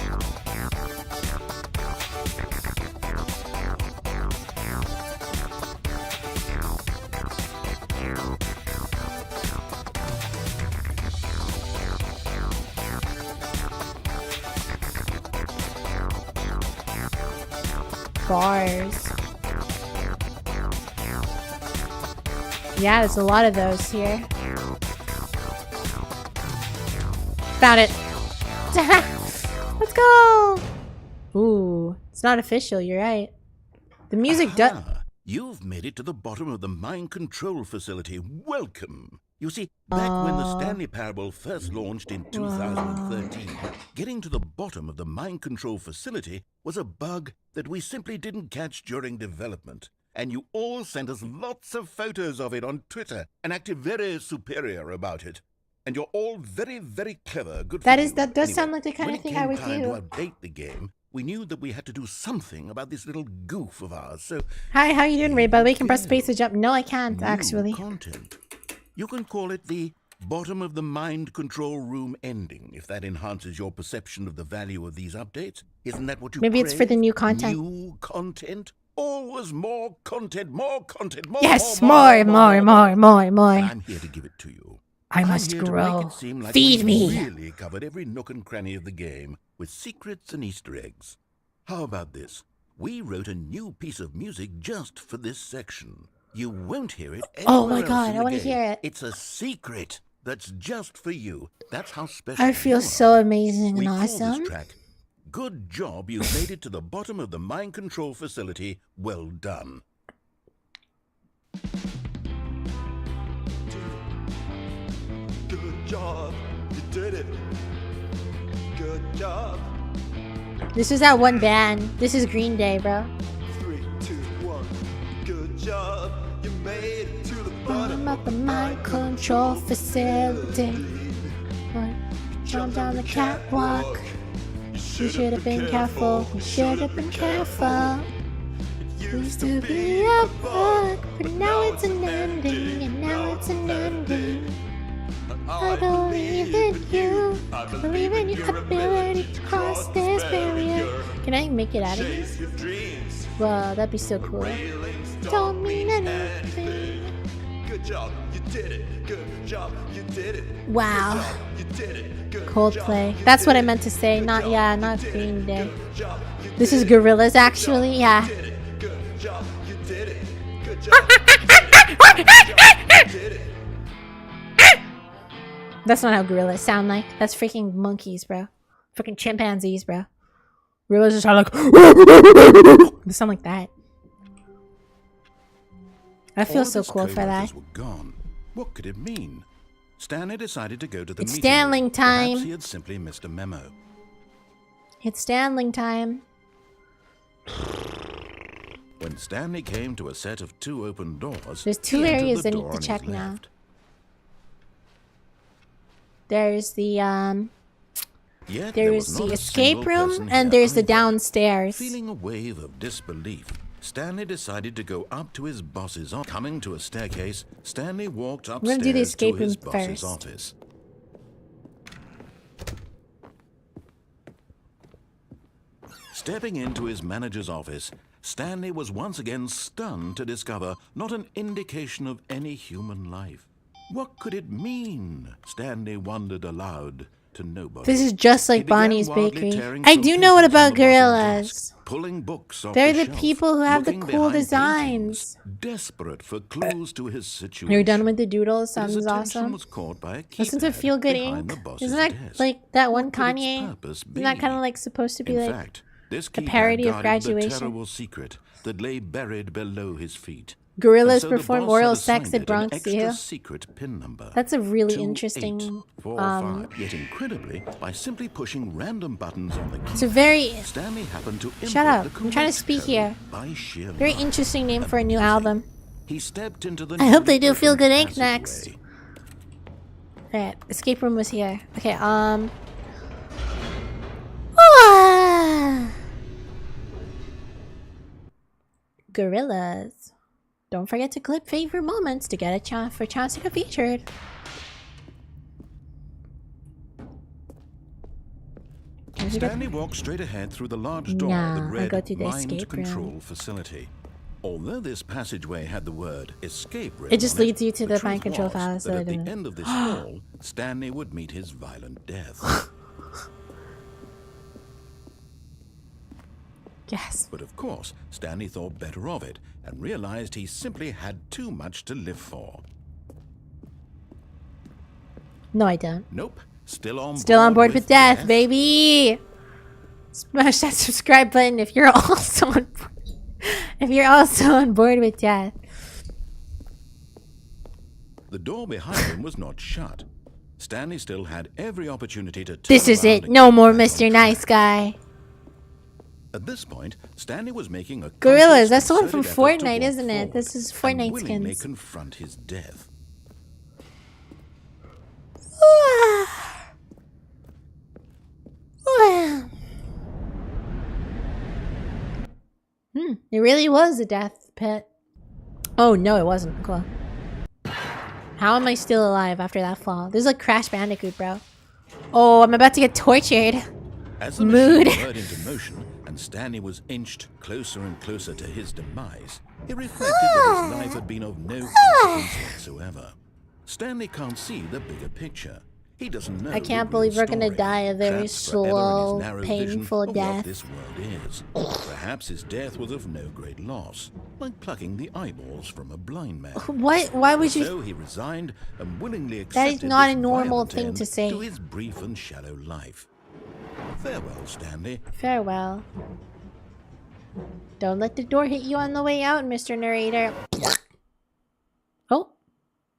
Speaker 1: Bars. Yeah, there's a lot of those here. Found it. Let's go. Ooh, it's not official. You're right. The music does.
Speaker 5: You've made it to the bottom of the mind control facility. Welcome. You see, back when the Stanley Parable first launched in 2013, getting to the bottom of the mind control facility was a bug that we simply didn't catch during development. And you all sent us lots of photos of it on Twitter and acted very superior about it. And you're all very, very clever. Good for you.
Speaker 1: That does sound like the kind of thing I would
Speaker 5: when it came time
Speaker 1: do.
Speaker 5: to update the game, we knew that we had to do something about this little goof of ours. So,
Speaker 1: Hi, how you doing, Ray? By the way, you can press space to jump. No, I can't,
Speaker 5: new
Speaker 1: actually.
Speaker 5: content. You can call it the bottom of the mind control room ending, if that enhances your perception of the value of these updates. Isn't that what you
Speaker 1: Maybe it's for the new content.
Speaker 5: New content? Always more content, more content, more.
Speaker 1: Yes,
Speaker 5: more.
Speaker 1: I'm
Speaker 5: here to give it to you.
Speaker 1: I must
Speaker 5: I'm here to
Speaker 1: grow.
Speaker 5: make it seem like
Speaker 1: Feed
Speaker 5: we
Speaker 1: me.
Speaker 5: really covered every nook and cranny of the game with secrets and Easter eggs. How about this? We wrote a new piece of music just for this section. You won't hear it anywhere
Speaker 1: Oh my
Speaker 5: else
Speaker 1: god,
Speaker 5: in
Speaker 1: I
Speaker 5: the
Speaker 1: want to
Speaker 5: game.
Speaker 1: hear it.
Speaker 5: It's a secret that's just for you. That's how special
Speaker 1: I
Speaker 5: you
Speaker 1: feel
Speaker 5: are.
Speaker 1: so amazing
Speaker 5: We
Speaker 1: and
Speaker 5: call
Speaker 1: awesome.
Speaker 5: this track, Good Job You Made It to the Bottom of the Mind Control Facility. Well done.
Speaker 10: Good job, you did it. Good job.
Speaker 1: This is that one band. This is Green Day, bro.
Speaker 10: 3, 2, 1. Good job, you made it to the
Speaker 1: Bottom
Speaker 10: bottom
Speaker 1: of the mind control facility. Jump down the catwalk. You should have been careful. You should have been careful. Used to be a bug, but now it's an ending, and now it's an ending. I believe in you. I believe in your ability to cross this barrier. Can I make it out of here? Wow, that'd be so cool. Don't mean anything.
Speaker 10: Good job, you did it. Good job, you did it.
Speaker 1: Wow.
Speaker 10: You did it. Good
Speaker 1: Coldplay. That's what I meant to say. Not Green Day. This is Gorillaz, actually. Yeah.
Speaker 10: Good job, you did it. Good job.
Speaker 1: That's not how gorillas sound like. That's freaking monkeys, bro. Freaking chimpanzees, bro. Gorillas just sound like. They sound like that. I feel
Speaker 5: All
Speaker 1: so
Speaker 5: of his
Speaker 1: cool for that.
Speaker 5: co-workers were gone. What could it mean? Stanley decided to go to the
Speaker 1: It's
Speaker 5: meeting.
Speaker 1: Stanley
Speaker 5: room.
Speaker 1: time.
Speaker 5: Perhaps he had simply missed a memo.
Speaker 1: It's Stanley time.
Speaker 5: When Stanley came to a set of 2 open doors,
Speaker 1: There's 2
Speaker 5: he entered
Speaker 1: areas
Speaker 5: the
Speaker 1: I need
Speaker 5: door
Speaker 1: to
Speaker 5: on his
Speaker 1: check now.
Speaker 5: left.
Speaker 1: There's the
Speaker 5: Yet there was
Speaker 1: there's
Speaker 5: not
Speaker 1: the
Speaker 5: a
Speaker 1: escape
Speaker 5: single
Speaker 1: room
Speaker 5: person
Speaker 1: and
Speaker 5: here
Speaker 1: there's the
Speaker 5: either.
Speaker 1: downstairs.
Speaker 5: Feeling a wave of disbelief, Stanley decided to go up to his boss's office. Coming to a staircase, Stanley walked
Speaker 1: gonna
Speaker 5: upstairs
Speaker 1: do the escape
Speaker 5: to his
Speaker 1: room
Speaker 5: boss's
Speaker 1: first.
Speaker 5: office. Stepping into his manager's office, Stanley was once again stunned to discover not an indication of any human life. What could it mean? Stanley wondered aloud to nobody.
Speaker 1: This is just
Speaker 5: He
Speaker 1: like
Speaker 5: began
Speaker 1: Bonnie's
Speaker 5: wildly
Speaker 1: Bakery.
Speaker 5: tearing
Speaker 1: I
Speaker 5: some
Speaker 1: do know what
Speaker 5: papers
Speaker 1: about
Speaker 5: from the boss's
Speaker 1: gorillas.
Speaker 5: desk, pulling books off
Speaker 1: They're
Speaker 5: the
Speaker 1: the
Speaker 5: shelf,
Speaker 1: people who have the
Speaker 5: looking
Speaker 1: cool
Speaker 5: behind
Speaker 1: designs.
Speaker 5: paintings, desperate for clues to his situation.
Speaker 1: You're done with the doodles?
Speaker 5: But his
Speaker 1: Sounds
Speaker 5: attention
Speaker 1: awesome.
Speaker 5: was caught by a
Speaker 1: Listen to
Speaker 5: keypad
Speaker 1: Feel Good
Speaker 5: behind the
Speaker 1: Inc.
Speaker 5: boss's
Speaker 1: Isn't that
Speaker 5: desk.
Speaker 1: like that one
Speaker 5: What could its
Speaker 1: Kanye?
Speaker 5: purpose
Speaker 1: Isn't that
Speaker 5: be?
Speaker 1: kind of like supposed to be
Speaker 5: In
Speaker 1: like
Speaker 5: fact, this
Speaker 1: a
Speaker 5: keypad
Speaker 1: parody of
Speaker 5: guarded the
Speaker 1: Graduation?
Speaker 5: terrible secret that lay buried below his feet.
Speaker 1: Gorillas
Speaker 5: And so the
Speaker 1: perform
Speaker 5: boss had
Speaker 1: oral sex
Speaker 5: assigned
Speaker 1: at
Speaker 5: it an
Speaker 1: Bronx
Speaker 5: extra
Speaker 1: Zoo?
Speaker 5: secret pin number.
Speaker 1: That's a really
Speaker 5: 2,
Speaker 1: interesting,
Speaker 5: 8, 4, 5. Yet incredibly, by simply pushing random buttons on the keypad,
Speaker 1: It's a very
Speaker 5: Stanley happened to
Speaker 1: Shut up.
Speaker 5: input the
Speaker 1: I'm trying to
Speaker 5: correct
Speaker 1: speak
Speaker 5: code
Speaker 1: here.
Speaker 5: by sheer
Speaker 1: very
Speaker 5: luck.
Speaker 1: interesting name for a new album.
Speaker 5: He stepped into the
Speaker 1: I hope they
Speaker 5: newly
Speaker 1: do Feel
Speaker 5: opened
Speaker 1: Good Inc. next.
Speaker 5: passageway.
Speaker 1: Alright, escape room was here. Okay, ah! Gorillas. Don't forget to clip favorite moments to get a chance to get featured.
Speaker 5: Stanley walked straight ahead through the large door
Speaker 1: Nah,
Speaker 5: that
Speaker 1: I'll
Speaker 5: read
Speaker 1: go to the
Speaker 5: Mind
Speaker 1: escape room.
Speaker 5: Control Facility. Although this passageway had the word escape written
Speaker 1: It just
Speaker 5: on
Speaker 1: leads you to the
Speaker 5: truth
Speaker 1: mind control
Speaker 5: was that at the
Speaker 1: facility.
Speaker 5: end of this hall, Stanley would meet his violent death.
Speaker 1: Yes.
Speaker 5: But of course, Stanley thought better of it and realized he simply had too much to live for.
Speaker 1: No, I don't.
Speaker 5: Nope, still
Speaker 1: on board with death, baby. Smash that subscribe button if you're also on board with death.
Speaker 5: The door behind him was not shut. Stanley still had every opportunity to turn
Speaker 1: This is
Speaker 5: around
Speaker 1: it.
Speaker 5: and
Speaker 1: No
Speaker 5: get
Speaker 1: more
Speaker 5: back on
Speaker 1: Mr. Nice
Speaker 5: track.
Speaker 1: Guy.
Speaker 5: At this point, Stanley was making a
Speaker 1: Gorillas.
Speaker 5: conscious,
Speaker 1: That's the one from
Speaker 5: concerted effort to
Speaker 1: Fortnite,
Speaker 5: walk
Speaker 1: isn't it?
Speaker 5: forward
Speaker 1: This is
Speaker 5: and
Speaker 1: Fortnite
Speaker 5: willingly
Speaker 1: skins.
Speaker 5: confront his death.
Speaker 1: It really was a death pit. Oh no, it wasn't. Cool. How am I still alive after that fall? This is like Crash Bandicoot, bro. Oh, I'm about to get tortured.
Speaker 5: As the
Speaker 1: Mood.
Speaker 5: machine whirred into motion and Stanley was inched closer and closer to his demise, he reflected that his life had been of no consequence whatsoever. Stanley can't see the bigger picture. He doesn't know.
Speaker 1: I can't
Speaker 5: the real
Speaker 1: believe we're gonna
Speaker 5: story,
Speaker 1: die a very
Speaker 5: trapped forever in his
Speaker 1: slow,
Speaker 5: narrow vision
Speaker 1: painful
Speaker 5: of what
Speaker 1: death.
Speaker 5: this world is. Perhaps his death was of no great loss, like plucking the eyeballs from a blind man.
Speaker 1: What? Why would you?
Speaker 5: So he resigned and willingly
Speaker 1: That is
Speaker 5: accepted
Speaker 1: not
Speaker 5: this
Speaker 1: a normal
Speaker 5: violent
Speaker 1: thing
Speaker 5: end
Speaker 1: to say.
Speaker 5: to his brief and shallow life. Farewell, Stanley.
Speaker 1: Farewell. Don't let the door hit you on the way out, Mr. Narrator. Oh.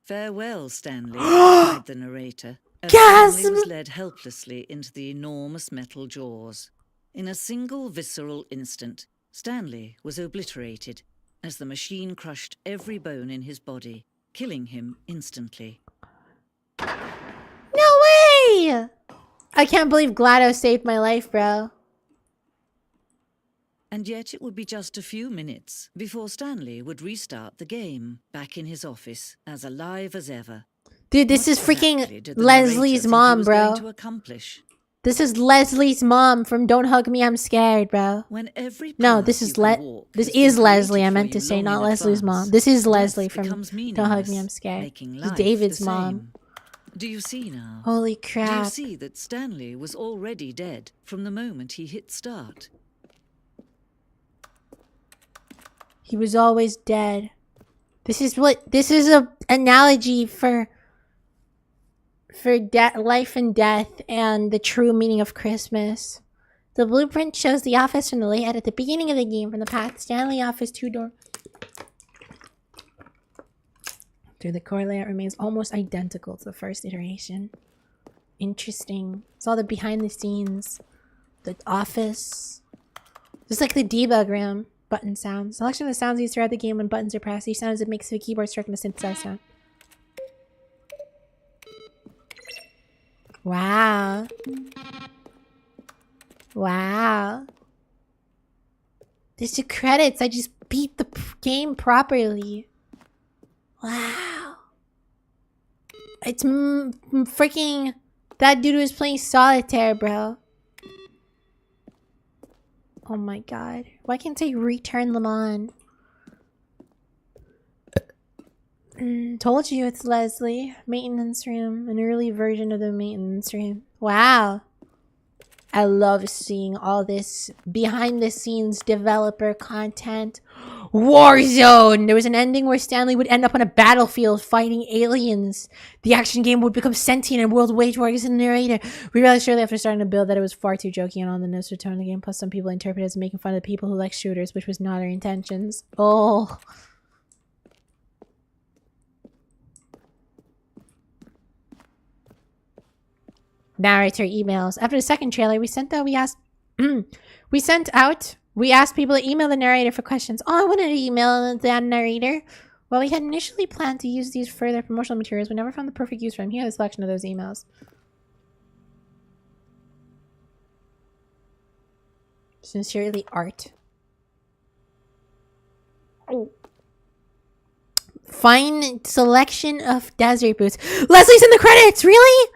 Speaker 11: Farewell, Stanley, cried the narrator, as
Speaker 1: Gasp!
Speaker 11: Stanley was led helplessly into the enormous metal jaws. In a single visceral instant, Stanley was obliterated as the machine crushed every bone in his body, killing him instantly.
Speaker 1: No way! I can't believe GLaDOS saved my life, bro.
Speaker 11: And yet it would be just a few minutes before Stanley would restart the game, back in his office, as alive as ever.
Speaker 1: Dude, this
Speaker 11: What
Speaker 1: is freaking
Speaker 11: exactly did the
Speaker 1: Leslie's
Speaker 11: narrator think he
Speaker 1: mom,
Speaker 11: was
Speaker 1: bro.
Speaker 11: going to accomplish?
Speaker 1: This is Leslie's mom from Don't Hug Me, I'm Scared, bro.
Speaker 11: When every
Speaker 1: No,
Speaker 11: path
Speaker 1: this
Speaker 11: you
Speaker 1: is
Speaker 11: can walk
Speaker 1: this
Speaker 11: has
Speaker 1: is
Speaker 11: been
Speaker 1: Leslie. I
Speaker 11: created
Speaker 1: meant
Speaker 11: for
Speaker 1: to
Speaker 11: you
Speaker 1: say,
Speaker 11: long
Speaker 1: not
Speaker 11: in
Speaker 1: Leslie's
Speaker 11: advance,
Speaker 1: mom. This is
Speaker 11: death
Speaker 1: Leslie from
Speaker 11: becomes
Speaker 1: Don't Hug Me, I'm
Speaker 11: meaningless,
Speaker 1: Scared.
Speaker 11: making
Speaker 1: This is
Speaker 11: life
Speaker 1: David's
Speaker 11: the
Speaker 1: mom.
Speaker 11: same. Do you see now?
Speaker 1: Holy
Speaker 11: Do you
Speaker 1: crap.
Speaker 11: see that Stanley was already dead from the moment he hit start?
Speaker 1: He was always dead. This is a analogy for life and death and the true meaning of Christmas. The blueprint shows the office from the layout at the beginning of the game. From the path, Stanley office 2-door. Through the core layout remains almost identical to the first iteration. Interesting. It's all the behind the scenes. The office. Just like the debug room. Button sounds. Selection of the sounds used throughout the game when buttons are pressed. Each sound as it makes the keyboard striking a synthesized sound. Wow. Wow. There's the credits. I just beat the game properly. Wow. It's freaking... That dude was playing solitaire, bro. Oh my god. Why can't I return them on? Told you it's Leslie. Maintenance room. An early version of the maintenance room. Wow. I love seeing all this behind the scenes developer content. Warzone! There was an ending where Stanley would end up on a battlefield fighting aliens. The action game would become sentient and world wage war against the narrator. We realized shortly after starting to build that it was far too jokey and on the nose to tone the game. Plus, some people interpreted it as making fun of the people who like shooters, which was not our intentions. Oh. Narrator emails. After the second trailer, we asked people to email the narrator for questions. Oh, I wanted to email that narrator. Well, we had initially planned to use these further promotional materials. We never found the perfect use for them. Here are the selection of those emails. Sincerely, Art. Fine selection of desert boots. Leslie's in the credits! Really?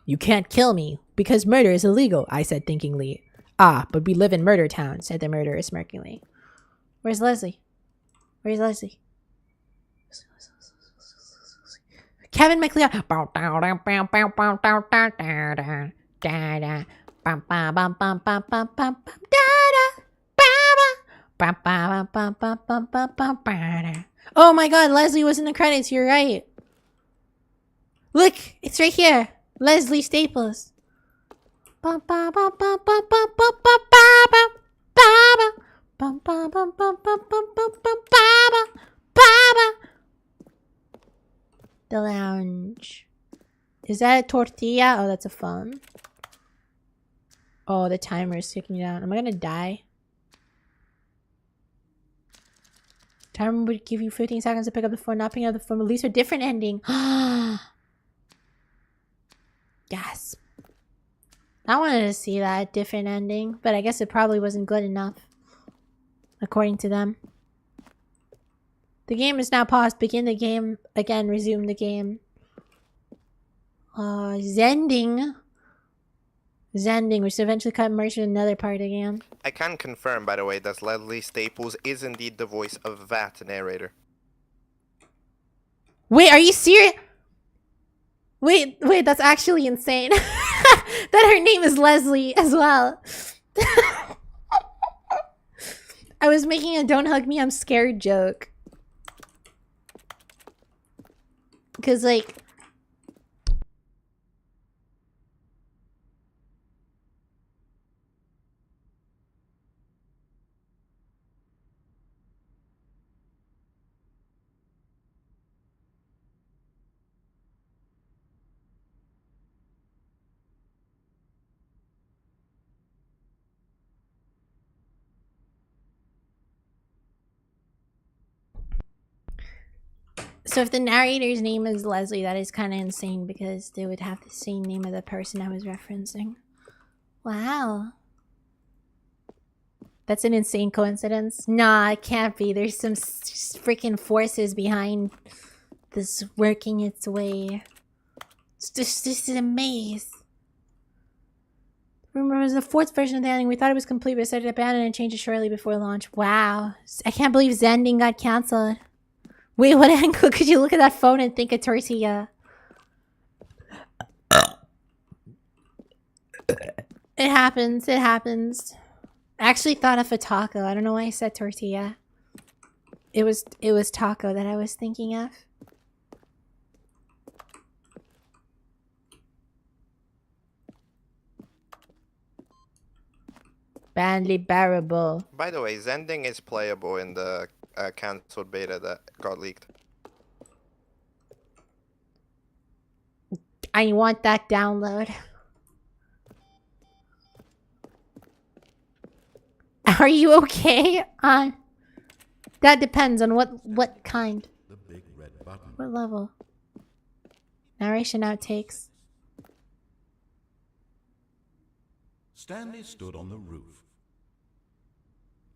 Speaker 1: You can't kill me, because murder is illegal, I said thinkingly. Ah, but we live in Murder Town, said the murderer smirkingly. Where's Leslie? Where's Leslie? Kevin McLeod. Oh my god, Leslie was in the credits, you're right. Look, it's right here. Leslie Staples. Bum, bum, bum, bum, bum, bum, bum, bum, baba, baba. The lounge. Is that a tortilla? Oh, that's a phone. Oh, the timer is ticking down. Am I gonna die? Timer would give you 15 seconds to pick up the phone. Not picking up the phone will lead to a different ending. Gasp. I wanted to see that different ending, but I guess it probably wasn't good enough. According to them. The game is now paused. Begin the game again. Resume the game. Zending. Zending, which eventually cut merged in another part again.
Speaker 9: I can confirm, by the way, that Leslie Staples is indeed the voice of that narrator.
Speaker 1: Wait, are you serious? Wait, that's actually insane. That her name is Leslie as well. I was making a "Don't hug me, I'm scared" joke. Because, like... So if the narrator's name is Leslie, that is kind of insane because they would have the same name of the person I was referencing. Wow. That's an insane coincidence. Nah, it can't be. There's some freaking forces behind this working its way. This is a maze. Remember, it was the 4th version of the ending. We thought it was complete, but decided to abandon and change it shortly before launch. Wow. I can't believe Zending got cancelled. Wait, what angle could you look at that phone and think a tortilla? It happens. It happens. I actually thought of a taco. I don't know why I said tortilla. It was taco that I was thinking of. Badly bearable.
Speaker 9: By the way, Zending is playable in the cancelled beta that got leaked.
Speaker 1: I want that download. Are you okay? That depends on what kind.
Speaker 5: The big red button.
Speaker 1: What level? Narration outtakes.
Speaker 5: Stanley stood on the roof.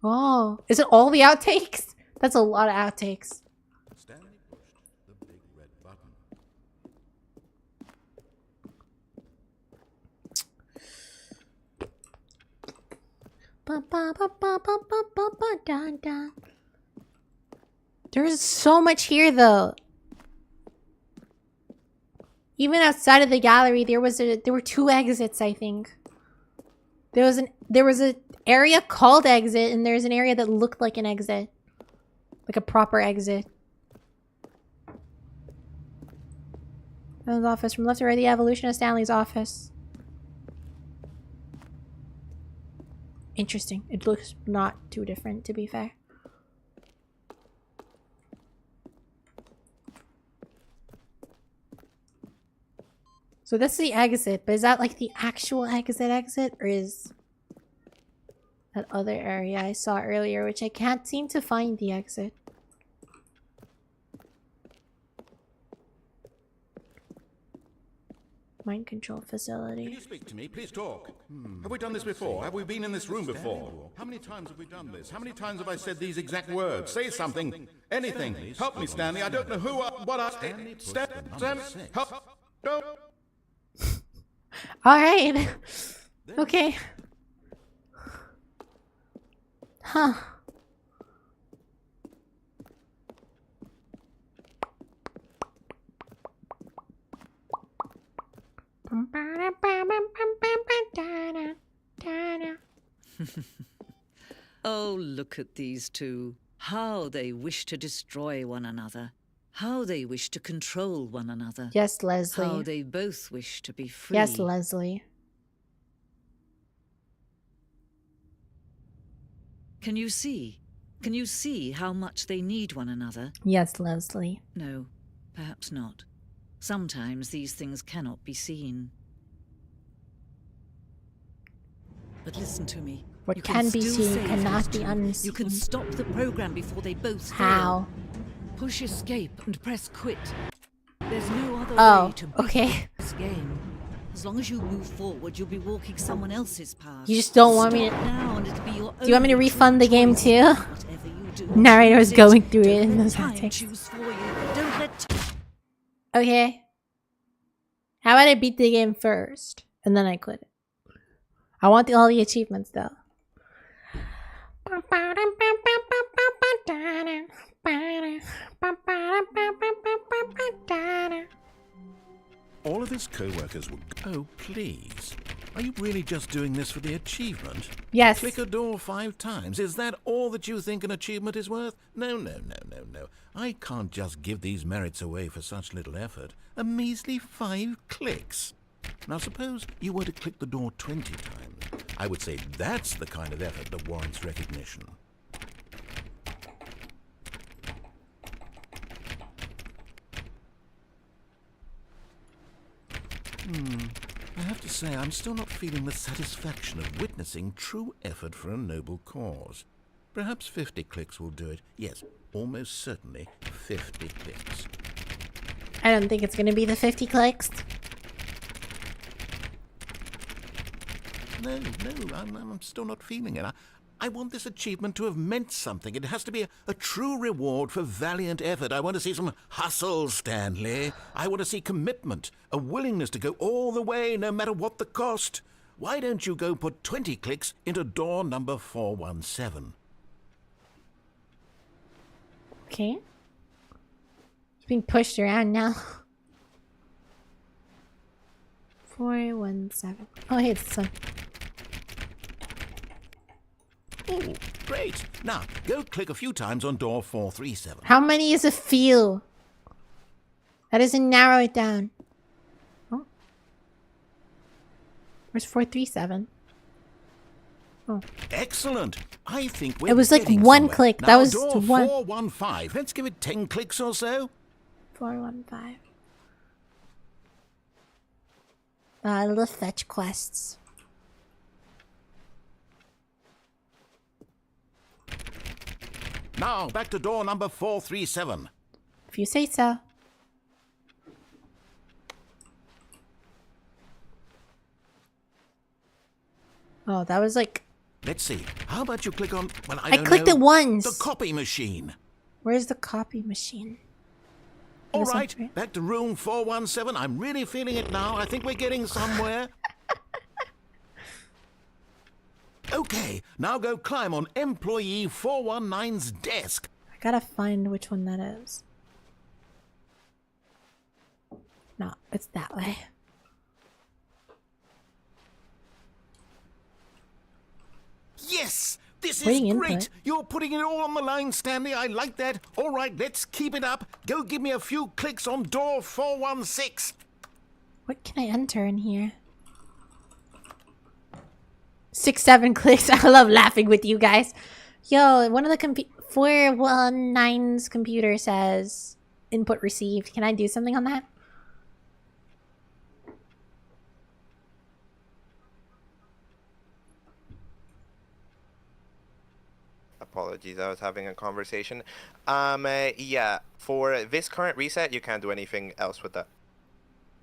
Speaker 1: Oh, is it all the outtakes? That's a lot of outtakes.
Speaker 5: Stanley pushed the big red button. There's so much here, though. Even outside of the gallery, there were 2 exits, I think. There was an area called exit, and there's an area that looked like an exit. Like a proper exit. Stanley's office. From left to right, the evolution of Stanley's office. Interesting. It looks not too different, to be fair. So that's the exit, but is that like the actual exit, or is that other area I saw earlier, which I can't seem to find the exit? Mind control facility. Can you speak to me? Please talk. Have we done this before? Have we been in this room before? How many times have we done this? How many times have I said these exact words? Say something. Anything. Help me, Stanley. I don't know who what I... Stanley, help. No.
Speaker 1: Alright. Okay. Huh.
Speaker 11: Oh, look at these two. How they wish to destroy one another. How they wish to control one another.
Speaker 1: Yes, Leslie.
Speaker 11: How they both wish to be free.
Speaker 1: Yes, Leslie.
Speaker 11: Can you see? Can you see how much they need one another?
Speaker 1: Yes, Leslie.
Speaker 11: No, perhaps not. Sometimes these things cannot be seen. But listen to me.
Speaker 1: What
Speaker 11: You
Speaker 1: can be
Speaker 11: still
Speaker 1: seen
Speaker 11: save
Speaker 1: cannot
Speaker 11: these
Speaker 1: be
Speaker 11: two.
Speaker 1: unseen.
Speaker 11: You can stop the program before they both
Speaker 1: How?
Speaker 11: fail. Push escape and press quit. There's no other way to beat
Speaker 1: okay.
Speaker 11: this game. As long as you move forward, you'll be walking someone else's path.
Speaker 1: You just don't want me to...
Speaker 11: Stop now and it'll be your
Speaker 1: Do you want me to
Speaker 11: only
Speaker 1: refund
Speaker 11: true
Speaker 1: the game
Speaker 11: choice.
Speaker 1: too?
Speaker 11: Whatever you do,
Speaker 1: Narrator was
Speaker 11: choose
Speaker 1: going
Speaker 11: it.
Speaker 1: through it
Speaker 11: Don't
Speaker 1: and
Speaker 11: let
Speaker 1: those
Speaker 11: time
Speaker 1: tactics.
Speaker 11: choose for you. Don't let
Speaker 1: Okay. How about I beat the game first and then I quit it? I want all the achievements though.
Speaker 5: All of his co-workers were... Oh, please. Are you really just doing this for the achievement?
Speaker 1: Yes.
Speaker 5: Click a door 5 times. Is that all that you think an achievement is worth? No, no, no, no, no. I can't just give these merits away for such little effort. A measly 5 clicks. Now suppose you were to click the door 20 times. I would say that's the kind of effort that warrants recognition. I have to say, I'm still not feeling the satisfaction of witnessing true effort for a noble cause. Perhaps 50 clicks will do it. Yes, almost certainly 50 clicks.
Speaker 1: I don't think it's gonna be the 50 clicks.
Speaker 5: No, I'm still not feeling it. I want this achievement to have meant something. It has to be a true reward for valiant effort. I want to see some hustle, Stanley. I want to see commitment, a willingness to go all the way, no matter what the cost. Why don't you go put 20 clicks into door number 417?
Speaker 1: Okay. It's being pushed around now. 417. Oh, hey, it's some.
Speaker 5: Oh, great. Now, go click a few times on door 437.
Speaker 1: How many is a few? That doesn't narrow it down. Oh. Where's 437? Oh.
Speaker 5: Excellent. I think we're
Speaker 1: It was like
Speaker 5: getting
Speaker 1: one
Speaker 5: somewhere.
Speaker 1: click.
Speaker 5: Now,
Speaker 1: That was
Speaker 5: door
Speaker 1: one.
Speaker 5: 415. Let's give it 10 clicks or so.
Speaker 1: 415. Little fetch quests.
Speaker 5: Now, back to door number 437.
Speaker 1: If you say so. Oh, that was like...
Speaker 5: Let's see. How about you click on... Well, I
Speaker 1: I
Speaker 5: don't
Speaker 1: clicked
Speaker 5: know,
Speaker 1: it once.
Speaker 5: The copy machine.
Speaker 1: Where's the copy machine?
Speaker 5: All
Speaker 1: This
Speaker 5: right,
Speaker 1: one's
Speaker 5: back to room 417. I'm really feeling it now. I think we're getting somewhere. Okay, now go climb on employee 419's desk.
Speaker 1: I gotta find which one that is. No, it's that way.
Speaker 5: Yes! This
Speaker 1: Waiting
Speaker 5: is
Speaker 1: input.
Speaker 5: great! You're putting it all on the line, Stanley. I like that. All right, let's keep it up. Go give me a few clicks on door 416.
Speaker 1: What can I enter in here? 6, 7 clicks. I love laughing with you guys. Yo, one of the 419's computer says input received. Can I do something on that?
Speaker 9: Apologies, I was having a conversation. Yeah, for this current reset, you can't do anything else with that.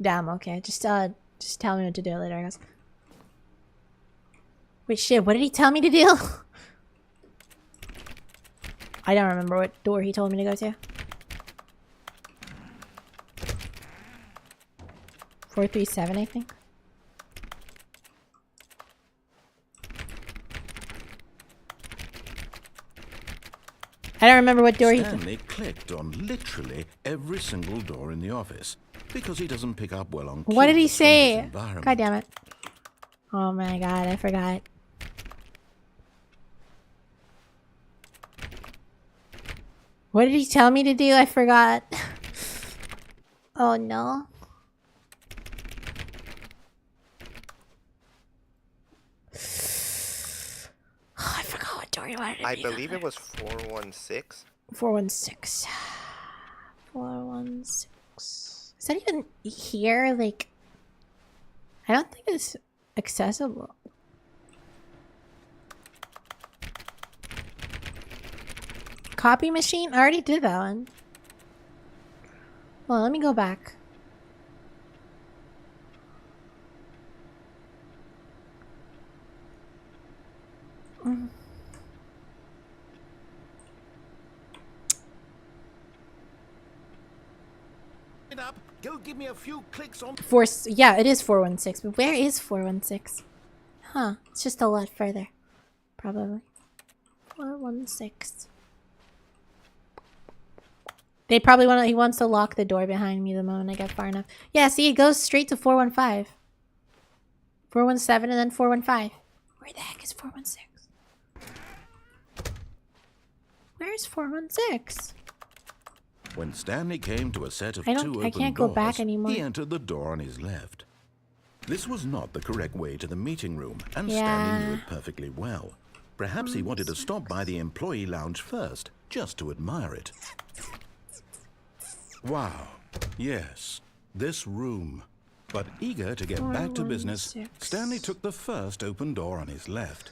Speaker 1: Damn, okay. Just tell me what to do later, I guess. Wait, shit, what did he tell me to do? I don't remember what door he told me to go to. 437, I think. I don't remember what door he...
Speaker 5: Stanley clicked on literally every single door in the office because he doesn't pick up well on
Speaker 1: What did he
Speaker 5: cues from his
Speaker 1: say?
Speaker 5: environment.
Speaker 1: God damn it. Oh my god, I forgot. What did he tell me to do? I forgot. Oh no. Oh, I forgot what story wanted to
Speaker 9: I
Speaker 1: be
Speaker 9: believe it was 416.
Speaker 1: 416. 416. Is that even here? Like, I don't think it's accessible. Copy machine? I already did that one. Well, let me go back.
Speaker 5: Up. Go give me a few clicks on.
Speaker 1: Yeah, it is 416. But where is 416? Huh? It's just a lot further. Probably. 416. They probably want to. He wants to lock the door behind me the moment I get far enough. Yeah, see, it goes straight to 415. 417 and then 415. Where the heck is 416? Where's 416?
Speaker 5: When Stanley came to a set of
Speaker 1: I
Speaker 5: two open
Speaker 1: can't go
Speaker 5: doors,
Speaker 1: back anymore.
Speaker 5: he entered the door on his left. This was not the correct way to the meeting room, and
Speaker 1: Yeah.
Speaker 5: Stanley knew it perfectly well. Perhaps he wanted to stop by the employee lounge first, just to admire it. Wow, yes, this room. But eager to get back to business,
Speaker 1: 416.
Speaker 5: Stanley took the first open door on his left.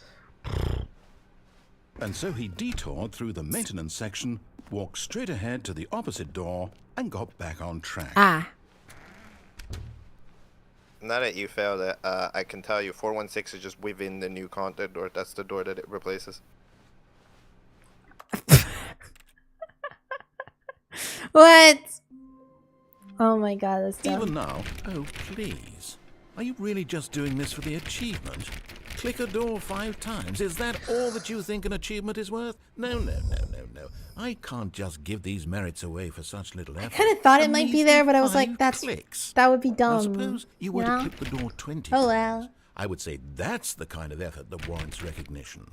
Speaker 5: And so he detoured through the maintenance section, walked straight ahead to the opposite door, and got back on track.
Speaker 1: Ah.
Speaker 9: Now that you failed it, I can tell you 416 is just within the new content door. That's the door that it replaces.
Speaker 1: What? Oh my god, that's dumb.
Speaker 5: Even now, oh please. Are you really just doing this for the achievement? Click a door 5 times. Is that all that you think an achievement is worth? No, no, no, no, no. I can't just give these merits away for such little effort.
Speaker 1: I kind of thought it might be there, but I was
Speaker 5: 5
Speaker 1: like, that would be
Speaker 5: Now
Speaker 1: dumb.
Speaker 5: suppose you were
Speaker 1: know?
Speaker 5: to click the door 20
Speaker 1: Oh
Speaker 5: times.
Speaker 1: well.
Speaker 5: I would say that's the kind of effort that warrants recognition.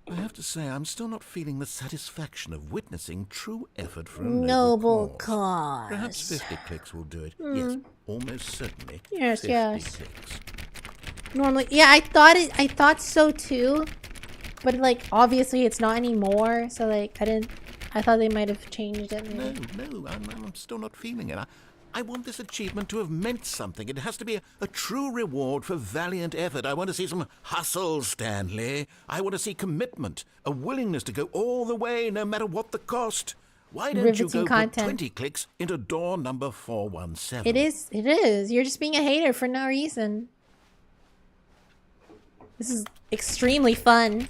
Speaker 5: I have to say, I'm still not feeling the satisfaction of witnessing true effort for a noble cause. Perhaps 50 clicks will do it. Yes, almost certainly.
Speaker 1: Yes,
Speaker 5: 50
Speaker 1: yes.
Speaker 5: clicks.
Speaker 1: Normally, yeah, I thought so too, but like obviously it's not anymore. So like I thought they might have changed it.
Speaker 5: No,
Speaker 1: Maybe.
Speaker 5: no, I'm still not feeling it. I want this achievement to have meant something. It has to be a true reward for valiant effort. I want to see some hustle, Stanley. I want to see commitment, a willingness to go all the way, no matter what the cost. Why don't you
Speaker 1: Riveting
Speaker 5: go
Speaker 1: content.
Speaker 5: put 20 clicks into door number 417?
Speaker 1: It is. You're just being a hater for no reason. This is extremely fun.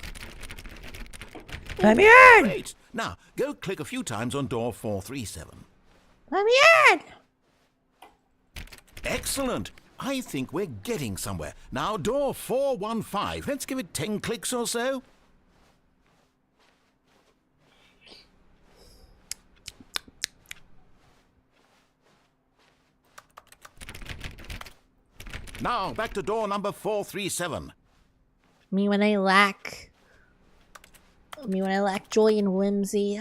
Speaker 1: Let me in!
Speaker 5: Great. Now, go click a few times on door 437.
Speaker 1: Let me in!
Speaker 5: Excellent. I think we're getting somewhere. Now, door 415. Let's give it 10 clicks or so. Now, back to door number 437.
Speaker 1: Me when I lack joy and whimsy.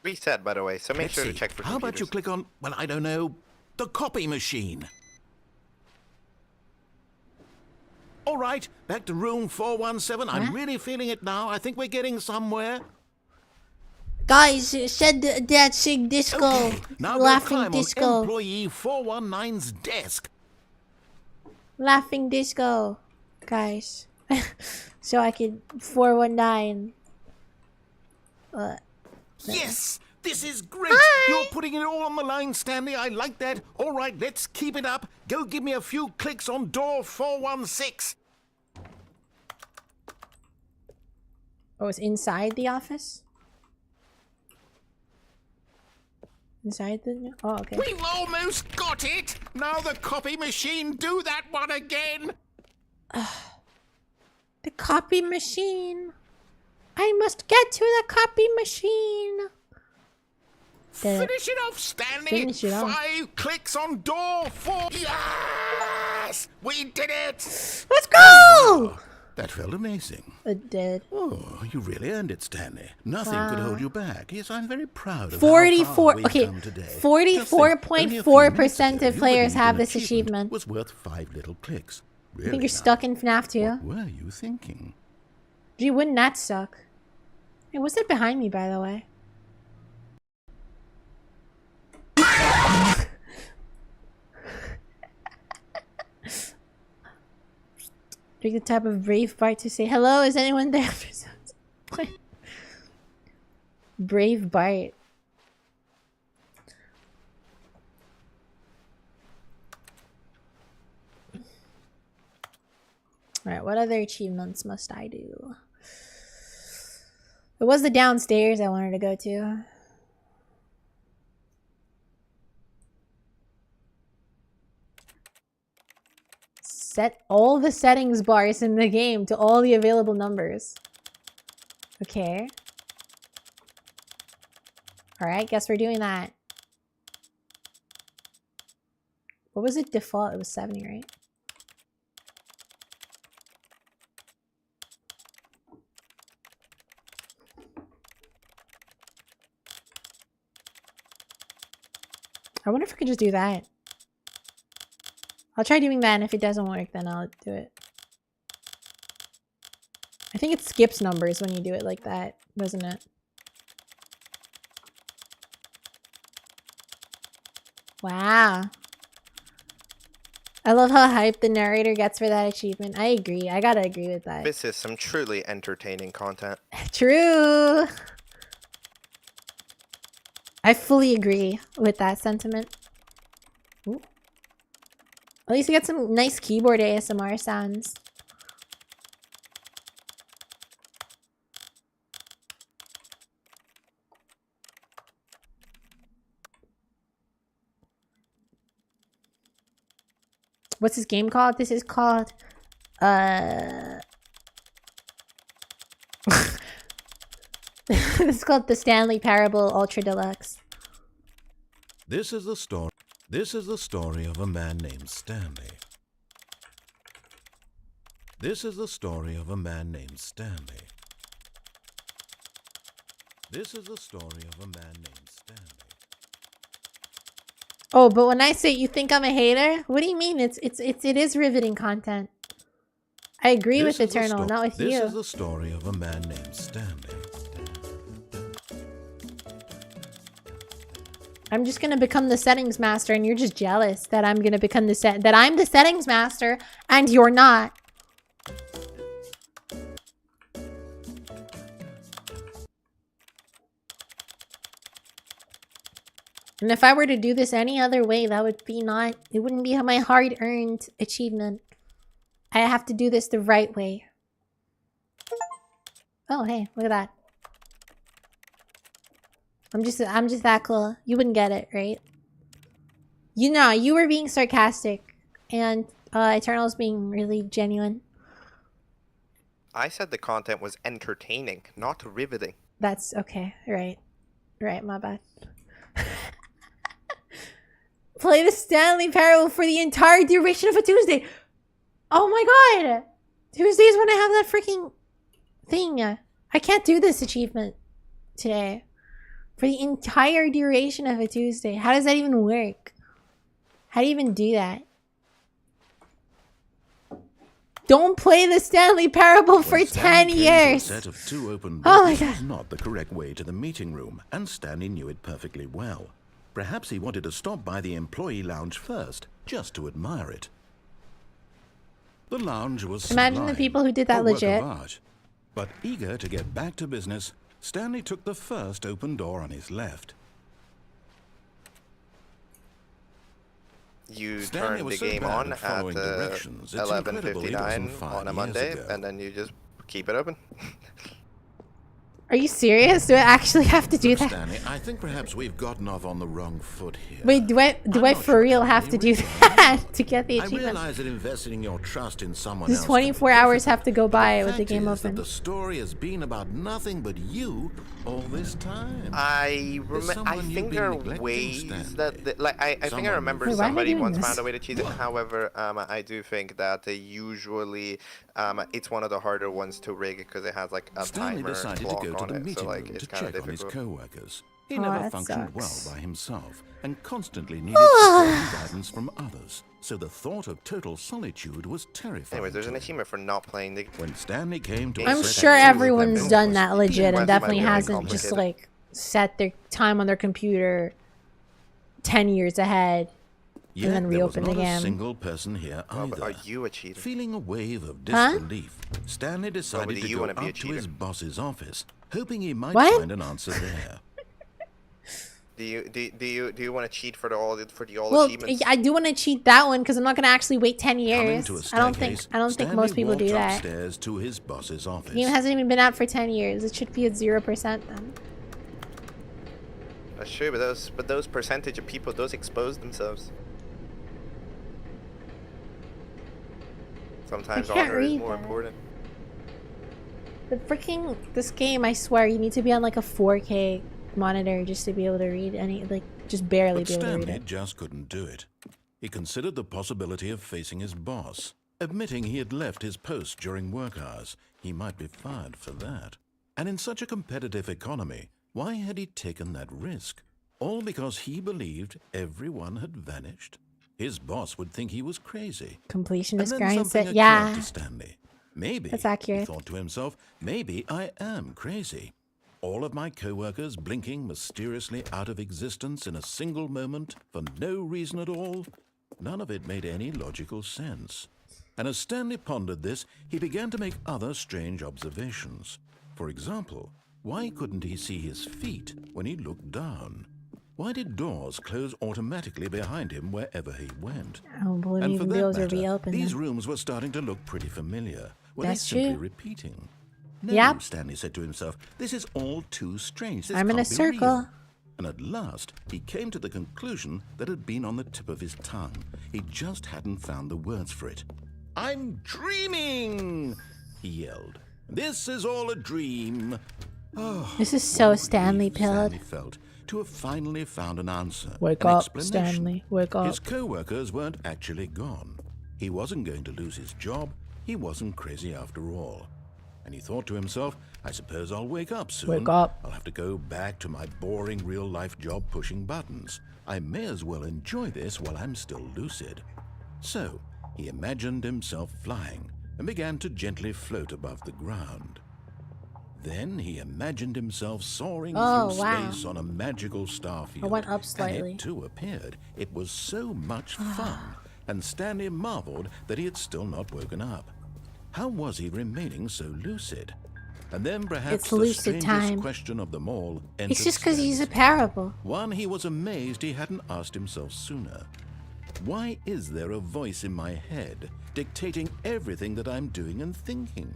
Speaker 9: Reset, by the way, so make
Speaker 5: Let's
Speaker 9: sure
Speaker 5: see.
Speaker 9: to check for
Speaker 5: How about you
Speaker 9: computers.
Speaker 5: click on, well, I don't know, the copy machine? All right, back to room 417. I'm really feeling it now. I think we're getting somewhere.
Speaker 1: Guys, shed that sig disco.
Speaker 5: Okay, now go
Speaker 1: Laughing
Speaker 5: climb
Speaker 1: disco.
Speaker 5: on employee 419's desk.
Speaker 1: Laughing disco. Guys. So I could 419.
Speaker 5: Yes, this is great. You're putting it all on the line, Stanley. I like that. All right, let's keep it up. Go give me a few clicks on door 416.
Speaker 1: Oh, it's inside the office? Inside the... Oh, okay.
Speaker 5: We've almost got it. Now the copy machine. Do that one again.
Speaker 1: The copy machine. I must get to the copy machine.
Speaker 5: Finish it off, Stanley.
Speaker 1: Finish it off.
Speaker 5: 5 clicks on door 4. Yes! We did it!
Speaker 1: Let's go!
Speaker 5: That felt amazing.
Speaker 1: It did.
Speaker 5: Oh, you really earned it, Stanley. Nothing could hold you back. Yes, I'm very proud of
Speaker 1: 44.
Speaker 5: how far we've
Speaker 1: Okay,
Speaker 5: come today.
Speaker 1: 44.4% of players have this achievement.
Speaker 5: Was worth 5 little clicks.
Speaker 1: I think you're stuck in FNAF 2.
Speaker 5: What were you thinking?
Speaker 1: Gee, wouldn't that suck? Hey, what's it behind me, by the way? Drink the type of brave Bart to say hello. Is anyone there? Brave Bart. Alright, what other achievements must I do? It was the downstairs I wanted to go to. Set all the settings bars in the game to all the available numbers. Okay. Alright, guess we're doing that. What was it default? It was 70, right? I wonder if I could just do that. I'll try doing that, and if it doesn't work, then I'll do it. I think it skips numbers when you do it like that, doesn't it? Wow. I love how hyped the narrator gets for that achievement. I agree. I gotta agree with that.
Speaker 9: This is some truly entertaining content.
Speaker 1: True. I fully agree with that sentiment. Ooh. At least we got some nice keyboard ASMR sounds. What's this game called? This is called this is called the Stanley Parable Ultra Deluxe.
Speaker 5: This is the story. This is the story of a man named Stanley. This is the story of a man named Stanley. This is the story of a man named Stanley.
Speaker 1: Oh, but when I say you think I'm a hater, what do you mean? It is riveting content. I agree with Eternal, not with you.
Speaker 5: This is the story of a man named Stanley.
Speaker 1: I'm just gonna become the settings master, and you're just jealous that I'm gonna become that I'm the settings master, and you're not. And if I were to do this any other way, that would be not. It wouldn't be my hard-earned achievement. I have to do this the right way. Oh, hey, look at that. I'm just that cool. You wouldn't get it, right? You know, you were being sarcastic, and Eternal's being really genuine.
Speaker 9: I said the content was entertaining, not riveting.
Speaker 1: That's okay. Right. Right, my bad. Play the Stanley Parable for the entire duration of a Tuesday. Oh my god! Tuesdays when I have that freaking thing. I can't do this achievement today. For the entire duration of a Tuesday. How does that even work? How do you even do that? Don't play the Stanley Parable for 10 years.
Speaker 5: Set of two open
Speaker 1: oh my
Speaker 5: doors
Speaker 1: god.
Speaker 5: was not the correct way to the meeting room, and Stanley knew it perfectly well. Perhaps he wanted to stop by the employee lounge first, just to admire it. The lounge was
Speaker 1: Imagine the people who did that
Speaker 5: a work
Speaker 1: legit.
Speaker 5: of art. But eager to get back to business, Stanley took the first open door on his left.
Speaker 9: You
Speaker 5: Stanley
Speaker 9: turn
Speaker 5: was
Speaker 9: the
Speaker 5: so
Speaker 9: game
Speaker 5: bad
Speaker 9: on
Speaker 5: at
Speaker 9: at
Speaker 5: following directions, it's incredible he
Speaker 9: 11:59
Speaker 5: wasn't 5
Speaker 9: on a
Speaker 5: years
Speaker 9: Monday,
Speaker 5: ago.
Speaker 9: and then you just keep it open.
Speaker 1: Are you serious? Do I actually have to do that?
Speaker 3: Stanley, I think perhaps we've gotten off on the wrong foot here.
Speaker 1: Wait, do I for real have to do that to get the
Speaker 3: I
Speaker 1: achievement?
Speaker 3: realize that investing your trust in someone
Speaker 1: Does
Speaker 3: else
Speaker 1: 24 hours have to go by with the game
Speaker 3: fact is that
Speaker 1: open?
Speaker 3: the story has been about nothing but you all this time.
Speaker 9: I
Speaker 3: someone you've
Speaker 9: think
Speaker 3: been
Speaker 9: there are
Speaker 3: neglecting,
Speaker 9: ways
Speaker 3: Stanley.
Speaker 9: that like I think I
Speaker 3: Someone
Speaker 9: remember
Speaker 1: Wait, why am I
Speaker 9: somebody
Speaker 1: doing
Speaker 9: once
Speaker 1: this?
Speaker 9: found a way to cheat it. However, I do think that usually it's one of the harder ones to rig because it has like a
Speaker 5: Stanley
Speaker 9: timer
Speaker 5: decided to
Speaker 9: clock
Speaker 5: go to
Speaker 9: on
Speaker 5: the
Speaker 9: it,
Speaker 5: meeting
Speaker 9: so like
Speaker 5: room
Speaker 9: it's
Speaker 5: to
Speaker 9: kind of
Speaker 5: check on his
Speaker 9: difficult.
Speaker 5: co-workers. He
Speaker 1: Oh,
Speaker 5: never
Speaker 1: that
Speaker 5: functioned
Speaker 1: sucks.
Speaker 5: well by himself and constantly needed support and guidance from others. so the thought of total solitude was terrifying.
Speaker 9: Anyways, there's
Speaker 5: to
Speaker 9: an
Speaker 5: him.
Speaker 9: achievement for not playing the.
Speaker 5: When Stanley came to
Speaker 1: I'm
Speaker 5: assess
Speaker 1: sure
Speaker 5: his
Speaker 1: everyone's
Speaker 5: level,
Speaker 1: done that legit and
Speaker 9: Might
Speaker 1: definitely
Speaker 9: be really
Speaker 1: hasn't just
Speaker 9: complicated.
Speaker 1: like set their time on their computer 10 years ahead
Speaker 5: Yet
Speaker 1: and then
Speaker 5: there was
Speaker 1: reopen the
Speaker 5: not a
Speaker 1: game.
Speaker 5: single person here
Speaker 9: Oh, but
Speaker 5: either.
Speaker 9: are you a cheater?
Speaker 5: Feeling a wave of
Speaker 1: Huh?
Speaker 5: disbelief, Stanley decided
Speaker 9: do
Speaker 5: to
Speaker 9: you
Speaker 5: go
Speaker 9: wanna be a
Speaker 5: up to
Speaker 9: cheater?
Speaker 5: his boss's office, hoping he might
Speaker 1: What?
Speaker 5: find an answer there.
Speaker 9: Do you want to cheat for all
Speaker 1: Well,
Speaker 9: achievements?
Speaker 1: I do want to cheat that one because I'm not gonna actually wait 10
Speaker 5: Coming
Speaker 1: years.
Speaker 5: to a
Speaker 1: I don't think
Speaker 5: staircase,
Speaker 1: most people
Speaker 5: Stanley
Speaker 1: do
Speaker 5: walked
Speaker 1: that.
Speaker 5: upstairs to his boss's office.
Speaker 1: The game hasn't even been out for 10 years. It should be at 0% then.
Speaker 9: That's true, but those percentage of people those expose themselves. Sometimes
Speaker 1: I can't
Speaker 9: honor is
Speaker 1: read
Speaker 9: more
Speaker 1: that.
Speaker 9: important.
Speaker 1: This game, I swear, you need to be on like a 4K monitor just to be able to read any, like, just barely
Speaker 5: But
Speaker 1: be able to read
Speaker 5: Stanley
Speaker 1: it.
Speaker 5: just couldn't do it. He considered the possibility of facing his boss, admitting he had left his post during work hours. He might be fired for that. And in such a competitive economy, why had he taken that risk? All because he believed everyone had vanished? His boss would think he was crazy.
Speaker 1: Completionist
Speaker 5: And then something
Speaker 1: grind set.
Speaker 5: occurred
Speaker 1: Yeah.
Speaker 5: to Stanley. Maybe,
Speaker 1: That's
Speaker 5: he
Speaker 1: accurate.
Speaker 5: thought to himself, maybe I am crazy. All of my co-workers blinking mysteriously out of existence in a single moment for no reason at all. None of it made any logical sense. And as Stanley pondered this, he began to make other strange observations. For example, why couldn't he see his feet when he looked down? Why did doors close automatically behind him wherever he went?
Speaker 1: I don't believe
Speaker 5: And
Speaker 1: you
Speaker 5: for
Speaker 1: can be
Speaker 5: that
Speaker 1: able to
Speaker 5: matter,
Speaker 1: reopen
Speaker 5: these
Speaker 1: them.
Speaker 5: rooms were starting to look pretty familiar. Were
Speaker 1: That's
Speaker 5: they simply
Speaker 1: true.
Speaker 5: repeating? No,
Speaker 1: Yep.
Speaker 5: Stanley said to himself, this is all too strange. This
Speaker 1: I'm in a
Speaker 5: can't be
Speaker 1: circle.
Speaker 5: real. And at last, he came to the conclusion that had been on the tip of his tongue. He just hadn't found the words for it. I'm dreaming, he yelled. This is all a dream. Oh,
Speaker 1: This is so
Speaker 5: what
Speaker 1: Stanley
Speaker 5: relief Stanley
Speaker 1: pilled.
Speaker 5: felt to have finally found an answer.
Speaker 1: Wake
Speaker 5: an
Speaker 1: up,
Speaker 5: explanation.
Speaker 1: Stanley. Wake up.
Speaker 5: His co-workers weren't actually gone. He wasn't going to lose his job. He wasn't crazy after all. And he thought to himself, I suppose I'll wake up soon.
Speaker 1: Wake up.
Speaker 5: I'll have to go back to my boring real-life job pushing buttons. I may as well enjoy this while I'm still lucid. So, he imagined himself flying and began to gently float above the ground. Then he imagined himself soaring
Speaker 1: Oh,
Speaker 5: through
Speaker 1: wow.
Speaker 5: space on a magical starfield.
Speaker 1: I went up
Speaker 5: And
Speaker 1: slightly.
Speaker 5: it too appeared. It was so much fun, and Stanley marveled that he had still not woken up. How was he remaining so lucid? And then perhaps
Speaker 1: It's
Speaker 5: the
Speaker 1: lucid
Speaker 5: strangest
Speaker 1: time.
Speaker 5: question of them all entered
Speaker 1: It's just because he's a
Speaker 5: Stanley's
Speaker 1: parable.
Speaker 5: one he was amazed he hadn't asked himself sooner. Why is there a voice in my head dictating everything that I'm doing and thinking?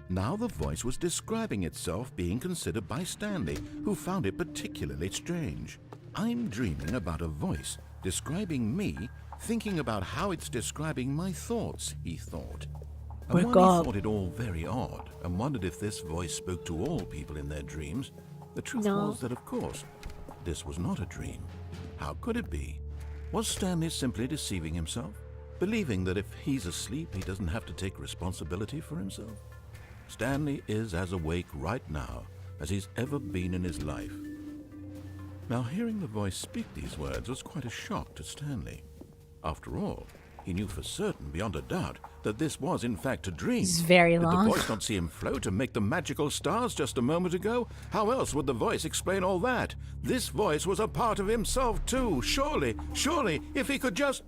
Speaker 5: Now the voice was describing itself being considered by Stanley, who found it particularly strange. I'm dreaming about a voice describing me, thinking about how it's describing my thoughts, he thought. And
Speaker 1: Wake
Speaker 5: while
Speaker 1: up.
Speaker 5: he thought it all very odd and wondered if this voice spoke to all people in their dreams, the truth
Speaker 1: No.
Speaker 5: was that, of course, this was not a dream. How could it be? Was Stanley simply deceiving himself, believing that if he's asleep, he doesn't have to take responsibility for himself? Stanley is as awake right now as he's ever been in his life. Now, hearing the voice speak these words was quite a shock to Stanley. After all, he knew for certain, beyond a doubt, that this was in fact a dream.
Speaker 1: It's very
Speaker 5: Did
Speaker 1: long.
Speaker 5: the voice not see him float and make the magical stars just a moment ago? How else would the voice explain all that? This voice was a part of himself too. Surely, if he could just...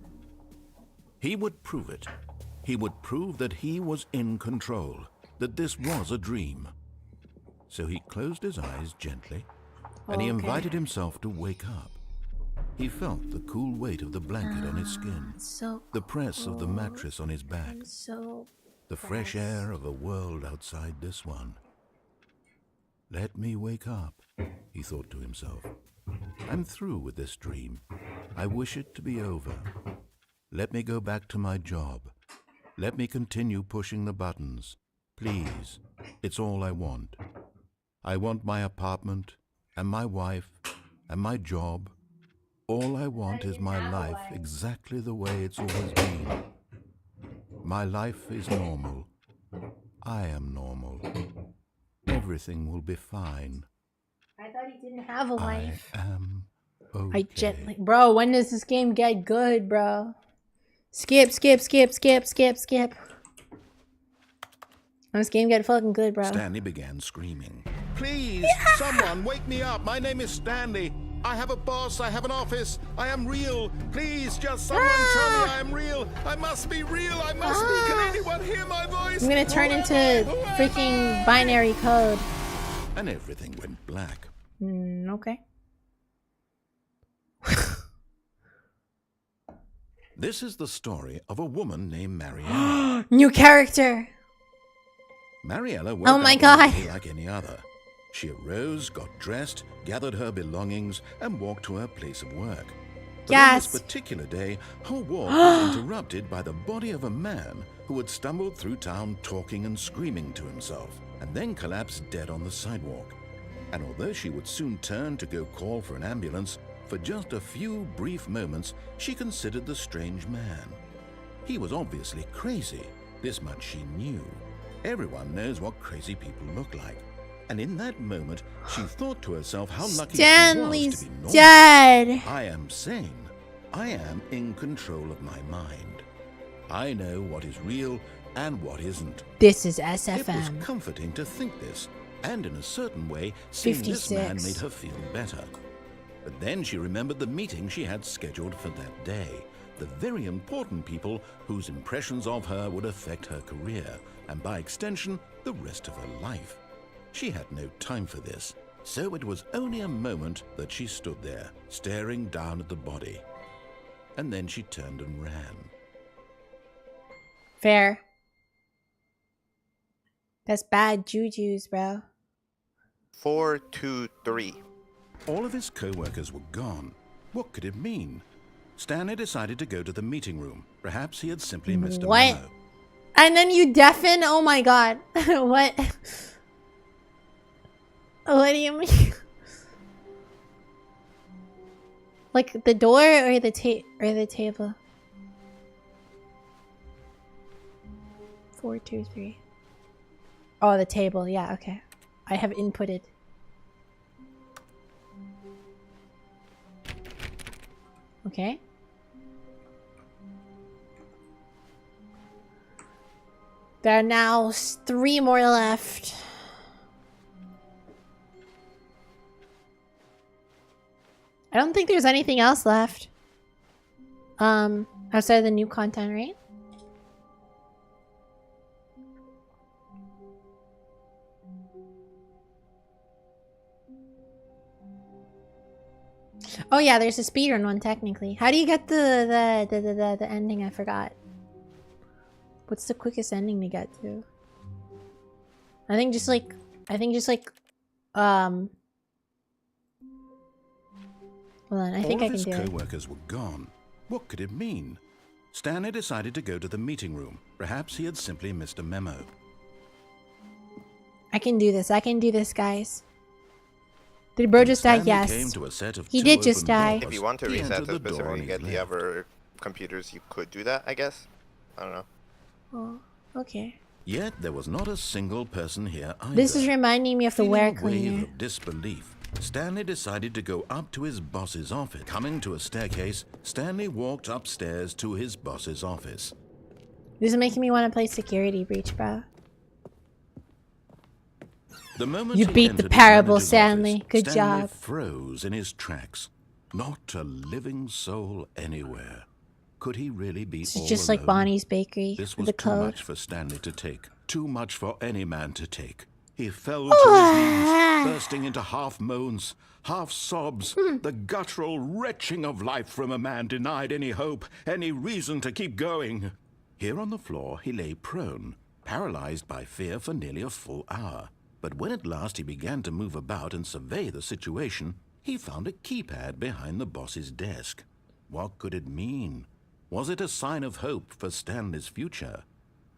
Speaker 5: He would prove it. He would prove that he was in control, that this was a dream. So he closed his eyes gently, and he
Speaker 1: Okay.
Speaker 5: invited himself to wake up. He felt the cool weight of the blanket on his skin,
Speaker 1: So
Speaker 5: the press of the mattress on his back,
Speaker 1: I'm so
Speaker 5: the fresh air of a world outside this one. Let me wake up, he thought to himself. I'm through with this dream. I wish it to be over. Let me go back to my job. Let me continue pushing the buttons. Please, it's all I want. I want my apartment, and my wife, and my job. All I want is my life exactly the way it's always been. My life is normal. I am normal. Everything will be fine.
Speaker 1: I thought he didn't have a
Speaker 5: I
Speaker 1: life.
Speaker 5: am okay.
Speaker 1: I gently, bro. When does this game get good, bro? Skip. This game get fucking good, bro.
Speaker 5: Stanley began screaming. Please, someone wake me up. My name is Stanley. I have a boss. I have an office. I am real. Please, just someone tell me I am real. I must be real. I must be. Can anyone hear my voice?
Speaker 1: I'm gonna turn into freaking binary code.
Speaker 5: And everything went black.
Speaker 1: Okay.
Speaker 5: This is the story of a woman named Mariella.
Speaker 1: New character.
Speaker 5: Mariella woke
Speaker 1: Oh my
Speaker 5: up
Speaker 1: God.
Speaker 5: one day like any other. She arose, got dressed, gathered her belongings, and walked to her place of work. But on this particular day, her walk was interrupted by the body of a man who had stumbled through town talking and screaming to himself, and then collapsed dead on the sidewalk. And although she would soon turn to go call for an ambulance, for just a few brief moments, she considered the strange man. He was obviously crazy. This much she knew. Everyone knows what crazy people look like. And in that moment, she thought to herself how lucky
Speaker 1: Stanley's
Speaker 5: she was to be normal.
Speaker 1: dead.
Speaker 5: I am sane. I am in control of my mind. I know what is real and what isn't.
Speaker 1: This is
Speaker 5: It
Speaker 1: SFM.
Speaker 5: was comforting to think this, and in a certain way, seeing this man
Speaker 1: 56.
Speaker 5: made her feel better. But then she remembered the meeting she had scheduled for that day. The very important people whose impressions of her would affect her career, and by extension, the rest of her life. She had no time for this, so it was only a moment that she stood there, staring down at the body. And then she turned and ran.
Speaker 1: Fair. That's bad jujus, bro.
Speaker 9: 423.
Speaker 5: All of his co-workers were gone. What could it mean? Stanley decided to go to the meeting room. Perhaps he had simply missed a
Speaker 1: What?
Speaker 5: memo.
Speaker 1: And then you deafen? Oh my god. What? What do you mean? Like the door or the table? 4, 2, 3. Oh, the table. Yeah, okay. I have inputted. Okay. There are now 3 more left. I don't think there's anything else left. Outside of the new content, right? Oh yeah, there's a speedrun one technically. How do you get the ending? I forgot. What's the quickest ending to get to? I think just like hold on, I think I can do
Speaker 5: All of his
Speaker 1: it.
Speaker 5: co-workers were gone. What could it mean? Stanley decided to go to the meeting room. Perhaps he had simply missed a memo.
Speaker 1: I can do this. I can do this, guys. Did bro just die?
Speaker 5: Stanley
Speaker 1: Yes.
Speaker 5: came to a set of
Speaker 1: He
Speaker 5: 2
Speaker 1: did just
Speaker 5: open
Speaker 1: die.
Speaker 5: doors.
Speaker 9: If you want to
Speaker 5: He
Speaker 9: reset
Speaker 5: entered
Speaker 9: this
Speaker 5: the door
Speaker 9: before
Speaker 5: on
Speaker 9: you
Speaker 5: his
Speaker 9: get the
Speaker 5: left.
Speaker 9: other computers, you could do that, I guess. I don't know.
Speaker 1: Oh, okay.
Speaker 5: Yet there was not a single person here either.
Speaker 1: This is reminding me of the
Speaker 5: Feeling
Speaker 1: wear
Speaker 5: a wave
Speaker 1: cleaner.
Speaker 5: of disbelief, Stanley decided to go up to his boss's office. Coming to a staircase, Stanley walked upstairs to his boss's office.
Speaker 1: This is making me want to play Security Breach, bro.
Speaker 5: The moment
Speaker 1: You
Speaker 5: he
Speaker 1: beat the
Speaker 5: entered his
Speaker 1: parable,
Speaker 5: manager's
Speaker 1: Stanley.
Speaker 5: office,
Speaker 1: Good
Speaker 5: Stanley
Speaker 1: job.
Speaker 5: froze in his tracks. Not a living soul anywhere. Could he really be
Speaker 1: This
Speaker 5: all
Speaker 1: is just like
Speaker 5: alone?
Speaker 1: Bonnie's Bakery
Speaker 5: This
Speaker 1: with
Speaker 5: was
Speaker 1: the
Speaker 5: too
Speaker 1: code.
Speaker 5: much for Stanley to take. Too much for any man to take. He fell to his knees, bursting into half moans, half sobs, the guttural retching of life from a man denied any hope, any reason to keep going. Here on the floor, he lay prone, paralyzed by fear for nearly a full hour. But when at last he began to move about and survey the situation, he found a keypad behind the boss's desk. What could it mean? Was it a sign of hope for Stanley's future?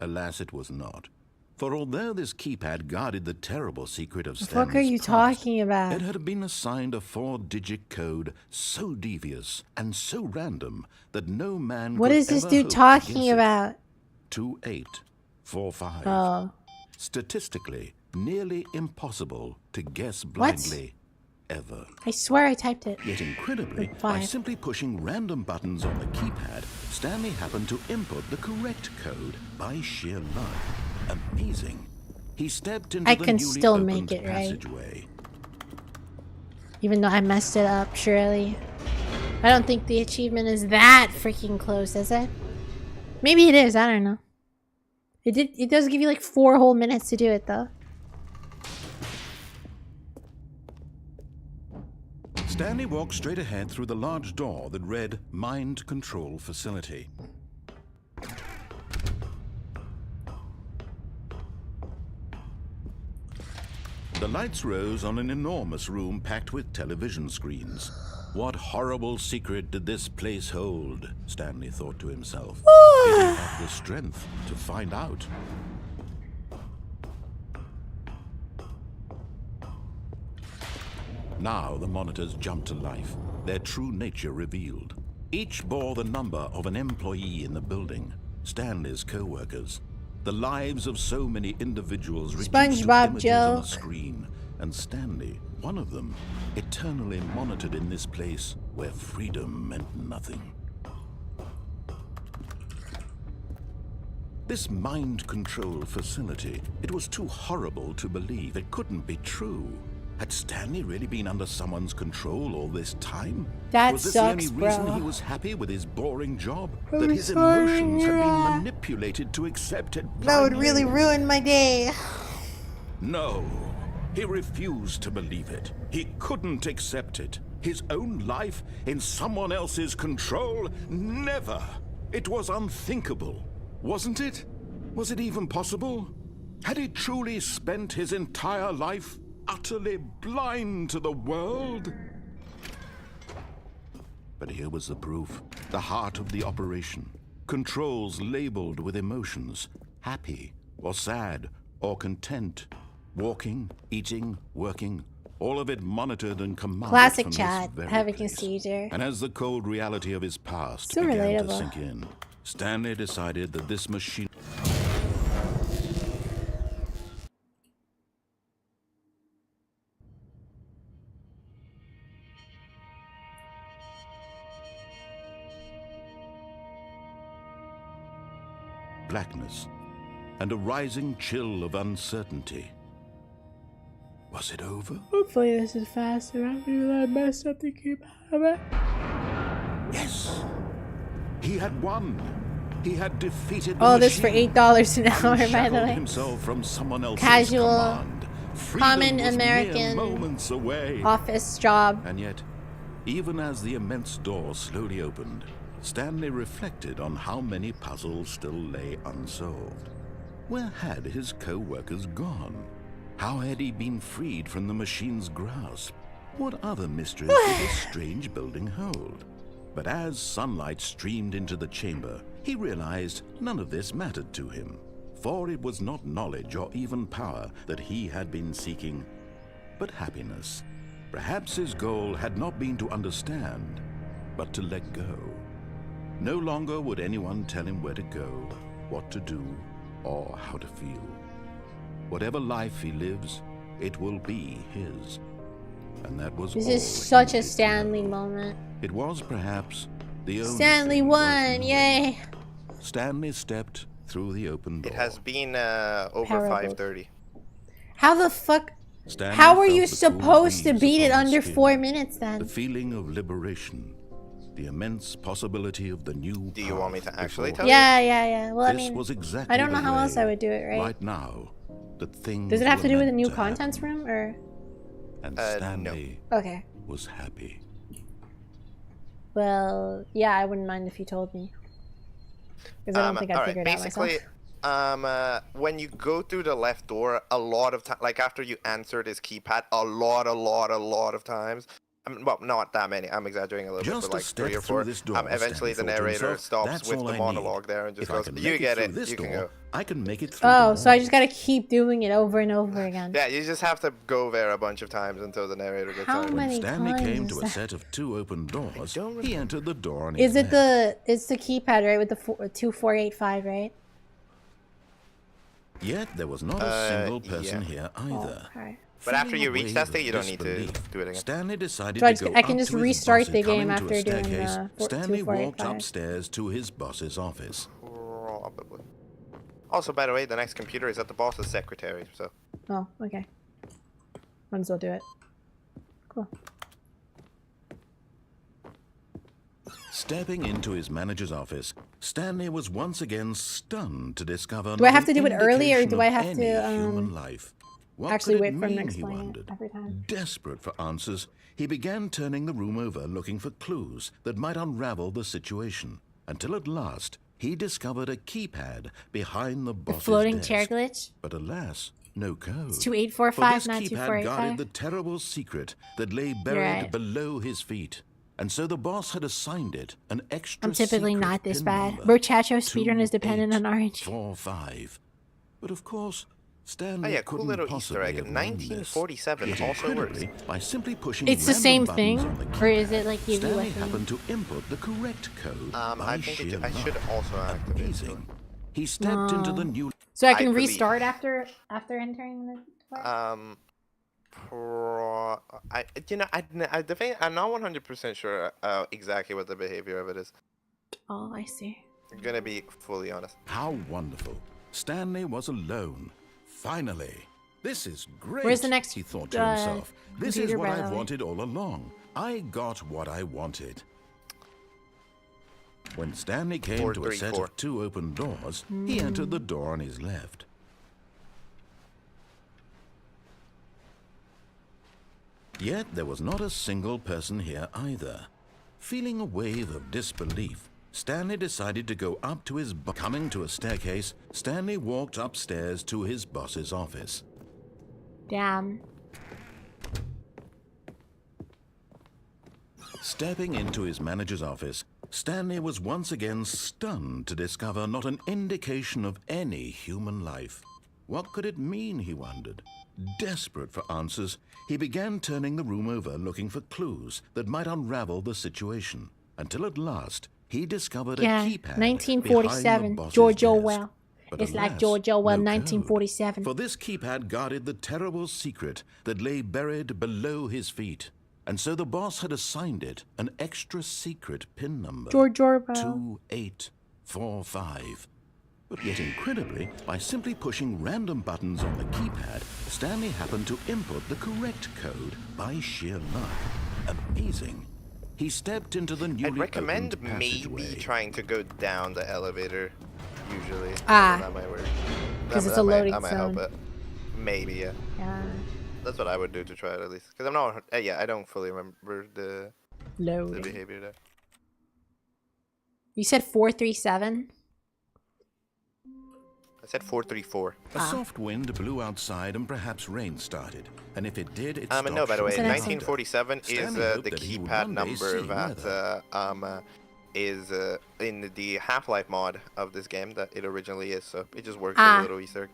Speaker 5: Alas, it was not. For although this keypad guarded the terrible secret of
Speaker 1: The
Speaker 5: Stanley's
Speaker 1: fuck are you
Speaker 5: past,
Speaker 1: talking about?
Speaker 5: it had been assigned a 4-digit code so devious and so random that no man
Speaker 1: What
Speaker 5: could
Speaker 1: is this
Speaker 5: ever
Speaker 1: dude
Speaker 5: hope to
Speaker 1: talking
Speaker 5: guess it.
Speaker 1: about?
Speaker 5: 2845.
Speaker 1: Oh.
Speaker 5: Statistically, nearly impossible to guess blindly. ever.
Speaker 1: I swear I typed it.
Speaker 5: Yet incredibly,
Speaker 1: Like
Speaker 5: by
Speaker 1: 5.
Speaker 5: simply pushing random buttons on the keypad, Stanley happened to input the correct code by sheer luck. Amazing. He stepped into
Speaker 1: I
Speaker 5: the
Speaker 1: can
Speaker 5: newly
Speaker 1: still
Speaker 5: opened
Speaker 1: make it right.
Speaker 5: passageway.
Speaker 1: Even though I messed it up, surely. I don't think the achievement is that freaking close, is it? Maybe it is, I don't know. It does give you like 4 whole minutes to do it though.
Speaker 5: Stanley walked straight ahead through the large door that read Mind Control Facility. The lights rose on an enormous room packed with television screens. What horrible secret did this place hold? Stanley thought to himself. Did he have the strength to find out? Now the monitors jumped to life, their true nature revealed. Each bore the number of an employee in the building, Stanley's co-workers. The lives of so many individuals reduced to
Speaker 1: SpongeBob
Speaker 5: images on a
Speaker 1: joke.
Speaker 5: screen, and Stanley, one of them, eternally monitored in this place where freedom meant nothing. This mind control facility, it was too horrible to believe. It couldn't be true. Had Stanley really been under someone's control all this time?
Speaker 1: That
Speaker 5: was this
Speaker 1: sucks,
Speaker 5: the only reason
Speaker 1: bro.
Speaker 5: he was happy with his boring job?
Speaker 1: I'm
Speaker 5: That his
Speaker 1: sorry,
Speaker 5: emotions had been
Speaker 1: Mira.
Speaker 5: manipulated to accept it
Speaker 1: That would
Speaker 5: blindly?
Speaker 1: really ruin my day.
Speaker 5: No. He refused to believe it. He couldn't accept it. His own life in someone else's control? Never. It was unthinkable. Wasn't it? Was it even possible? Had he truly spent his entire life utterly blind to the world? But here was the proof. The heart of the operation. Controls labeled with emotions. Happy, or sad, or content. Walking, eating, working. All of it monitored and commanded
Speaker 1: Classic
Speaker 5: from
Speaker 1: chat,
Speaker 5: this very
Speaker 1: having a
Speaker 5: place.
Speaker 1: seizure.
Speaker 5: And as the cold reality of his past
Speaker 1: So
Speaker 5: began
Speaker 1: relatable.
Speaker 5: to sink in, Stanley decided that this machine... blackness, and a rising chill of uncertainty. Was it over?
Speaker 1: Hopefully this is faster. I feel I messed up the keypad.
Speaker 5: Yes. He had won. He had defeated the
Speaker 1: Oh, this for
Speaker 5: machine.
Speaker 1: $8 an hour, by the
Speaker 5: Unshackled
Speaker 1: way.
Speaker 5: himself from someone else's
Speaker 1: Casual,
Speaker 5: command. Freedom
Speaker 1: common
Speaker 5: was mere
Speaker 1: American
Speaker 5: moments away.
Speaker 1: office job.
Speaker 5: And yet, even as the immense door slowly opened, Stanley reflected on how many puzzles still lay unsolved. Where had his co-workers gone? How had he been freed from the machine's grasp? What other mysteries did this strange building hold? But as sunlight streamed into the chamber, he realized none of this mattered to him, for it was not knowledge or even power that he had been seeking, but happiness. Perhaps his goal had not been to understand, but to let go. No longer would anyone tell him where to go, what to do, or how to feel. Whatever life he lives, it will be his. And that was
Speaker 1: This
Speaker 5: all
Speaker 1: is
Speaker 5: he
Speaker 1: such a
Speaker 5: needed to
Speaker 1: Stanley
Speaker 5: know.
Speaker 1: moment.
Speaker 5: It was perhaps the only
Speaker 1: Stanley
Speaker 5: thing
Speaker 1: won,
Speaker 5: worth
Speaker 1: yay!
Speaker 5: knowing. Stanley stepped through the open door.
Speaker 9: It has been over
Speaker 1: Parables.
Speaker 9: 5:30.
Speaker 1: How the fuck?
Speaker 5: Stanley
Speaker 1: How are
Speaker 5: felt
Speaker 1: you
Speaker 5: the cool
Speaker 1: supposed to
Speaker 5: breeze
Speaker 1: beat it
Speaker 5: upon his
Speaker 1: under
Speaker 5: skin,
Speaker 1: 4 minutes
Speaker 5: The
Speaker 1: then?
Speaker 5: feeling of liberation, the immense possibility of the new.
Speaker 9: Do you want me to
Speaker 5: path
Speaker 9: actually
Speaker 5: before
Speaker 9: tell
Speaker 1: Yeah, yeah, yeah. Well, I
Speaker 5: This
Speaker 1: mean,
Speaker 5: was exactly
Speaker 1: I don't know
Speaker 5: the
Speaker 1: how else
Speaker 5: way,
Speaker 1: I would do it, right?
Speaker 5: Right now, that things
Speaker 1: Does it have to
Speaker 5: were
Speaker 1: do with the
Speaker 5: meant
Speaker 1: new
Speaker 5: to
Speaker 1: contents
Speaker 5: happen.
Speaker 1: room, or?
Speaker 5: And
Speaker 9: No.
Speaker 5: Stanley
Speaker 1: Okay.
Speaker 5: was happy.
Speaker 1: Well, yeah, I wouldn't mind if you told me. Because I don't think I
Speaker 9: alright,
Speaker 1: figured it out myself.
Speaker 9: basically, when you go through the left door, a lot of time, like after you answered his keypad, a lot of times. Well, not that many. I'm exaggerating a little
Speaker 5: Just
Speaker 9: bit, but
Speaker 5: a
Speaker 9: like
Speaker 5: step
Speaker 9: 3 or
Speaker 5: through
Speaker 9: 4.
Speaker 5: this door,
Speaker 9: Eventually, the
Speaker 5: Stanley thought to
Speaker 9: narrator
Speaker 5: himself,
Speaker 9: stops
Speaker 5: "That's
Speaker 9: with
Speaker 5: all
Speaker 9: the
Speaker 5: I
Speaker 9: monologue
Speaker 5: need.
Speaker 9: there and just
Speaker 5: If I
Speaker 9: goes,
Speaker 5: can
Speaker 9: "You
Speaker 5: make
Speaker 9: get
Speaker 5: through
Speaker 9: it.
Speaker 5: this
Speaker 9: You can
Speaker 5: door,
Speaker 9: go."
Speaker 5: I can make it through
Speaker 1: Oh,
Speaker 5: the
Speaker 1: so I
Speaker 5: wall."
Speaker 1: just gotta keep doing it over and over again.
Speaker 9: Yeah, you just have to go there a bunch of times until the narrator gets
Speaker 1: How
Speaker 9: out.
Speaker 5: When
Speaker 1: many
Speaker 5: Stanley
Speaker 1: times
Speaker 5: came
Speaker 1: is
Speaker 5: to a
Speaker 1: that?
Speaker 5: set of 2 open doors,
Speaker 9: don't
Speaker 5: he entered the door on
Speaker 1: Is
Speaker 5: his
Speaker 1: it
Speaker 5: left.
Speaker 1: it's the keypad, right, with the 2485, right?
Speaker 5: Yet there was not a single
Speaker 9: yeah.
Speaker 5: person here either.
Speaker 1: Okay.
Speaker 9: But after
Speaker 5: Feeling
Speaker 9: you
Speaker 5: a
Speaker 9: reach
Speaker 5: wave
Speaker 9: that
Speaker 5: of
Speaker 9: state, you don't need to
Speaker 5: disbelief,
Speaker 9: do it again.
Speaker 5: Stanley decided
Speaker 1: So
Speaker 5: to go
Speaker 1: I can
Speaker 5: up
Speaker 1: just
Speaker 5: to his
Speaker 1: restart
Speaker 5: boss's
Speaker 1: the game
Speaker 5: coming to a
Speaker 1: after doing
Speaker 5: staircase. Stanley
Speaker 1: 2, 4, 8,
Speaker 5: walked
Speaker 1: 5.
Speaker 5: upstairs to his boss's office.
Speaker 9: Probably. Also, by the way, the next computer is at the boss's secretary, so.
Speaker 1: Oh, okay. Might as well do it. Cool.
Speaker 5: Stepping into his manager's office, Stanley was once again stunned to discover.
Speaker 1: Do I have to do it
Speaker 5: not an
Speaker 1: early, or
Speaker 5: indication
Speaker 1: do I
Speaker 5: of
Speaker 1: have
Speaker 5: any
Speaker 1: to
Speaker 5: human life. What
Speaker 1: actually
Speaker 5: could
Speaker 1: wait
Speaker 5: it
Speaker 1: for him to
Speaker 5: mean, he
Speaker 1: explain it
Speaker 5: wondered.
Speaker 1: every time?
Speaker 5: Desperate for answers, he began turning the room over looking for clues that might unravel the situation, until at last he discovered a keypad behind the
Speaker 1: The
Speaker 5: boss's
Speaker 1: floating
Speaker 5: desk.
Speaker 1: chair glitch?
Speaker 5: But alas, no code.
Speaker 1: It's 2845,
Speaker 5: For
Speaker 1: not
Speaker 5: this keypad
Speaker 1: 2485.
Speaker 5: guarded the terrible secret that lay buried
Speaker 1: right.
Speaker 5: below his feet. And so the boss had assigned it an extra
Speaker 1: I'm typically
Speaker 5: secret
Speaker 1: not this
Speaker 5: pin
Speaker 1: bad.
Speaker 5: number,
Speaker 1: Brochacho speedrun is dependent on RNG.
Speaker 5: 2845. But of course,
Speaker 9: Oh
Speaker 5: Stanley
Speaker 9: yeah, cool
Speaker 5: couldn't
Speaker 9: little Easter
Speaker 5: possibly
Speaker 9: egg.
Speaker 5: have known this.
Speaker 9: 1947
Speaker 5: Yet
Speaker 9: also works.
Speaker 5: incredibly, by simply pushing
Speaker 1: It's the
Speaker 5: random
Speaker 1: same
Speaker 5: buttons
Speaker 1: thing?
Speaker 5: on the
Speaker 1: Or is it like give you
Speaker 5: Stanley
Speaker 1: a thing?
Speaker 5: happened to input the correct code by
Speaker 9: I think
Speaker 5: sheer
Speaker 9: I should
Speaker 5: luck.
Speaker 9: also activate it.
Speaker 5: Amazing. He stepped into the new.
Speaker 1: So I can
Speaker 9: believe-
Speaker 1: restart after entering the
Speaker 9: I'm not 100% sure exactly what the behavior of it is.
Speaker 1: Oh, I see.
Speaker 9: I'm gonna be fully honest.
Speaker 5: How wonderful. Stanley was alone. Finally. This is great.
Speaker 1: Where's the next,
Speaker 5: he thought to himself. This is
Speaker 1: computer,
Speaker 5: what
Speaker 1: by the
Speaker 5: I've
Speaker 1: way?
Speaker 5: wanted all along. I got what I wanted. When Stanley came to a set
Speaker 9: 434.
Speaker 5: of 2 open doors, he entered the door on his left. Yet there was not a single person here either. Feeling a wave of disbelief, Stanley decided to go up to his coming to a staircase, Stanley walked upstairs to his boss's office.
Speaker 1: Damn.
Speaker 5: Stepping into his manager's office, Stanley was once again stunned to discover not an indication of any human life. What could it mean, he wondered. Desperate for answers, he began turning the room over looking for clues that might unravel the situation, until at last he discovered
Speaker 1: Yeah,
Speaker 5: a keypad
Speaker 1: 1947.
Speaker 5: behind the boss's
Speaker 1: George
Speaker 5: desk.
Speaker 1: Orwell.
Speaker 5: But
Speaker 1: It's like
Speaker 5: alas,
Speaker 1: George Orwell,
Speaker 5: no code.
Speaker 1: 1947.
Speaker 5: For this keypad guarded the terrible secret that lay buried below his feet. And so the boss had assigned it an extra secret pin number.
Speaker 1: George Orwell.
Speaker 5: 2845. But yet incredibly, by simply pushing random buttons on the keypad, Stanley happened to input the correct code by sheer luck. Amazing. He stepped into the newly
Speaker 9: I'd recommend
Speaker 5: opened
Speaker 9: maybe
Speaker 5: passageway.
Speaker 9: trying to go down the elevator. Usually,
Speaker 1: Ah.
Speaker 9: that might work.
Speaker 1: 'Cause it's a loading
Speaker 9: that might help
Speaker 1: zone.
Speaker 9: it. Maybe, yeah.
Speaker 1: Yeah.
Speaker 9: That's what I would do to try it at least. Because I'm not. Yeah, I don't fully remember the
Speaker 1: Loading.
Speaker 9: behavior there.
Speaker 1: You said 437?
Speaker 9: I said 434.
Speaker 5: A soft wind blew outside and perhaps rain started. And if it did, it stopped.
Speaker 9: No, by the way,
Speaker 1: That's an
Speaker 9: 1947 is
Speaker 5: Stanley hoped
Speaker 9: the
Speaker 5: that he would
Speaker 9: keypad
Speaker 5: one day
Speaker 9: number
Speaker 5: see
Speaker 9: that
Speaker 5: weather.
Speaker 9: is in the Half-Life mod of this game that it originally is. So it just works
Speaker 1: Ah.
Speaker 9: as a little Easter egg.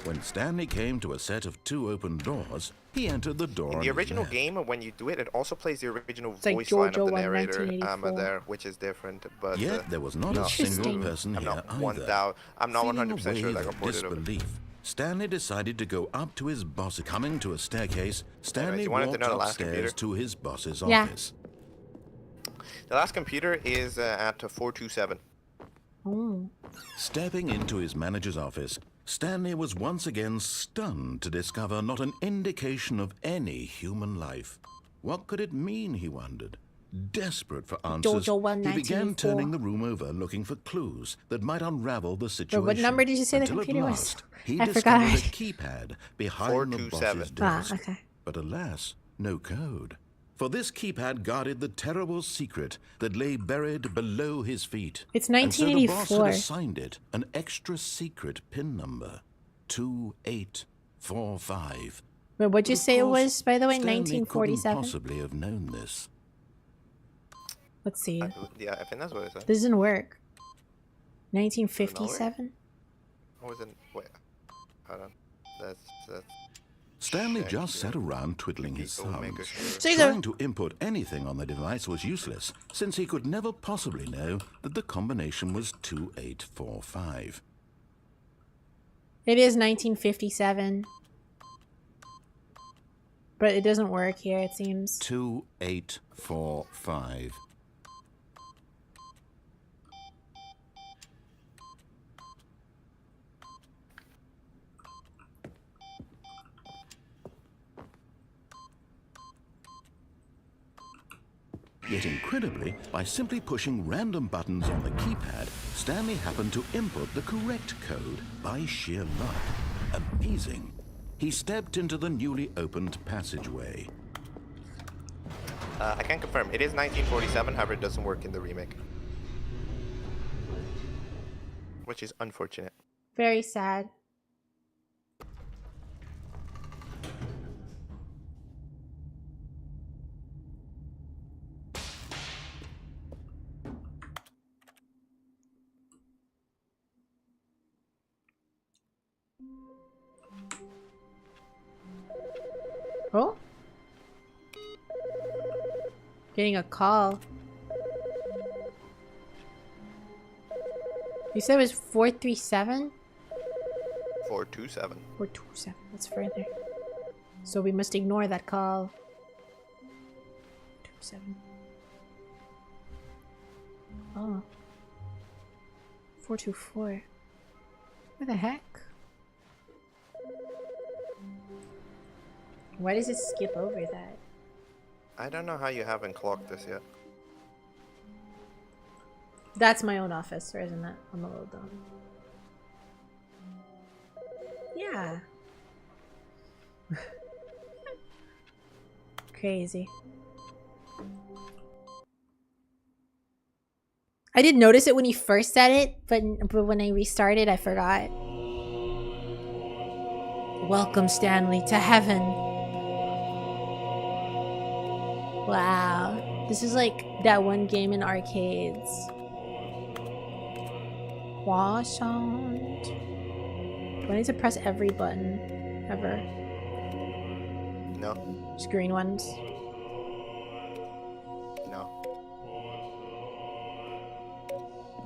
Speaker 5: When Stanley came to a set of 2 open doors, he entered the door
Speaker 9: In
Speaker 5: on
Speaker 9: the
Speaker 5: his
Speaker 9: original
Speaker 5: left.
Speaker 9: game, when you do it, it also plays the original
Speaker 1: like
Speaker 9: voice
Speaker 1: George
Speaker 9: line of the
Speaker 1: Orwell,
Speaker 9: narrator
Speaker 1: 1984.
Speaker 9: there, which is different. But
Speaker 5: Yet there was not a single
Speaker 1: Interesting.
Speaker 5: person
Speaker 9: I'm
Speaker 5: here
Speaker 9: not
Speaker 5: either.
Speaker 9: I'm not
Speaker 5: Feeling a
Speaker 9: 100% sure
Speaker 5: wave
Speaker 9: that
Speaker 5: of
Speaker 9: got ported over.
Speaker 5: disbelief, Stanley decided to go up to his boss. Coming to a staircase, Stanley
Speaker 9: you wanted to
Speaker 5: walked
Speaker 9: know the last
Speaker 5: upstairs
Speaker 9: computer?
Speaker 5: to his boss's
Speaker 1: Yeah.
Speaker 5: office.
Speaker 9: The last computer is at 427.
Speaker 1: Oh.
Speaker 5: Stepping into his manager's office, Stanley was once again stunned to discover not an indication of any human life. What could it mean, he wondered. Desperate for answers,
Speaker 1: Orwell,
Speaker 5: he began
Speaker 1: 1984.
Speaker 5: turning the room over looking for clues that might unravel the
Speaker 1: Wait,
Speaker 5: situation.
Speaker 1: what number did you say the
Speaker 5: until at
Speaker 1: computer was?
Speaker 5: last, He
Speaker 1: I forgot
Speaker 5: discovered a
Speaker 1: already.
Speaker 5: keypad behind the
Speaker 9: 427.
Speaker 5: boss's
Speaker 1: Ah,
Speaker 5: desk.
Speaker 1: okay.
Speaker 5: But alas, no code. For this keypad guarded the terrible secret that lay buried below his feet.
Speaker 1: It's
Speaker 5: And so the boss
Speaker 1: 1984.
Speaker 5: had assigned it an extra secret pin number, 2845.
Speaker 1: Wait, what'd you
Speaker 5: But of
Speaker 1: say it
Speaker 5: course,
Speaker 1: was, by the way?
Speaker 5: Stanley couldn't
Speaker 1: 1947?
Speaker 5: possibly have known this.
Speaker 1: Let's see.
Speaker 9: Yeah, I think that's what it said.
Speaker 1: This doesn't work. 1957?
Speaker 9: Or was it? Wait, hold on. That's
Speaker 5: Stanley
Speaker 9: Check
Speaker 5: just
Speaker 9: the
Speaker 5: sat around twiddling his
Speaker 9: Eagle Maker
Speaker 5: thumbs.
Speaker 9: shirt.
Speaker 1: So
Speaker 5: Trying to input anything on the device was useless, since he could never possibly know that the combination was 2845.
Speaker 1: It is 1957. But it doesn't work here, it seems.
Speaker 5: 2845. Yet incredibly, by simply pushing random buttons on the keypad, Stanley happened to input the correct code by sheer luck. Amazing. He stepped into the newly opened passageway.
Speaker 9: I can confirm. It is 1947, however, it doesn't work in the remake. Which is unfortunate.
Speaker 1: Very sad. Oh? Getting a call. You said it was 437?
Speaker 9: 427.
Speaker 1: 427. That's further. So we must ignore that call. 27. Oh. 424. What the heck? Why does it skip over that?
Speaker 9: I don't know how you haven't clocked this yet.
Speaker 1: That's my own office, or isn't that? I'm a little dumb. Yeah. Crazy. I did notice it when you first said it, but when I restarted, I forgot. Welcome, Stanley, to heaven. Wow. This is like that one game in arcades. Croissant. Do I need to press every button ever?
Speaker 9: No.
Speaker 1: Just green ones?
Speaker 9: No.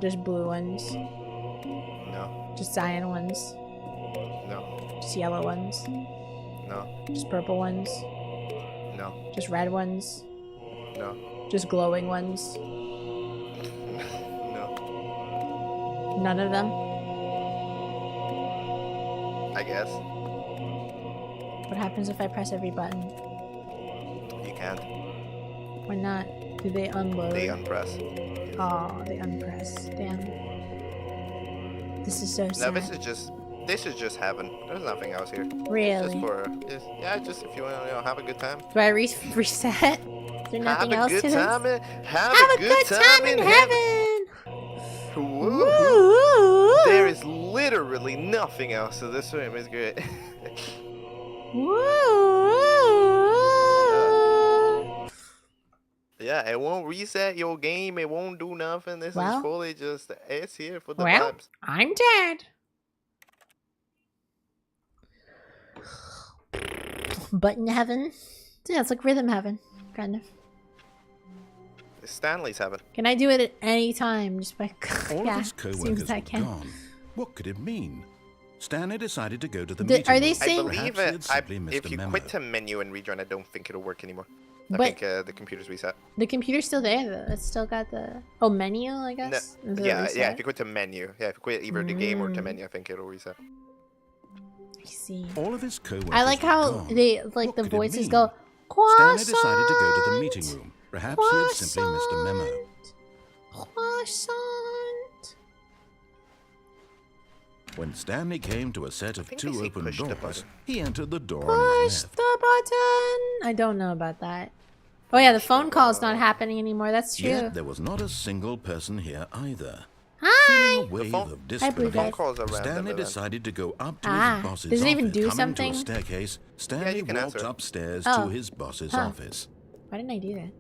Speaker 1: Just blue ones?
Speaker 9: No.
Speaker 1: Just cyan ones?
Speaker 9: No.
Speaker 1: Just yellow ones?
Speaker 9: No.
Speaker 1: Just purple ones?
Speaker 9: No.
Speaker 1: Just red ones?
Speaker 9: No.
Speaker 1: Just glowing ones?
Speaker 9: No.
Speaker 1: None of them?
Speaker 9: I guess.
Speaker 1: What happens if I press every button?
Speaker 9: You can't.
Speaker 1: Why not? Do they unload?
Speaker 9: They unpress.
Speaker 1: Oh, they unpress. Damn. This is so sad.
Speaker 9: No, this is just heaven. There's nothing else here.
Speaker 1: Really?
Speaker 9: Just if you want to have a good time.
Speaker 1: Do I reset? Is there nothing else to this?
Speaker 9: Have a good time in heaven. Woo. There is literally nothing else to this room. It's great. Yeah, it won't reset your game. It won't do nothing. This is fully just it's here for the vibes.
Speaker 1: I'm dead. Button heaven. Yeah, it's like rhythm heaven, kind of.
Speaker 9: Stanley's heaven.
Speaker 1: Can I do it at any time? Just by
Speaker 5: All of his co-workers
Speaker 1: seems I
Speaker 5: were
Speaker 1: can.
Speaker 5: gone. What could it mean? Stanley decided to go to the meeting
Speaker 1: Are they
Speaker 5: room.
Speaker 1: saying?
Speaker 9: I believe
Speaker 5: Perhaps he had simply missed
Speaker 9: if
Speaker 5: a
Speaker 9: you
Speaker 5: memo.
Speaker 9: quit to menu and rejoin, I don't think it'll work anymore. I
Speaker 1: But-
Speaker 9: think the computer's reset.
Speaker 1: The computer's still there though. It's still got the menu, I guess. Is it
Speaker 9: Yeah,
Speaker 1: reset?
Speaker 9: if you quit to menu. Yeah, if you quit either the game or to
Speaker 1: Mm.
Speaker 9: menu, I think it'll reset.
Speaker 1: I see.
Speaker 5: All of his co-workers
Speaker 1: I like
Speaker 5: were
Speaker 1: how
Speaker 5: gone.
Speaker 1: they like
Speaker 5: What
Speaker 1: the
Speaker 5: could it
Speaker 1: voices
Speaker 5: mean?
Speaker 1: go.
Speaker 5: Stanley
Speaker 1: Croissant.
Speaker 5: decided to go to the meeting room. Perhaps he had simply missed a memo.
Speaker 1: Croissant.
Speaker 5: When Stanley came to a set of
Speaker 9: think they
Speaker 5: two
Speaker 9: say
Speaker 5: open
Speaker 9: push the
Speaker 5: doors,
Speaker 9: button.
Speaker 5: he entered the door
Speaker 1: Push
Speaker 5: on his left.
Speaker 1: the button. I don't know about that. Oh yeah, the phone call's not happening anymore. That's true.
Speaker 5: Yet there was not a single person here either.
Speaker 1: Hi.
Speaker 5: Feeling a wave
Speaker 9: phone-
Speaker 5: of
Speaker 1: Blue
Speaker 5: disbelief,
Speaker 1: Guy.
Speaker 9: Calls are random
Speaker 5: Stanley
Speaker 9: event.
Speaker 5: decided to go up to
Speaker 1: Ah,
Speaker 5: his boss's
Speaker 1: does it even
Speaker 5: office.
Speaker 1: do
Speaker 5: Coming
Speaker 1: something?
Speaker 5: to a staircase, Stanley
Speaker 9: you can
Speaker 5: walked
Speaker 9: answer.
Speaker 5: upstairs
Speaker 1: Oh.
Speaker 5: to his boss's
Speaker 1: Huh.
Speaker 5: office.
Speaker 1: Why didn't I do that?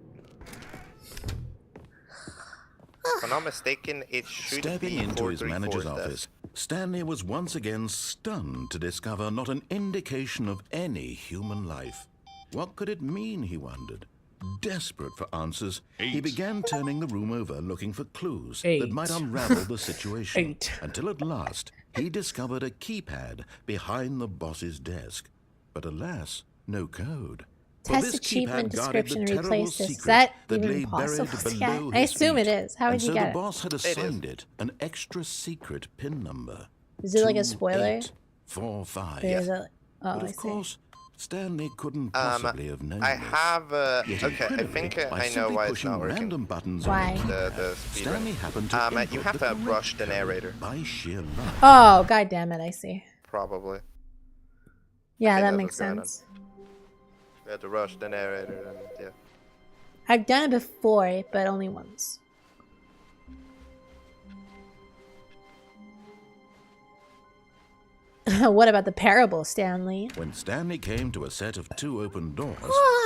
Speaker 9: If I'm not mistaken, it should
Speaker 5: Stepping
Speaker 9: be
Speaker 5: into his
Speaker 9: 434's
Speaker 5: manager's
Speaker 9: desk.
Speaker 5: office, Stanley was once again stunned to discover not an indication of any human life. What could it mean, he wondered. Desperate for answers, he began turning the room over looking for clues that might unravel the situation. Until at last, he discovered a keypad behind the boss's desk. But alas, no code. For
Speaker 1: Test
Speaker 5: this
Speaker 1: achievement
Speaker 5: keypad guarded
Speaker 1: description
Speaker 5: the
Speaker 1: replace
Speaker 5: terrible
Speaker 1: this. Is
Speaker 5: secret
Speaker 1: that
Speaker 5: that
Speaker 1: even
Speaker 5: lay
Speaker 1: possible
Speaker 5: buried
Speaker 1: to get?
Speaker 5: below
Speaker 1: I
Speaker 5: his
Speaker 1: assume it
Speaker 5: feet.
Speaker 1: is. How would
Speaker 5: And
Speaker 1: you
Speaker 5: so
Speaker 1: get
Speaker 5: the
Speaker 1: it?
Speaker 5: boss had assigned it an extra secret pin number.
Speaker 1: Is it like a spoiler?
Speaker 5: 2845.
Speaker 1: Or is it? Oh,
Speaker 5: But
Speaker 1: I
Speaker 5: of
Speaker 1: see.
Speaker 5: course, Stanley couldn't possibly have known
Speaker 9: I
Speaker 5: this.
Speaker 9: have
Speaker 5: Yet
Speaker 9: okay, I
Speaker 5: incredibly,
Speaker 9: think
Speaker 5: by
Speaker 9: I know
Speaker 5: simply
Speaker 9: why it's
Speaker 5: pushing
Speaker 9: not working.
Speaker 5: random buttons
Speaker 1: Why?
Speaker 5: on the keypad,
Speaker 9: The speed
Speaker 5: Stanley
Speaker 9: run.
Speaker 5: happened to
Speaker 9: You
Speaker 5: input
Speaker 9: have
Speaker 5: the
Speaker 9: to
Speaker 5: correct
Speaker 9: rush the
Speaker 5: code
Speaker 9: narrator.
Speaker 5: by sheer luck.
Speaker 1: Oh, god damn it! I see.
Speaker 9: Probably.
Speaker 1: Yeah,
Speaker 9: think
Speaker 1: that
Speaker 9: that's
Speaker 1: makes
Speaker 9: what's going on.
Speaker 1: sense.
Speaker 9: We had to rush the narrator and yeah.
Speaker 1: I've done it before, but only once. What about the parable, Stanley?
Speaker 5: When Stanley came to a set of 2 open doors,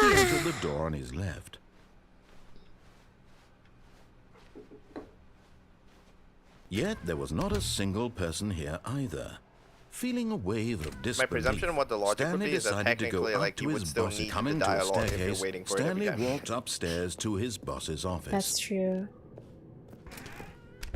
Speaker 5: he entered the door on his left. Yet there was not a single person here either. Feeling a wave of disbelief,
Speaker 9: My presumption of what the logic
Speaker 5: Stanley
Speaker 9: would be is that
Speaker 5: decided to go
Speaker 9: technically,
Speaker 5: up
Speaker 9: like,
Speaker 5: to
Speaker 9: you would
Speaker 5: his
Speaker 9: still
Speaker 5: boss.
Speaker 9: need the
Speaker 5: Coming to a
Speaker 9: dialogue if you're
Speaker 5: staircase,
Speaker 9: waiting for it every
Speaker 5: Stanley
Speaker 9: time.
Speaker 5: walked upstairs to his boss's office.
Speaker 1: That's true.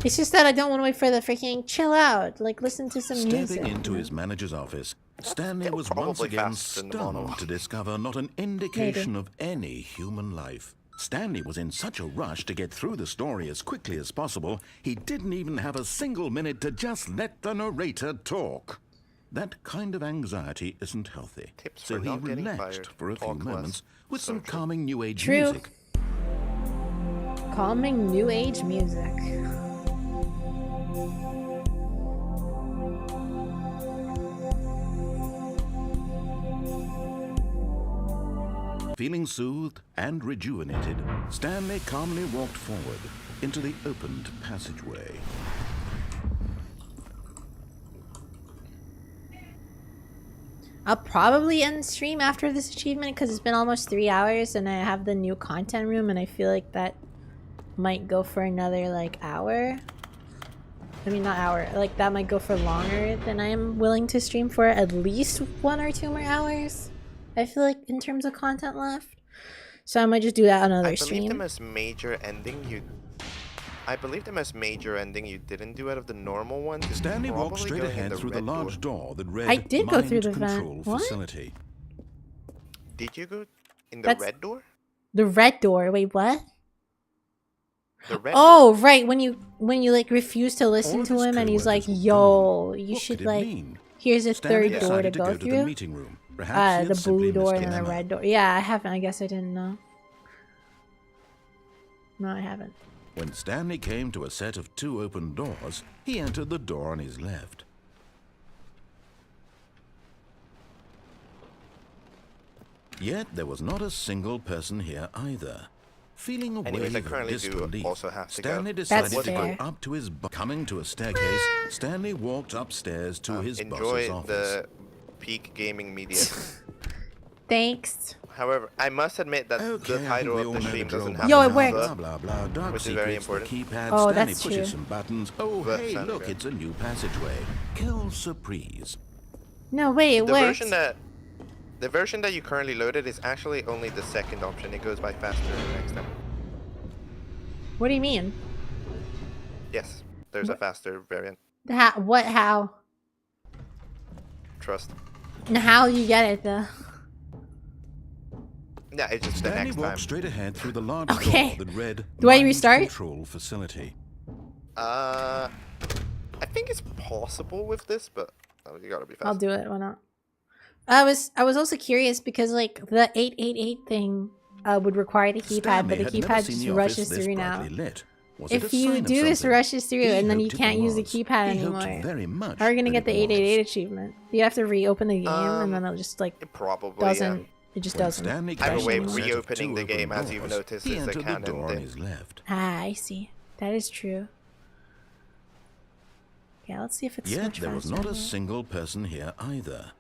Speaker 1: It's just that I don't want to wait for the freaking chill out. Like, listen to some music.
Speaker 5: Stepping into his manager's office, Stanley was once
Speaker 9: probably
Speaker 5: again
Speaker 9: faster than the
Speaker 5: stunned
Speaker 9: monologue.
Speaker 5: to discover not an indication of any human life. Stanley was in such a rush to get through the story as quickly as possible, he didn't even have a single minute to just let the narrator talk. That kind of anxiety isn't healthy,
Speaker 9: Tips
Speaker 5: so
Speaker 9: for
Speaker 5: he
Speaker 9: not getting
Speaker 5: relaxed
Speaker 9: fired.
Speaker 5: for a few
Speaker 9: Talk less.
Speaker 5: moments with some
Speaker 9: So true.
Speaker 5: calming new age
Speaker 1: True.
Speaker 5: music.
Speaker 1: Calming new age music.
Speaker 5: Feeling soothed and rejuvenated, Stanley calmly walked forward into the opened passageway.
Speaker 1: I'll probably end the stream after this achievement because it's been almost 3 hours and I have the new content room and I feel like that might go for another like hour. I mean, not hour, like that might go for longer than I am willing to stream for, at least 1 or 2 more hours. I feel like in terms of content left. So I might just do that on another
Speaker 9: I believe the
Speaker 1: stream.
Speaker 9: most major ending you didn't do out of the normal ones. is
Speaker 5: Stanley walked
Speaker 9: probably
Speaker 5: straight
Speaker 9: going in
Speaker 5: ahead
Speaker 9: the
Speaker 5: through the
Speaker 9: red door.
Speaker 5: large door that read
Speaker 1: I did go through the
Speaker 5: Mind
Speaker 1: vent.
Speaker 5: Control
Speaker 1: What?
Speaker 5: Facility.
Speaker 9: Did you go in the
Speaker 1: That's-
Speaker 9: red door?
Speaker 1: The red door, wait, what?
Speaker 9: The red
Speaker 1: Oh, right, when you like refuse to
Speaker 5: All
Speaker 1: listen
Speaker 5: of
Speaker 1: to
Speaker 5: his
Speaker 1: him and he's like,
Speaker 5: coworkers were
Speaker 1: yo,
Speaker 5: gone.
Speaker 1: you
Speaker 5: What
Speaker 1: should
Speaker 5: could it
Speaker 1: like,
Speaker 5: mean?
Speaker 1: here's a
Speaker 5: Stanley
Speaker 1: third door to
Speaker 5: decided
Speaker 1: go
Speaker 5: to the
Speaker 1: through.
Speaker 5: meeting room. Perhaps he had
Speaker 1: The
Speaker 5: simply
Speaker 1: blue door
Speaker 5: missed
Speaker 1: and then the
Speaker 5: Emma.
Speaker 1: red door. Yeah, I haven't, I guess I didn't know. No, I haven't.
Speaker 5: When Stanley came to a set of 2 open doors, he entered the door on his left. Yet there was not a single person here either. Feeling a
Speaker 9: Anyways, I
Speaker 5: wave of
Speaker 9: currently do
Speaker 5: disbelief,
Speaker 9: also have to go.
Speaker 5: Stanley decided
Speaker 1: That's
Speaker 5: to
Speaker 1: fair.
Speaker 5: go up to his coming to a staircase. Stanley walked upstairs to his boss's
Speaker 9: Enjoy
Speaker 5: office.
Speaker 9: the peak gaming media.
Speaker 1: Thanks.
Speaker 9: However, I must admit that
Speaker 5: Okay,
Speaker 9: the
Speaker 5: I think
Speaker 9: title
Speaker 5: we
Speaker 9: of
Speaker 5: all
Speaker 9: the
Speaker 5: know
Speaker 9: stream
Speaker 5: drill
Speaker 9: doesn't
Speaker 5: by
Speaker 9: have
Speaker 1: Yo,
Speaker 9: a
Speaker 1: it worked.
Speaker 5: Blah,
Speaker 9: number.
Speaker 5: blah, blah. Dark
Speaker 9: which is very
Speaker 5: secrets, the
Speaker 9: important.
Speaker 5: keypad.
Speaker 1: Oh,
Speaker 5: Stanley
Speaker 1: that's
Speaker 5: pushes
Speaker 1: true.
Speaker 5: some buttons. Oh,
Speaker 9: But
Speaker 5: hey,
Speaker 9: sounded
Speaker 5: look,
Speaker 9: good.
Speaker 5: it's a new passageway. Kill surprise.
Speaker 1: No, wait, it
Speaker 9: The
Speaker 1: works.
Speaker 9: version that you currently loaded is actually only the second option. It goes by faster next time.
Speaker 1: What do you mean?
Speaker 9: Yes, there's a faster variant.
Speaker 1: How?
Speaker 9: Trust.
Speaker 1: And how you get it though?
Speaker 9: Yeah, it's just the
Speaker 5: Stanley
Speaker 9: next
Speaker 5: walked
Speaker 9: time.
Speaker 5: straight ahead through the large
Speaker 1: Okay.
Speaker 5: door that read
Speaker 1: Do I
Speaker 5: Mind
Speaker 1: restart?
Speaker 5: Control Facility.
Speaker 9: I think it's possible with this, but you gotta be fast.
Speaker 1: I'll do it. Why not? I was also curious because like the 888 thing would require the keypad,
Speaker 5: Stanley
Speaker 1: but the
Speaker 5: had never
Speaker 1: keypad
Speaker 5: seen
Speaker 1: just
Speaker 5: the
Speaker 1: rushes
Speaker 5: office this
Speaker 1: through now.
Speaker 5: brightly lit. Was it
Speaker 1: If
Speaker 5: a
Speaker 1: you
Speaker 5: sign of
Speaker 1: do this,
Speaker 5: something?
Speaker 1: rushes through,
Speaker 5: He
Speaker 1: and then you
Speaker 5: hoped it
Speaker 1: can't use the
Speaker 5: was.
Speaker 1: keypad
Speaker 5: He hoped
Speaker 1: anymore.
Speaker 5: very much
Speaker 1: How are you gonna
Speaker 5: that
Speaker 1: get the
Speaker 5: it was.
Speaker 1: 888 achievement? You have to reopen the game, and then it'll just like
Speaker 9: It probably
Speaker 1: doesn't. It just
Speaker 5: When
Speaker 1: doesn't.
Speaker 5: Stanley
Speaker 9: Either
Speaker 5: came
Speaker 9: way,
Speaker 5: to a set of
Speaker 9: reopening
Speaker 5: 2
Speaker 9: the
Speaker 5: open
Speaker 9: game, as you've
Speaker 5: doors,
Speaker 9: noticed,
Speaker 5: he
Speaker 9: is a
Speaker 5: entered the
Speaker 9: canon
Speaker 5: door on
Speaker 9: thing.
Speaker 5: his left.
Speaker 1: Ah, I see. That is true. Yeah, let's see if it's
Speaker 5: Yet
Speaker 1: much
Speaker 5: there was
Speaker 1: faster
Speaker 5: not a
Speaker 1: than that.
Speaker 5: single person here either.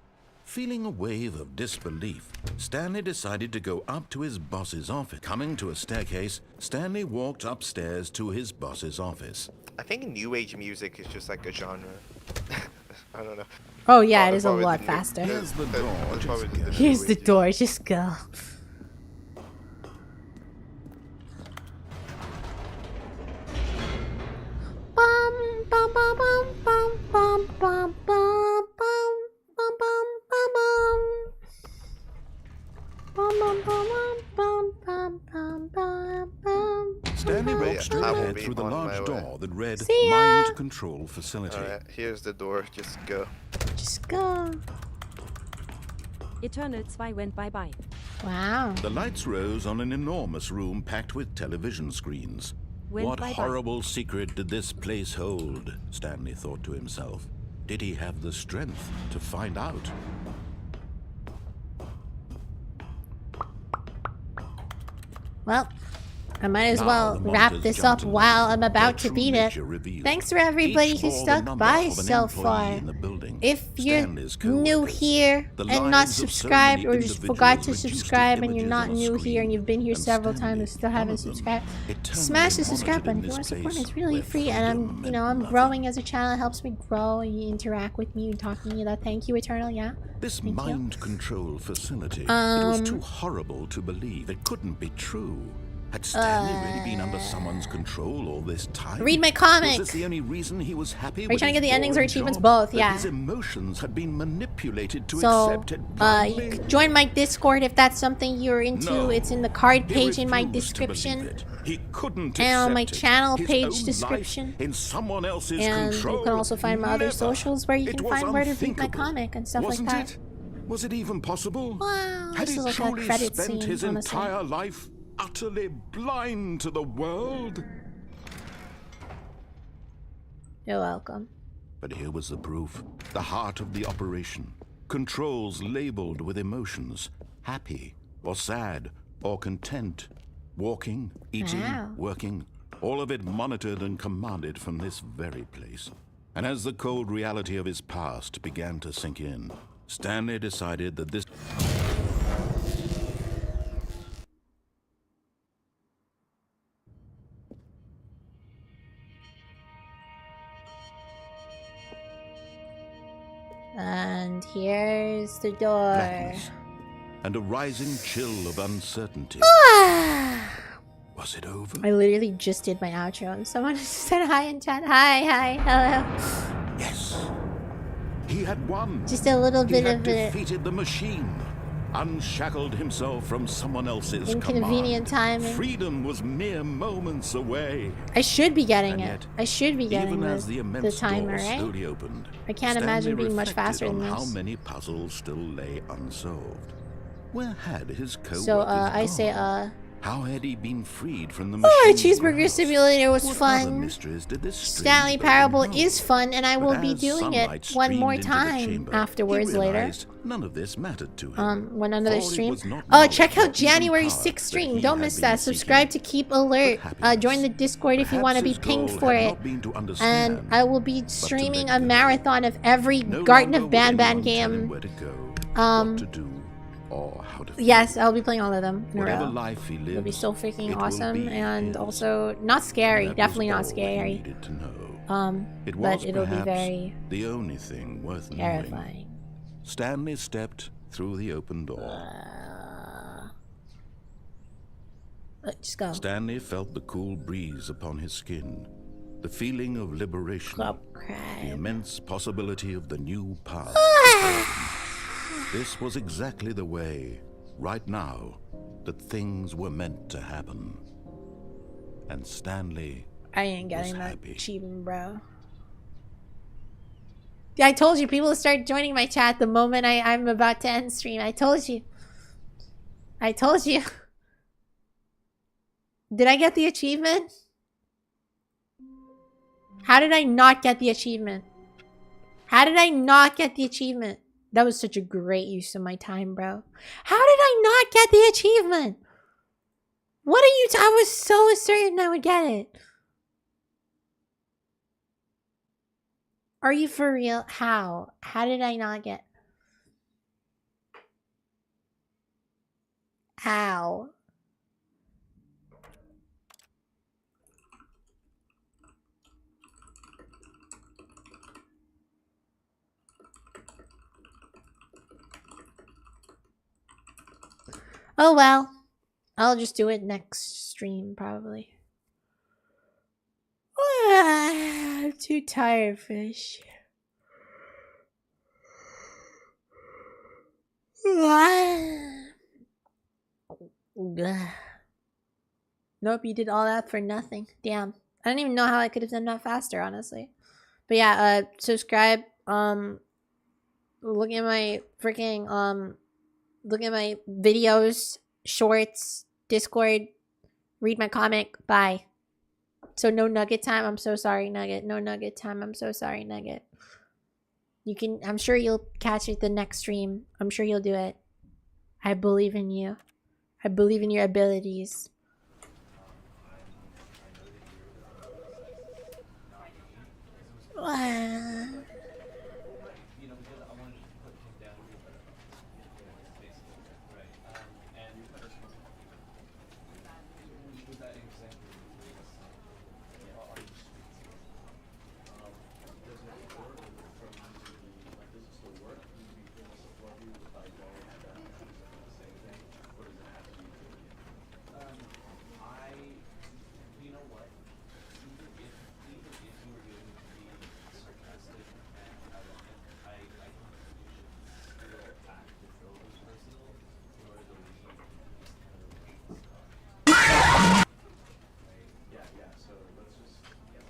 Speaker 5: Feeling a wave of disbelief, Stanley decided to go up to his boss's office. Coming to a staircase, Stanley walked upstairs to his boss's office.
Speaker 9: I think new age music is just like a genre. I don't know.
Speaker 1: Oh yeah, it is a
Speaker 9: Probably
Speaker 1: lot
Speaker 9: the new-
Speaker 1: faster.
Speaker 5: Here's the door,
Speaker 9: that's
Speaker 5: just
Speaker 9: probably
Speaker 5: go.
Speaker 9: new
Speaker 1: Here's the
Speaker 9: age.
Speaker 1: door. Just go. Bum bum bum bum bum bum bum bum bum bum bum bum bum bum bum
Speaker 5: Stanley
Speaker 9: But
Speaker 5: walked
Speaker 9: yeah,
Speaker 5: straight
Speaker 9: I will
Speaker 5: ahead
Speaker 9: be
Speaker 5: through the
Speaker 9: on my
Speaker 5: large
Speaker 9: way.
Speaker 5: door that read
Speaker 1: See ya.
Speaker 5: Mind Control Facility.
Speaker 9: Alright, here's the door. Just go.
Speaker 1: Just go.
Speaker 8: Eternal 2 went bye-bye.
Speaker 1: Wow.
Speaker 5: The lights rose on an enormous room packed with television screens.
Speaker 8: Went
Speaker 5: What
Speaker 8: bye-bye.
Speaker 5: horrible secret did this place hold? Stanley thought to himself. Did he have the strength to find out?
Speaker 1: Well, I might as
Speaker 5: Now
Speaker 1: well
Speaker 5: the
Speaker 1: wrap
Speaker 5: monitors
Speaker 1: this up
Speaker 5: jumped to
Speaker 1: while
Speaker 5: life.
Speaker 1: I'm about
Speaker 5: Their
Speaker 1: to
Speaker 5: true
Speaker 1: beat it.
Speaker 5: nature revealed.
Speaker 1: Thanks for everybody
Speaker 5: Each
Speaker 1: who
Speaker 5: bore the
Speaker 1: stuck
Speaker 5: number
Speaker 1: by
Speaker 5: of an
Speaker 1: so
Speaker 5: employee
Speaker 1: far.
Speaker 5: in the building.
Speaker 1: If you're
Speaker 5: Stanley's
Speaker 1: new
Speaker 5: co-workers.
Speaker 1: here
Speaker 5: The
Speaker 1: and not
Speaker 5: lives of so
Speaker 1: subscribed,
Speaker 5: many
Speaker 1: or just forgot to
Speaker 5: individuals reduced to
Speaker 1: subscribe and you're
Speaker 5: images
Speaker 1: not
Speaker 5: on a
Speaker 1: new here
Speaker 5: screen.
Speaker 1: and you've been here
Speaker 5: And
Speaker 1: several
Speaker 5: Stanley,
Speaker 1: times and still
Speaker 5: one
Speaker 1: haven't
Speaker 5: of them,
Speaker 1: subscribed,
Speaker 5: eternally
Speaker 1: smash the subscribe
Speaker 5: monitored
Speaker 1: button
Speaker 5: in
Speaker 1: if you want
Speaker 5: this
Speaker 1: to support.
Speaker 5: place
Speaker 1: It's really
Speaker 5: where
Speaker 1: free, and I'm,
Speaker 5: freedom
Speaker 1: you know,
Speaker 5: meant
Speaker 1: I'm
Speaker 5: nothing.
Speaker 1: growing as a channel. It helps me grow, and you interact with me and talking to you. That thank you, Eternal. Yeah.
Speaker 5: This
Speaker 1: Thank you.
Speaker 5: mind control facility, it was too horrible to believe. It couldn't be true. Had Stanley really been under someone's control all this time?
Speaker 1: Read my comic.
Speaker 5: Was this the only reason he was happy?
Speaker 1: Are you trying to get the endings or
Speaker 5: boring
Speaker 1: achievements?
Speaker 5: job?
Speaker 1: Both,
Speaker 5: That
Speaker 1: yeah.
Speaker 5: His emotions had been manipulated to
Speaker 1: So,
Speaker 5: accept it
Speaker 1: you
Speaker 5: blindly?
Speaker 1: can join my Discord if that's something you're into.
Speaker 5: No.
Speaker 1: It's in the card
Speaker 5: He
Speaker 1: page in my
Speaker 5: refused to believe
Speaker 1: description.
Speaker 5: it. He couldn't
Speaker 1: And on my
Speaker 5: accept it.
Speaker 1: channel
Speaker 5: His
Speaker 1: page
Speaker 5: own life
Speaker 1: description.
Speaker 5: in someone else's
Speaker 1: And
Speaker 5: control.
Speaker 1: you can also find my other
Speaker 5: Never.
Speaker 1: socials where you
Speaker 5: It
Speaker 1: can
Speaker 5: was
Speaker 1: find where to read my
Speaker 5: unthinkable.
Speaker 1: comic and stuff
Speaker 5: Wasn't
Speaker 1: like that.
Speaker 5: it? Was it even possible?
Speaker 1: Wow,
Speaker 5: Had
Speaker 1: this
Speaker 5: he
Speaker 1: is like a
Speaker 5: truly
Speaker 1: credit
Speaker 5: spent
Speaker 1: scene,
Speaker 5: his
Speaker 1: honestly.
Speaker 5: entire life utterly blind to the world?
Speaker 1: You're welcome.
Speaker 5: But here was the proof. The heart of the operation. Controls labeled with emotions. Happy or sad or content. Walking, eating,
Speaker 1: Wow.
Speaker 5: working. All of it monitored and commanded from this very place. And as the cold reality of his past began to sink in, Stanley decided that this...
Speaker 1: And here's the door.
Speaker 5: blackness and a rising chill of uncertainty. Was it over?
Speaker 1: I literally just did my outro and someone said hi in chat. Hi, hello.
Speaker 5: Yes. He had won.
Speaker 1: Just a little
Speaker 5: He
Speaker 1: bit
Speaker 5: had
Speaker 1: of it.
Speaker 5: defeated the machine, unshackled himself from someone else's
Speaker 1: Inconvenient
Speaker 5: command.
Speaker 1: timing.
Speaker 5: Freedom was mere moments away.
Speaker 1: I should be getting
Speaker 5: And
Speaker 1: it.
Speaker 5: yet,
Speaker 1: I should be getting
Speaker 5: Even as the
Speaker 1: the
Speaker 5: immense
Speaker 1: timer,
Speaker 5: door
Speaker 1: right?
Speaker 5: slowly opened,
Speaker 1: I can't
Speaker 5: Stanley
Speaker 1: imagine being much
Speaker 5: reflected
Speaker 1: faster than
Speaker 5: on how
Speaker 1: this.
Speaker 5: many puzzles still lay unsolved. Where had his co-workers
Speaker 1: So, I
Speaker 5: gone?
Speaker 1: say,
Speaker 5: How had he been freed from the machine?
Speaker 1: oh, Cheeseburger Simulator was
Speaker 5: What
Speaker 1: fun.
Speaker 5: other mysteries did this
Speaker 1: Stanley
Speaker 5: strange
Speaker 1: Parable
Speaker 5: building
Speaker 1: is
Speaker 5: hold?
Speaker 1: fun, and I will
Speaker 5: But
Speaker 1: be
Speaker 5: as
Speaker 1: doing
Speaker 5: sunlight
Speaker 1: it one
Speaker 5: streamed
Speaker 1: more
Speaker 5: into the
Speaker 1: time
Speaker 5: chamber,
Speaker 1: afterwards
Speaker 5: he
Speaker 1: later.
Speaker 5: realized none of this mattered to him.
Speaker 1: When another
Speaker 5: For it
Speaker 1: stream.
Speaker 5: was not
Speaker 1: Oh,
Speaker 5: knowledge
Speaker 1: check
Speaker 5: or
Speaker 1: out
Speaker 5: even
Speaker 1: January
Speaker 5: power
Speaker 1: 6th
Speaker 5: that
Speaker 1: stream.
Speaker 5: he
Speaker 1: Don't
Speaker 5: had
Speaker 1: miss
Speaker 5: been
Speaker 1: that.
Speaker 5: seeking,
Speaker 1: Subscribe to keep alert.
Speaker 5: happiness.
Speaker 1: Join the Discord if you want to be
Speaker 5: Perhaps his
Speaker 1: pinged
Speaker 5: goal
Speaker 1: for
Speaker 5: had
Speaker 1: it.
Speaker 5: not been to understand,
Speaker 1: And I will be
Speaker 5: to
Speaker 1: streaming
Speaker 5: let
Speaker 1: a
Speaker 5: go.
Speaker 1: marathon of every
Speaker 5: No
Speaker 1: Garden
Speaker 5: longer
Speaker 1: of
Speaker 5: would
Speaker 1: Banban
Speaker 5: anyone tell him
Speaker 1: game.
Speaker 5: where to go,
Speaker 1: Um,
Speaker 5: what to do, or how to feel.
Speaker 1: Yes, I'll be playing all of them in a
Speaker 5: Whatever
Speaker 1: row.
Speaker 5: life he lives,
Speaker 1: It'll be so freaking
Speaker 5: it will
Speaker 1: awesome
Speaker 5: be
Speaker 1: and
Speaker 5: his.
Speaker 1: also not scary.
Speaker 5: That was
Speaker 1: Definitely
Speaker 5: all
Speaker 1: not
Speaker 5: he
Speaker 1: scary.
Speaker 5: needed to know. It
Speaker 1: But
Speaker 5: was
Speaker 1: it'll be
Speaker 5: perhaps
Speaker 1: very
Speaker 5: the only thing worth knowing.
Speaker 1: terrifying.
Speaker 5: Stanley stepped through the open door.
Speaker 1: Just go.
Speaker 5: Stanley felt the cool breeze upon his skin, the feeling of liberation, the immense possibility of the new path. before him. This was exactly the way, right now, that things were meant to happen. And Stanley
Speaker 1: I ain't getting
Speaker 5: was
Speaker 1: that
Speaker 5: happy.
Speaker 1: achievement, bro. Yeah, I told you people start joining my chat the moment I'm about to end stream. I told you. I told you. Did I get the achievement? How did I not get the achievement? How did I not get the achievement? That was such a great use of my time, bro. How did I not get the achievement? What are you I was so certain I would get it. Are you for real? How? How did I not get? How? Oh well. I'll just do it next stream, probably. I'm too tired for this shit. Nope, you did all that for nothing. Damn. I don't even know how I could have done that faster, honestly. But yeah, subscribe. Look at my freaking look at my videos, shorts, Discord, read my comic. Bye. So no nugget time. I'm so sorry, Nugget. No nugget time. I'm so sorry, Nugget. You can, I'm sure you'll catch it the next stream. I'm sure you'll do it. I believe in you. I believe in your abilities.